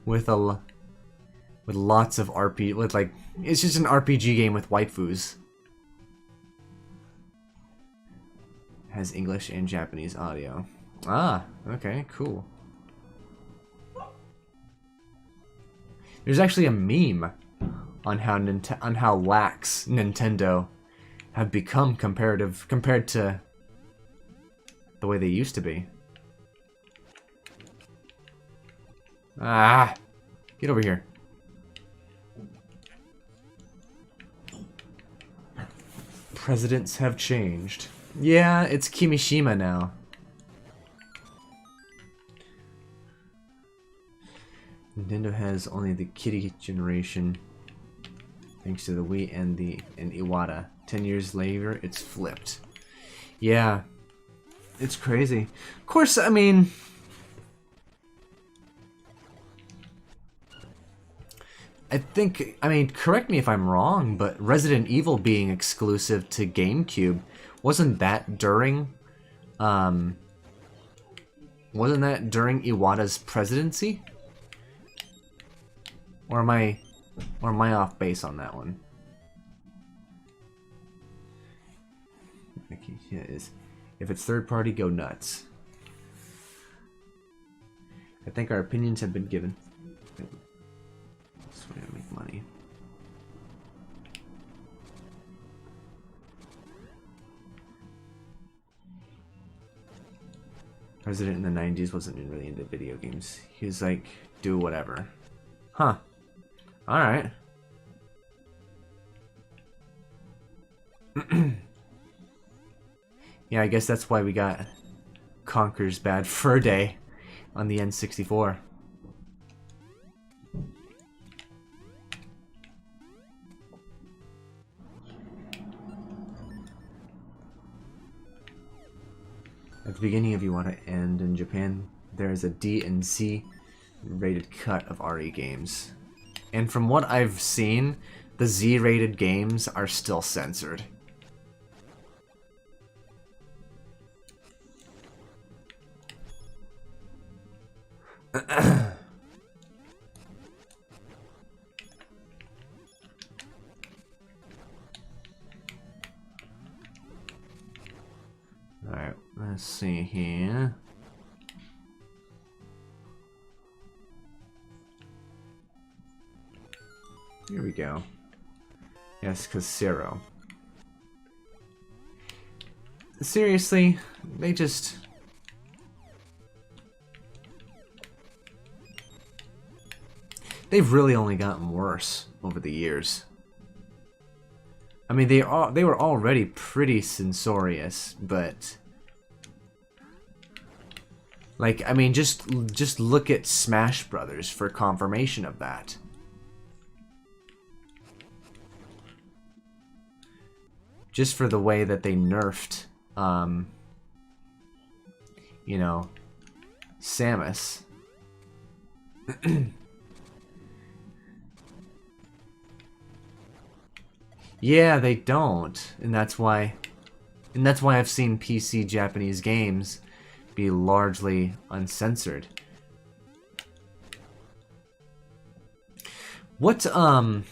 with lots of it's just an RPG game with waifus. Has English and Japanese audio. Ah, okay, cool. There's actually a meme on how lax Nintendo have become compared to the way they used to be. Ah, get over here. Presidents have changed. Yeah, it's Kimishima now. Nintendo has only the kiddie generation thanks to the Wii and Iwata. 10 years later, it's flipped. Yeah, it's crazy. Of course, I mean, correct me if I'm wrong, but Resident Evil being exclusive to GameCube, wasn't that during Iwata's presidency? Or am I off base on that one? Yeah, if it's third party, go nuts. I think our opinions have been given. That's way to make money. President in the 90s wasn't really into video games. He was like, do whatever. Huh. Alright. Yeah, I guess that's why we got Conker's Bad Fur Day on the N64. At the beginning of Iwata and in Japan, there is a D and C rated cut of RE games. And from what I've seen, the Z rated games are still censored. Alright, let's see here. Here we go. Yes, Casero. Seriously, they just... They've really only gotten worse over the years. I mean, they were already pretty censorious, but like, I mean, just look at Smash Brothers for confirmation of that. Just for the way that they nerfed, you know, Samus. Yeah, they don't, and that's why I've seen PC Japanese games be largely uncensored. What I'm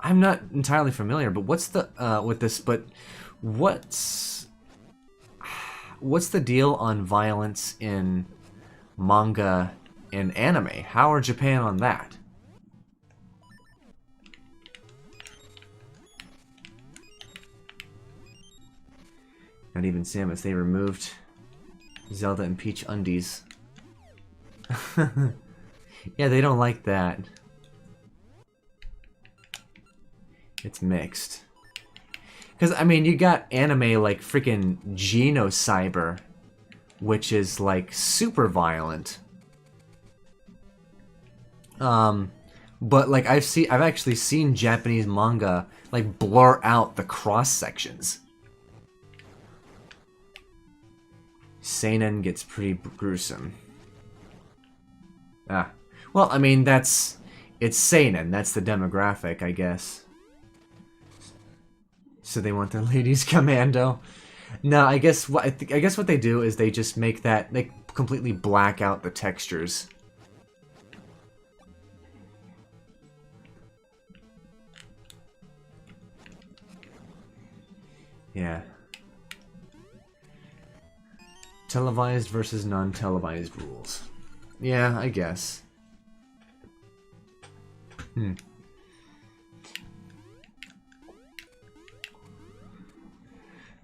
not entirely familiar, but what's the with this? But what's the deal on violence in manga and anime? How are Japan on that? Not even Samus. They removed Zelda and Peach undies. Yeah, they don't like that. It's mixed. Because, I mean, you got anime like freaking Genocyber, which is like super violent. But like I've actually seen Japanese manga like blur out the cross sections. Seinen gets pretty gruesome. Ah. Well, I mean, it's seinen. That's the demographic, I guess. So they want their ladies commando. No, I guess what they do is they just make that, they completely black out the textures. Yeah. Televised versus non-televised rules. Yeah, I guess. Of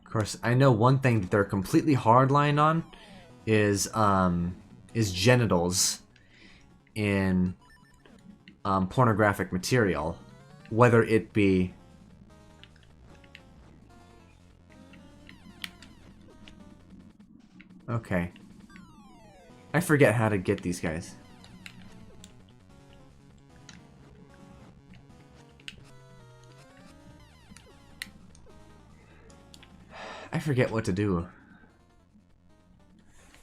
course, I know one thing that they're completely hardline on is genitals in pornographic material, whether it be okay. I forget how to get these guys. I forget what to do.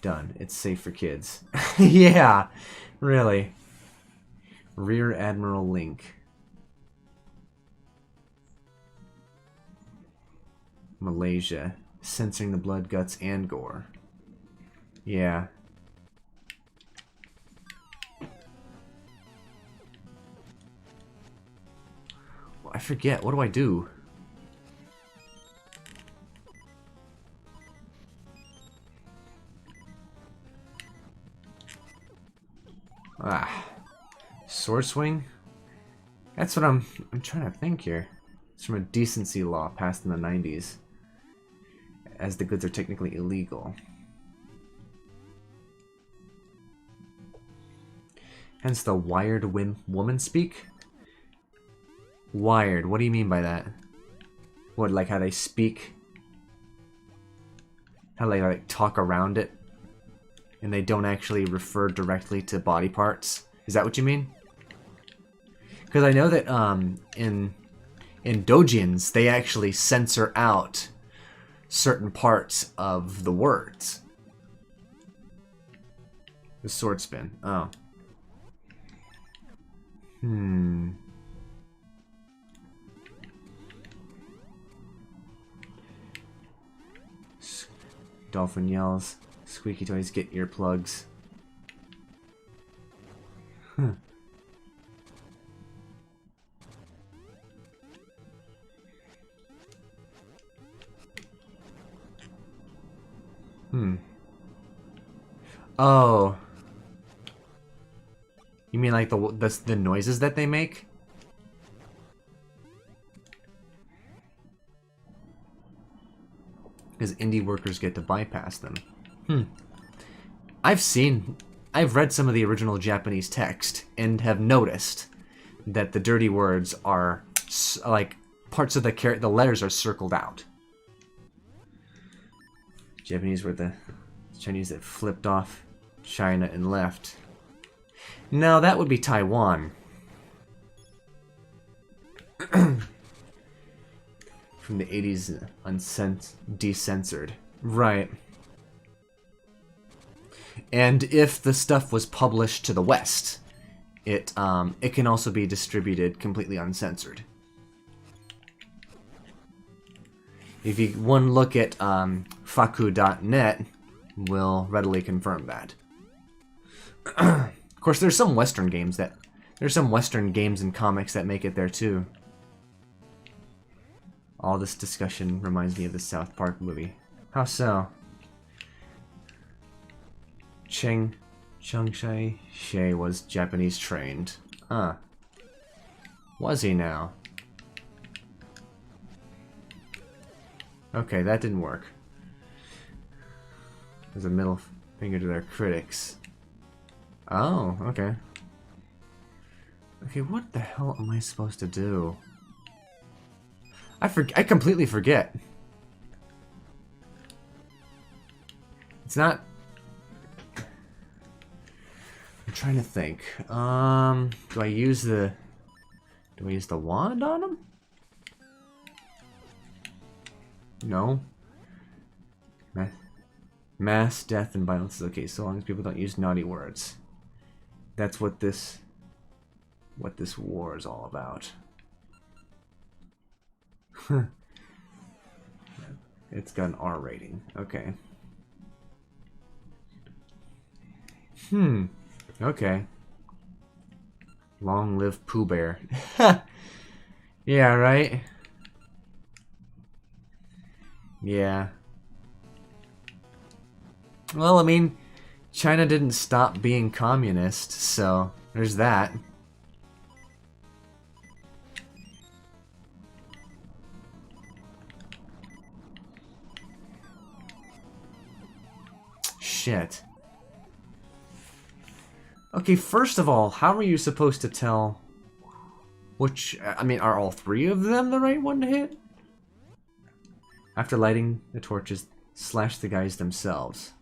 Done. It's safe for kids. Yeah, really. Rear Admiral Link. Malaysia. Censoring the blood, guts, and gore. Yeah. Well, I forget. What do I do? Ah. Sword swing? That's what I'm trying to think here. It's from a decency law passed in the 90s. As the goods are technically illegal. Hence the wired woman speak? Wired, what do you mean by that? What, like how they speak? How they like talk around it? And they don't actually refer directly to body parts? Is that what you mean? Because I know that in doujins, they actually censor out certain parts of the words. The sword spin. Oh. Dolphin yells. Squeaky toys get earplugs. Oh. You mean like the noises that they make? Because indie workers get to bypass them. I've read some of the original Japanese text and have noticed that the dirty words are like parts of the letters are circled out. Japanese were the Chinese that flipped off China and left. No, that would be Taiwan. From the 80s, decensored. Right. And if the stuff was published to the West, it can also be distributed completely uncensored. If you one look at faku.net, will readily confirm that. Of course, there's some Western games and comics that make it there too. All this discussion reminds me of the South Park movie. How so? Chiang Kai-shek was Japanese trained. Was he now? Okay, that didn't work. There's a middle finger to their critics. Oh, okay. Okay, what the hell am I supposed to do? I completely forget. It's not... I'm trying to think. Do I use the wand on him? No. Mass death and violence is okay, so long as people don't use naughty words. That's what this war is all about. It's got an R rating. Okay. Okay. Long live Pooh Bear. Yeah, right? Yeah. Well, I mean, China didn't stop being communist, so there's that. Shit. Okay, first of all, how are you supposed to tell which... I mean, are all three of them the right one to hit? After lighting the torches, slash the guys themselves.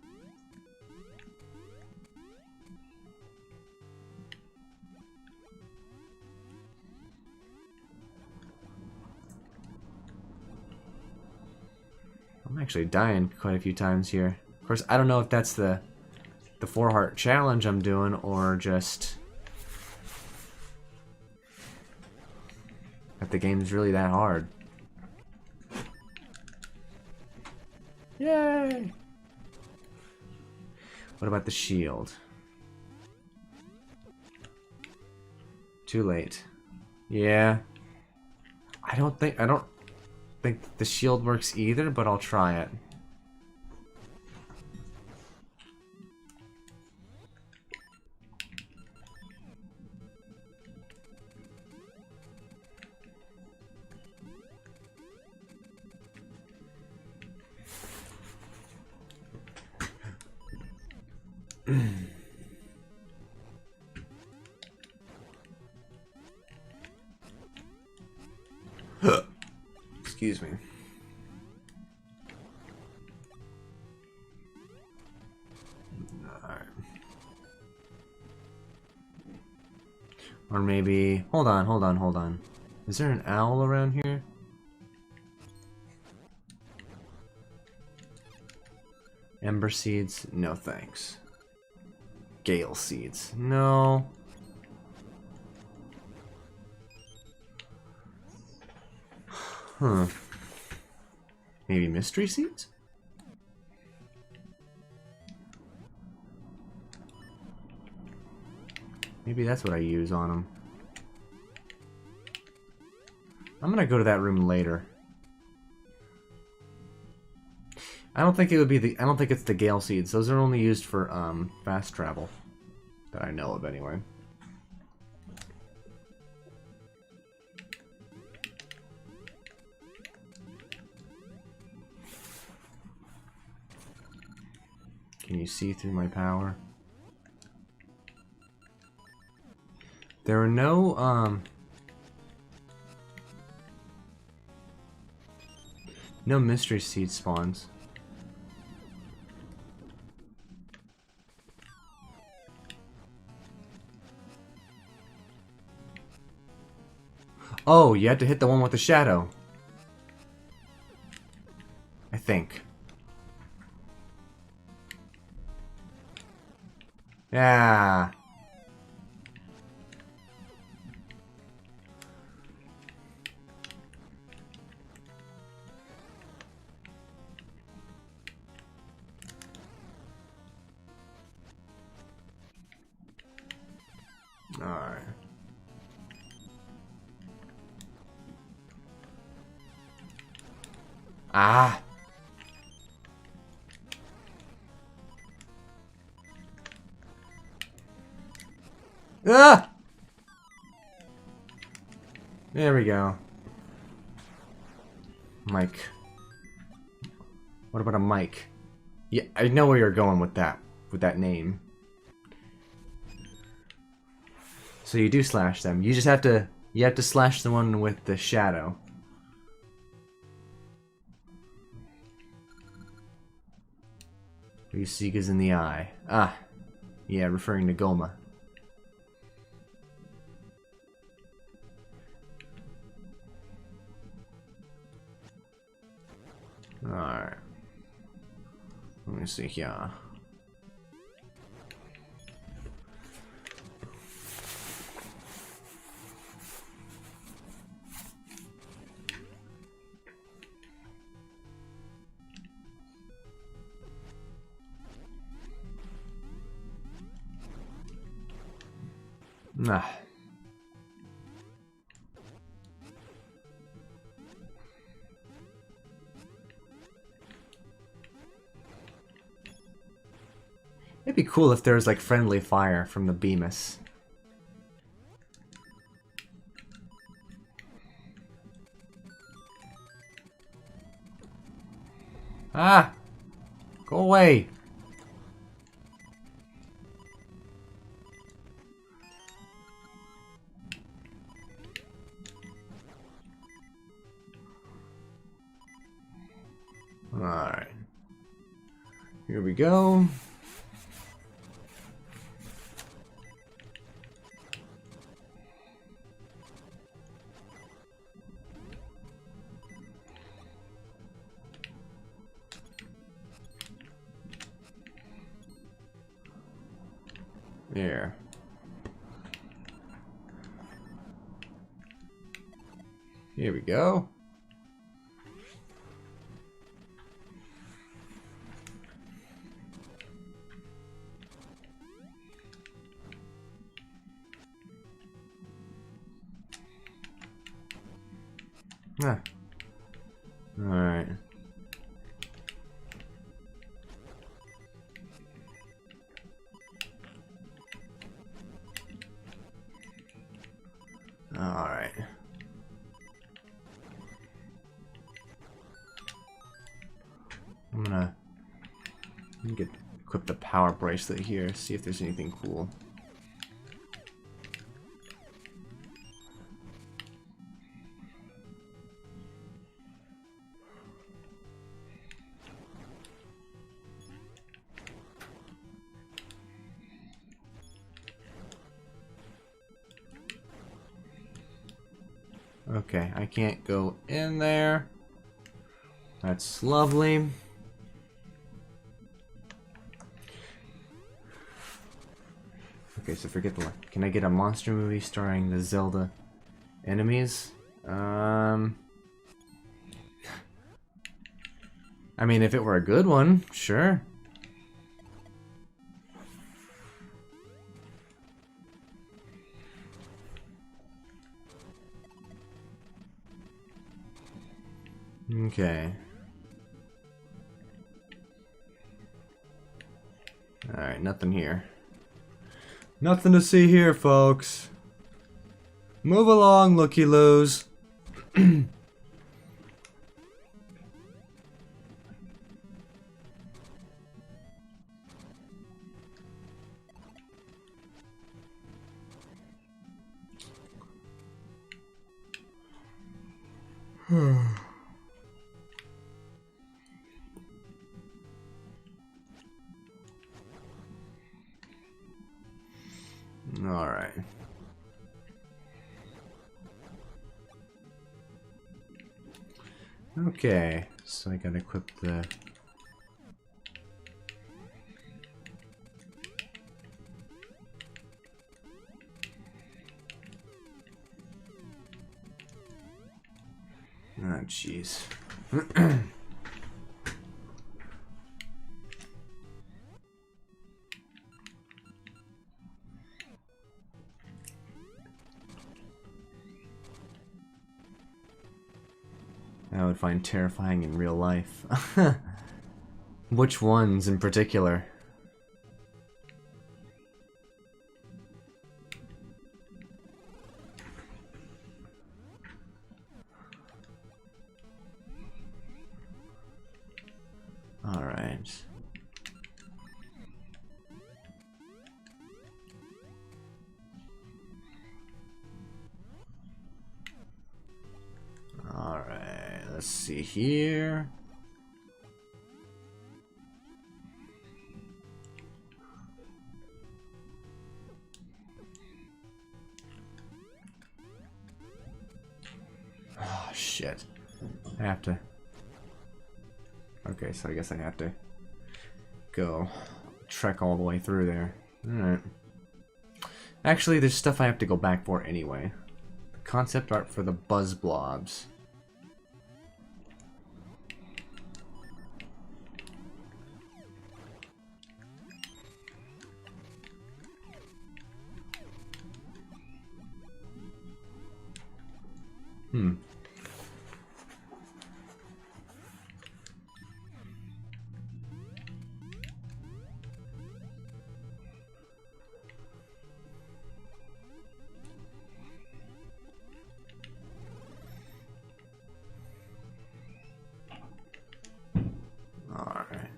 I'm actually dying quite a few times here. Of course, I don't know if that's the 4-heart challenge I'm doing, or just that the game's really that hard. Yay! What about the shield? Too late. Yeah. I don't think the shield works either, but I'll try it. Excuse me. Alright. Or maybe... Hold on. Is there an owl around here? Ember seeds? No thanks. Gale seeds? No. Huh. Maybe mystery seeds? Maybe that's what I use on them. I'm gonna go to that room later. I don't think it's the Gale seeds. Those are only used for fast travel. That I know of anyway. Can you see through my power? There are no No mystery seed spawns. Oh, you had to hit the one with the shadow. I think. Yeah. Alright. Ah! Ah! There we go. Mike. What about a Mike? Yeah, I know where you're going with that name. So you do slash them. You just have to slash the one with the shadow. You see is in the eye. Ah. Yeah, referring to Goma. Alright. Let me see here. Ah. It'd be cool if there was like friendly fire from the Bemis. Ah! Go away! Alright. Here we go. There. Here we go. Ah. Alright. Alright. I'm gonna equip the power bracelet here, see if there's anything cool. Okay, I can't go in there. That's lovely. Okay, so forget the one. Can I get a monster movie starring the Zelda enemies? I mean, if it were a good one, sure. Okay. Alright, nothing here. Nothing to see here, folks. Move along, looky-loos. Alright. Okay, so I gotta equip the... Oh, jeez. I would find terrifying in real life. Which ones in particular? Alright. Alright, let's see here. Oh, shit. I have to... Okay, so I guess I have to go trek all the way through there. Alright. Actually, there's stuff I have to go back for anyway. Concept art for the buzz blobs. Alright.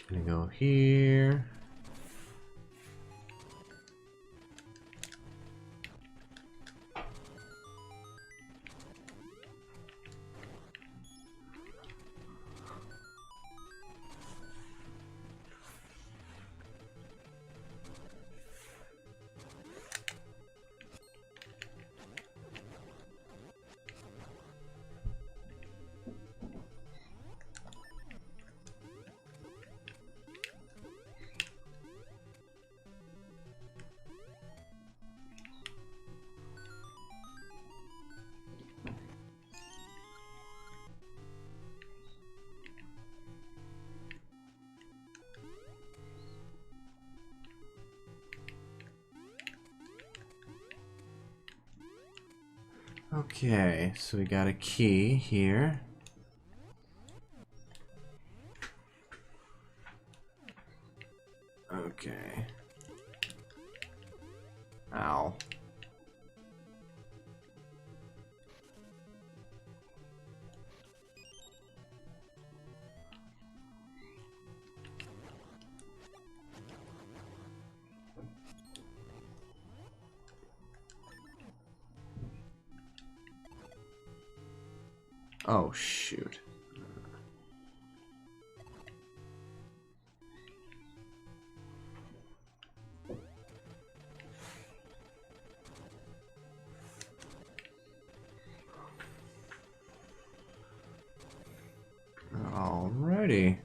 Gonna go here. Okay, so we got a key here. Okay. Ow. Oh, shoot. Alrighty.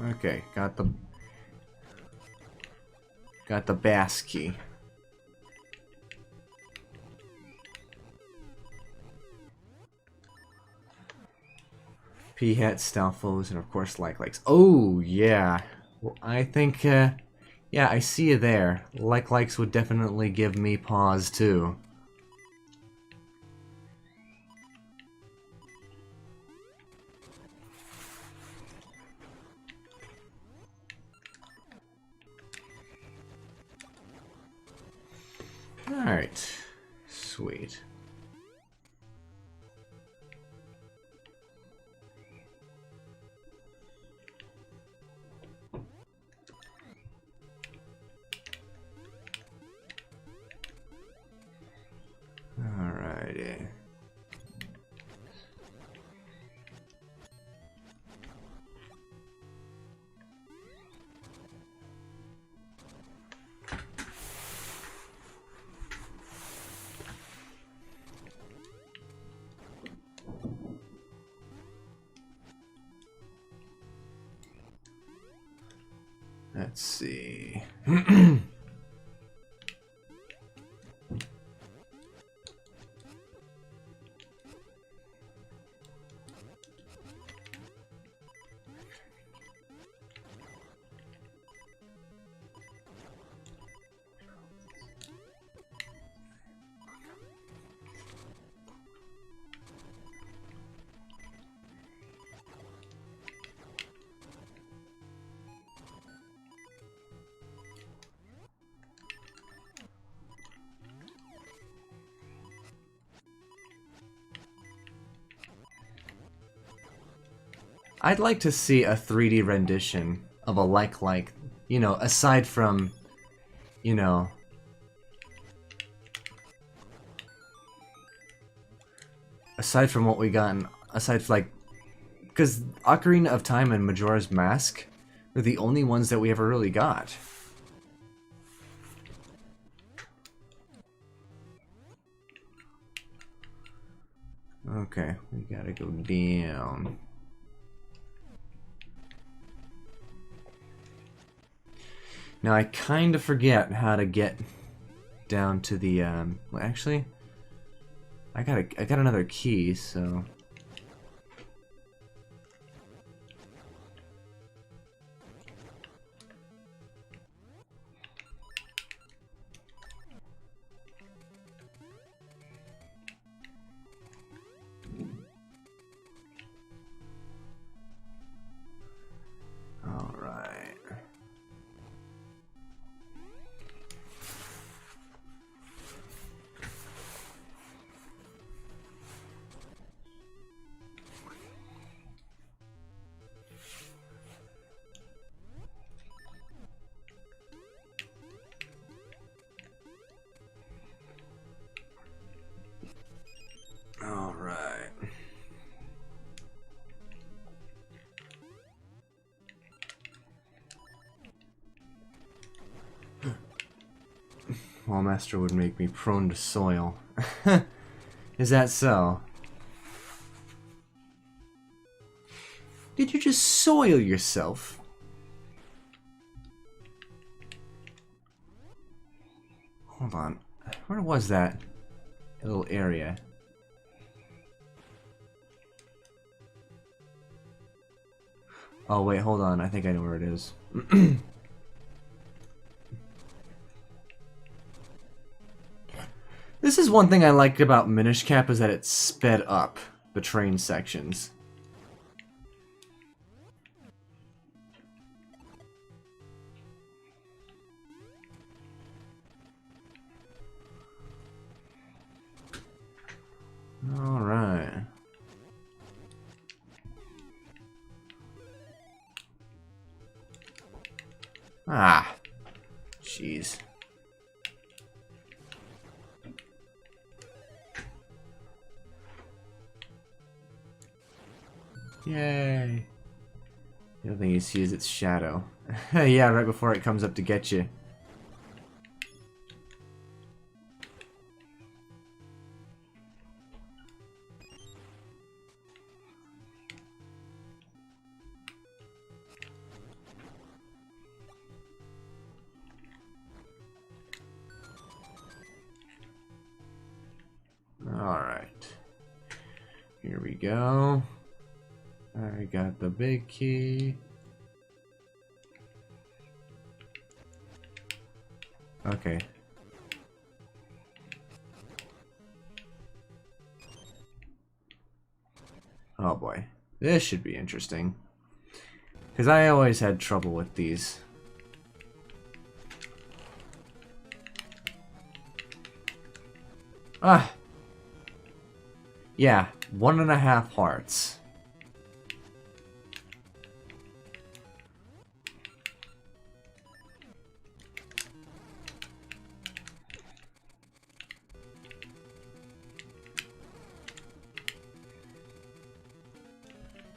Okay, got the bass key. P-hat, stealth foes, and of course likes. Oh yeah, well, I think yeah, I see you there. Likes would definitely give me pause too. Alright. Sweet. Alrighty. Let's see. I'd like to see a 3D rendition of a like, you know, aside from, you know, aside from what we got, aside from, like, because Ocarina of Time and Majora's Mask are the only ones that we ever really got. Okay, we gotta go down. Now I kind of forget how to get down to the well, actually I got another key, so all right. All right. Wallmaster would make me prone to soil. Is that so? Did you just soil yourself? Hold on. Where was that little area? Oh wait, hold on. I think I know where it is. This is one thing I liked about Minish Cap, is that it sped up the train sections. All right. Ah, jeez. Yay. The other thing you see is its shadow. Yeah, right before it comes up to get you. Alright. Here we go. I got the big key. Okay. Oh boy. This should be interesting. Because I always had trouble with these. Ah! Yeah, 1.5 hearts.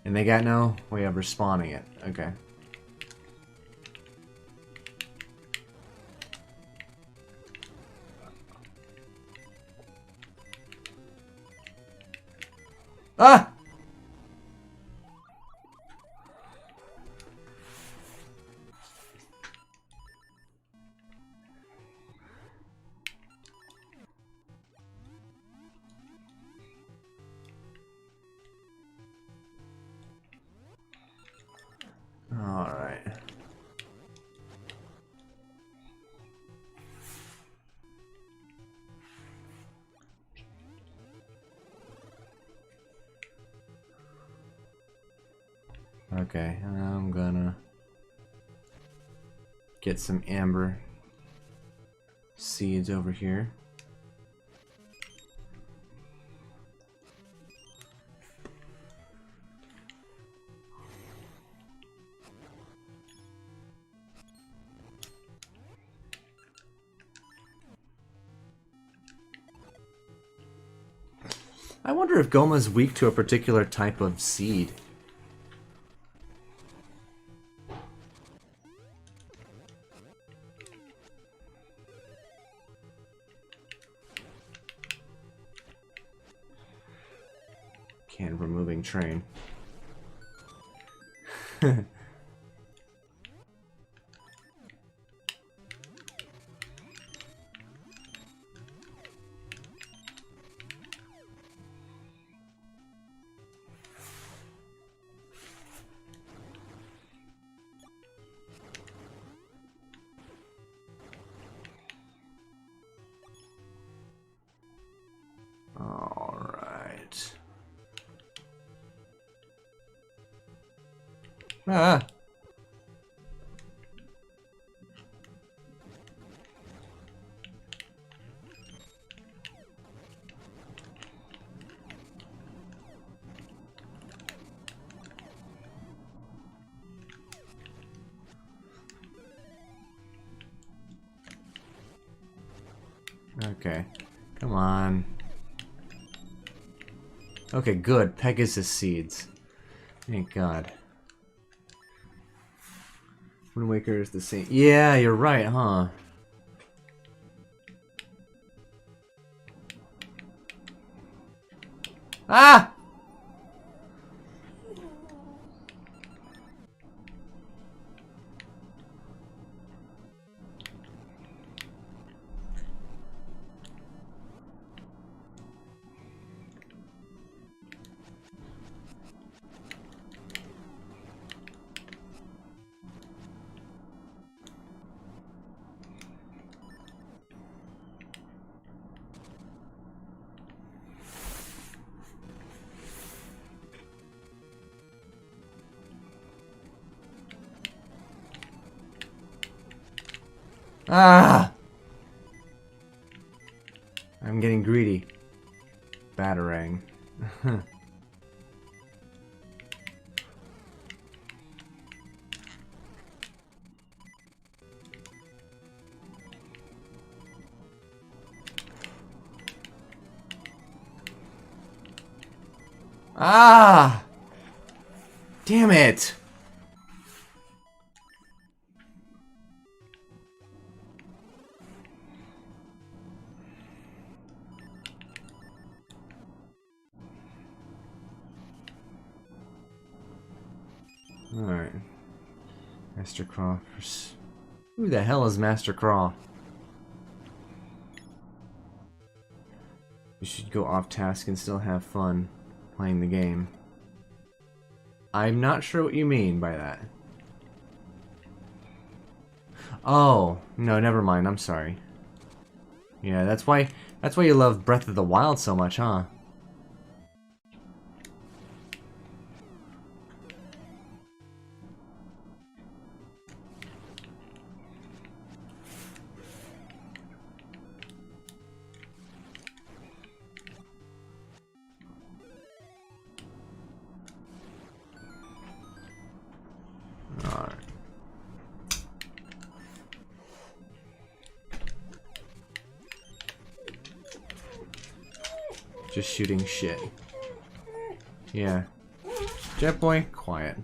And they got no way of respawning it. Okay. Ah! Alright. Okay, I'm gonna get some amber seeds over here. I wonder if Goma's weak to a particular type of seed. Canva moving train. Alright. Ah! Okay. Come on. Okay, good. Pegasus seeds. Thank God. Wind Waker is the same. Yeah, you're right, huh? Ah! Ah! I'm getting greedy. Batarang. Ah! Damn it! Alright. Master Craw. Who the hell is Master Craw? You should go off task and still have fun playing the game. I'm not sure what you mean by that. Oh, no, never mind. I'm sorry. Yeah, that's why you love Breath of the Wild so much, huh? just shooting shit. Yeah. Jet Boy, quiet.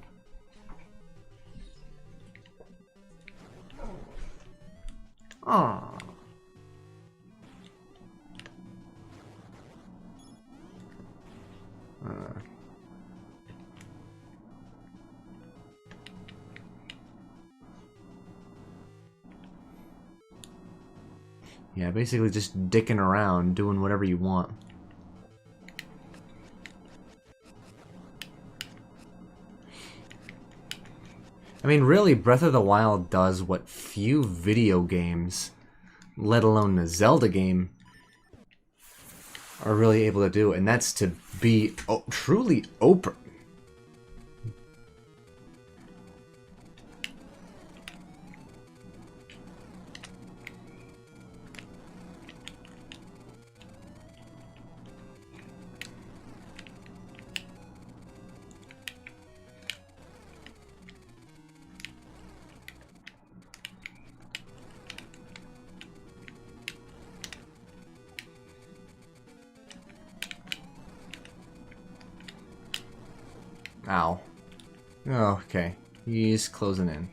Aww. Yeah, basically just dicking around, doing whatever you want. I mean, really, Breath of the Wild does what few video games, let alone a Zelda game, are really able to do, and that's to be truly open. Ow. Oh, okay. He's closing in.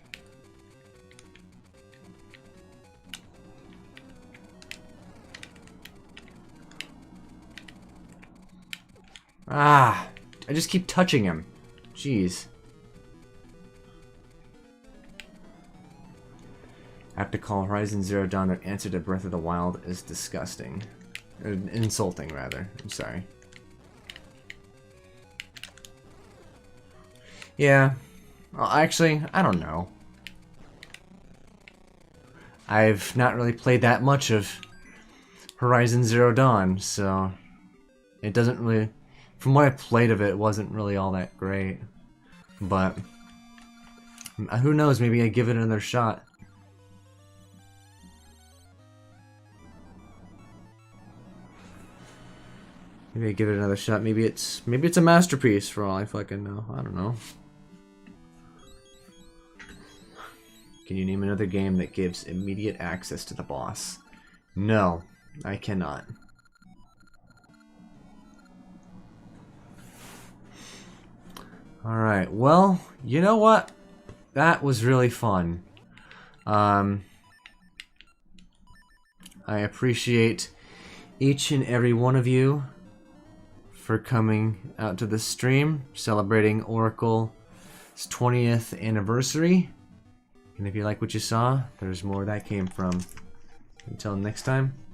Ah! I just keep touching him. Jeez. I have to call Horizon Zero Dawn an answer to Breath of the Wild is disgusting. Insulting, rather. I'm sorry. Yeah. Well, actually, I don't know. I've not really played that much of Horizon Zero Dawn, so it doesn't really... From what I played of it, it wasn't really all that great. But who knows, maybe I give it another shot. Maybe I give it another shot. Maybe it's a masterpiece for all I fucking know. I don't know. Can you name another game that gives immediate access to the boss? No, I cannot. Alright, well, you know what? That was really fun. I appreciate each and every one of you for coming out to the stream, celebrating Oracle's 20th anniversary. And if you like what you saw, there's more that came from. Until next time.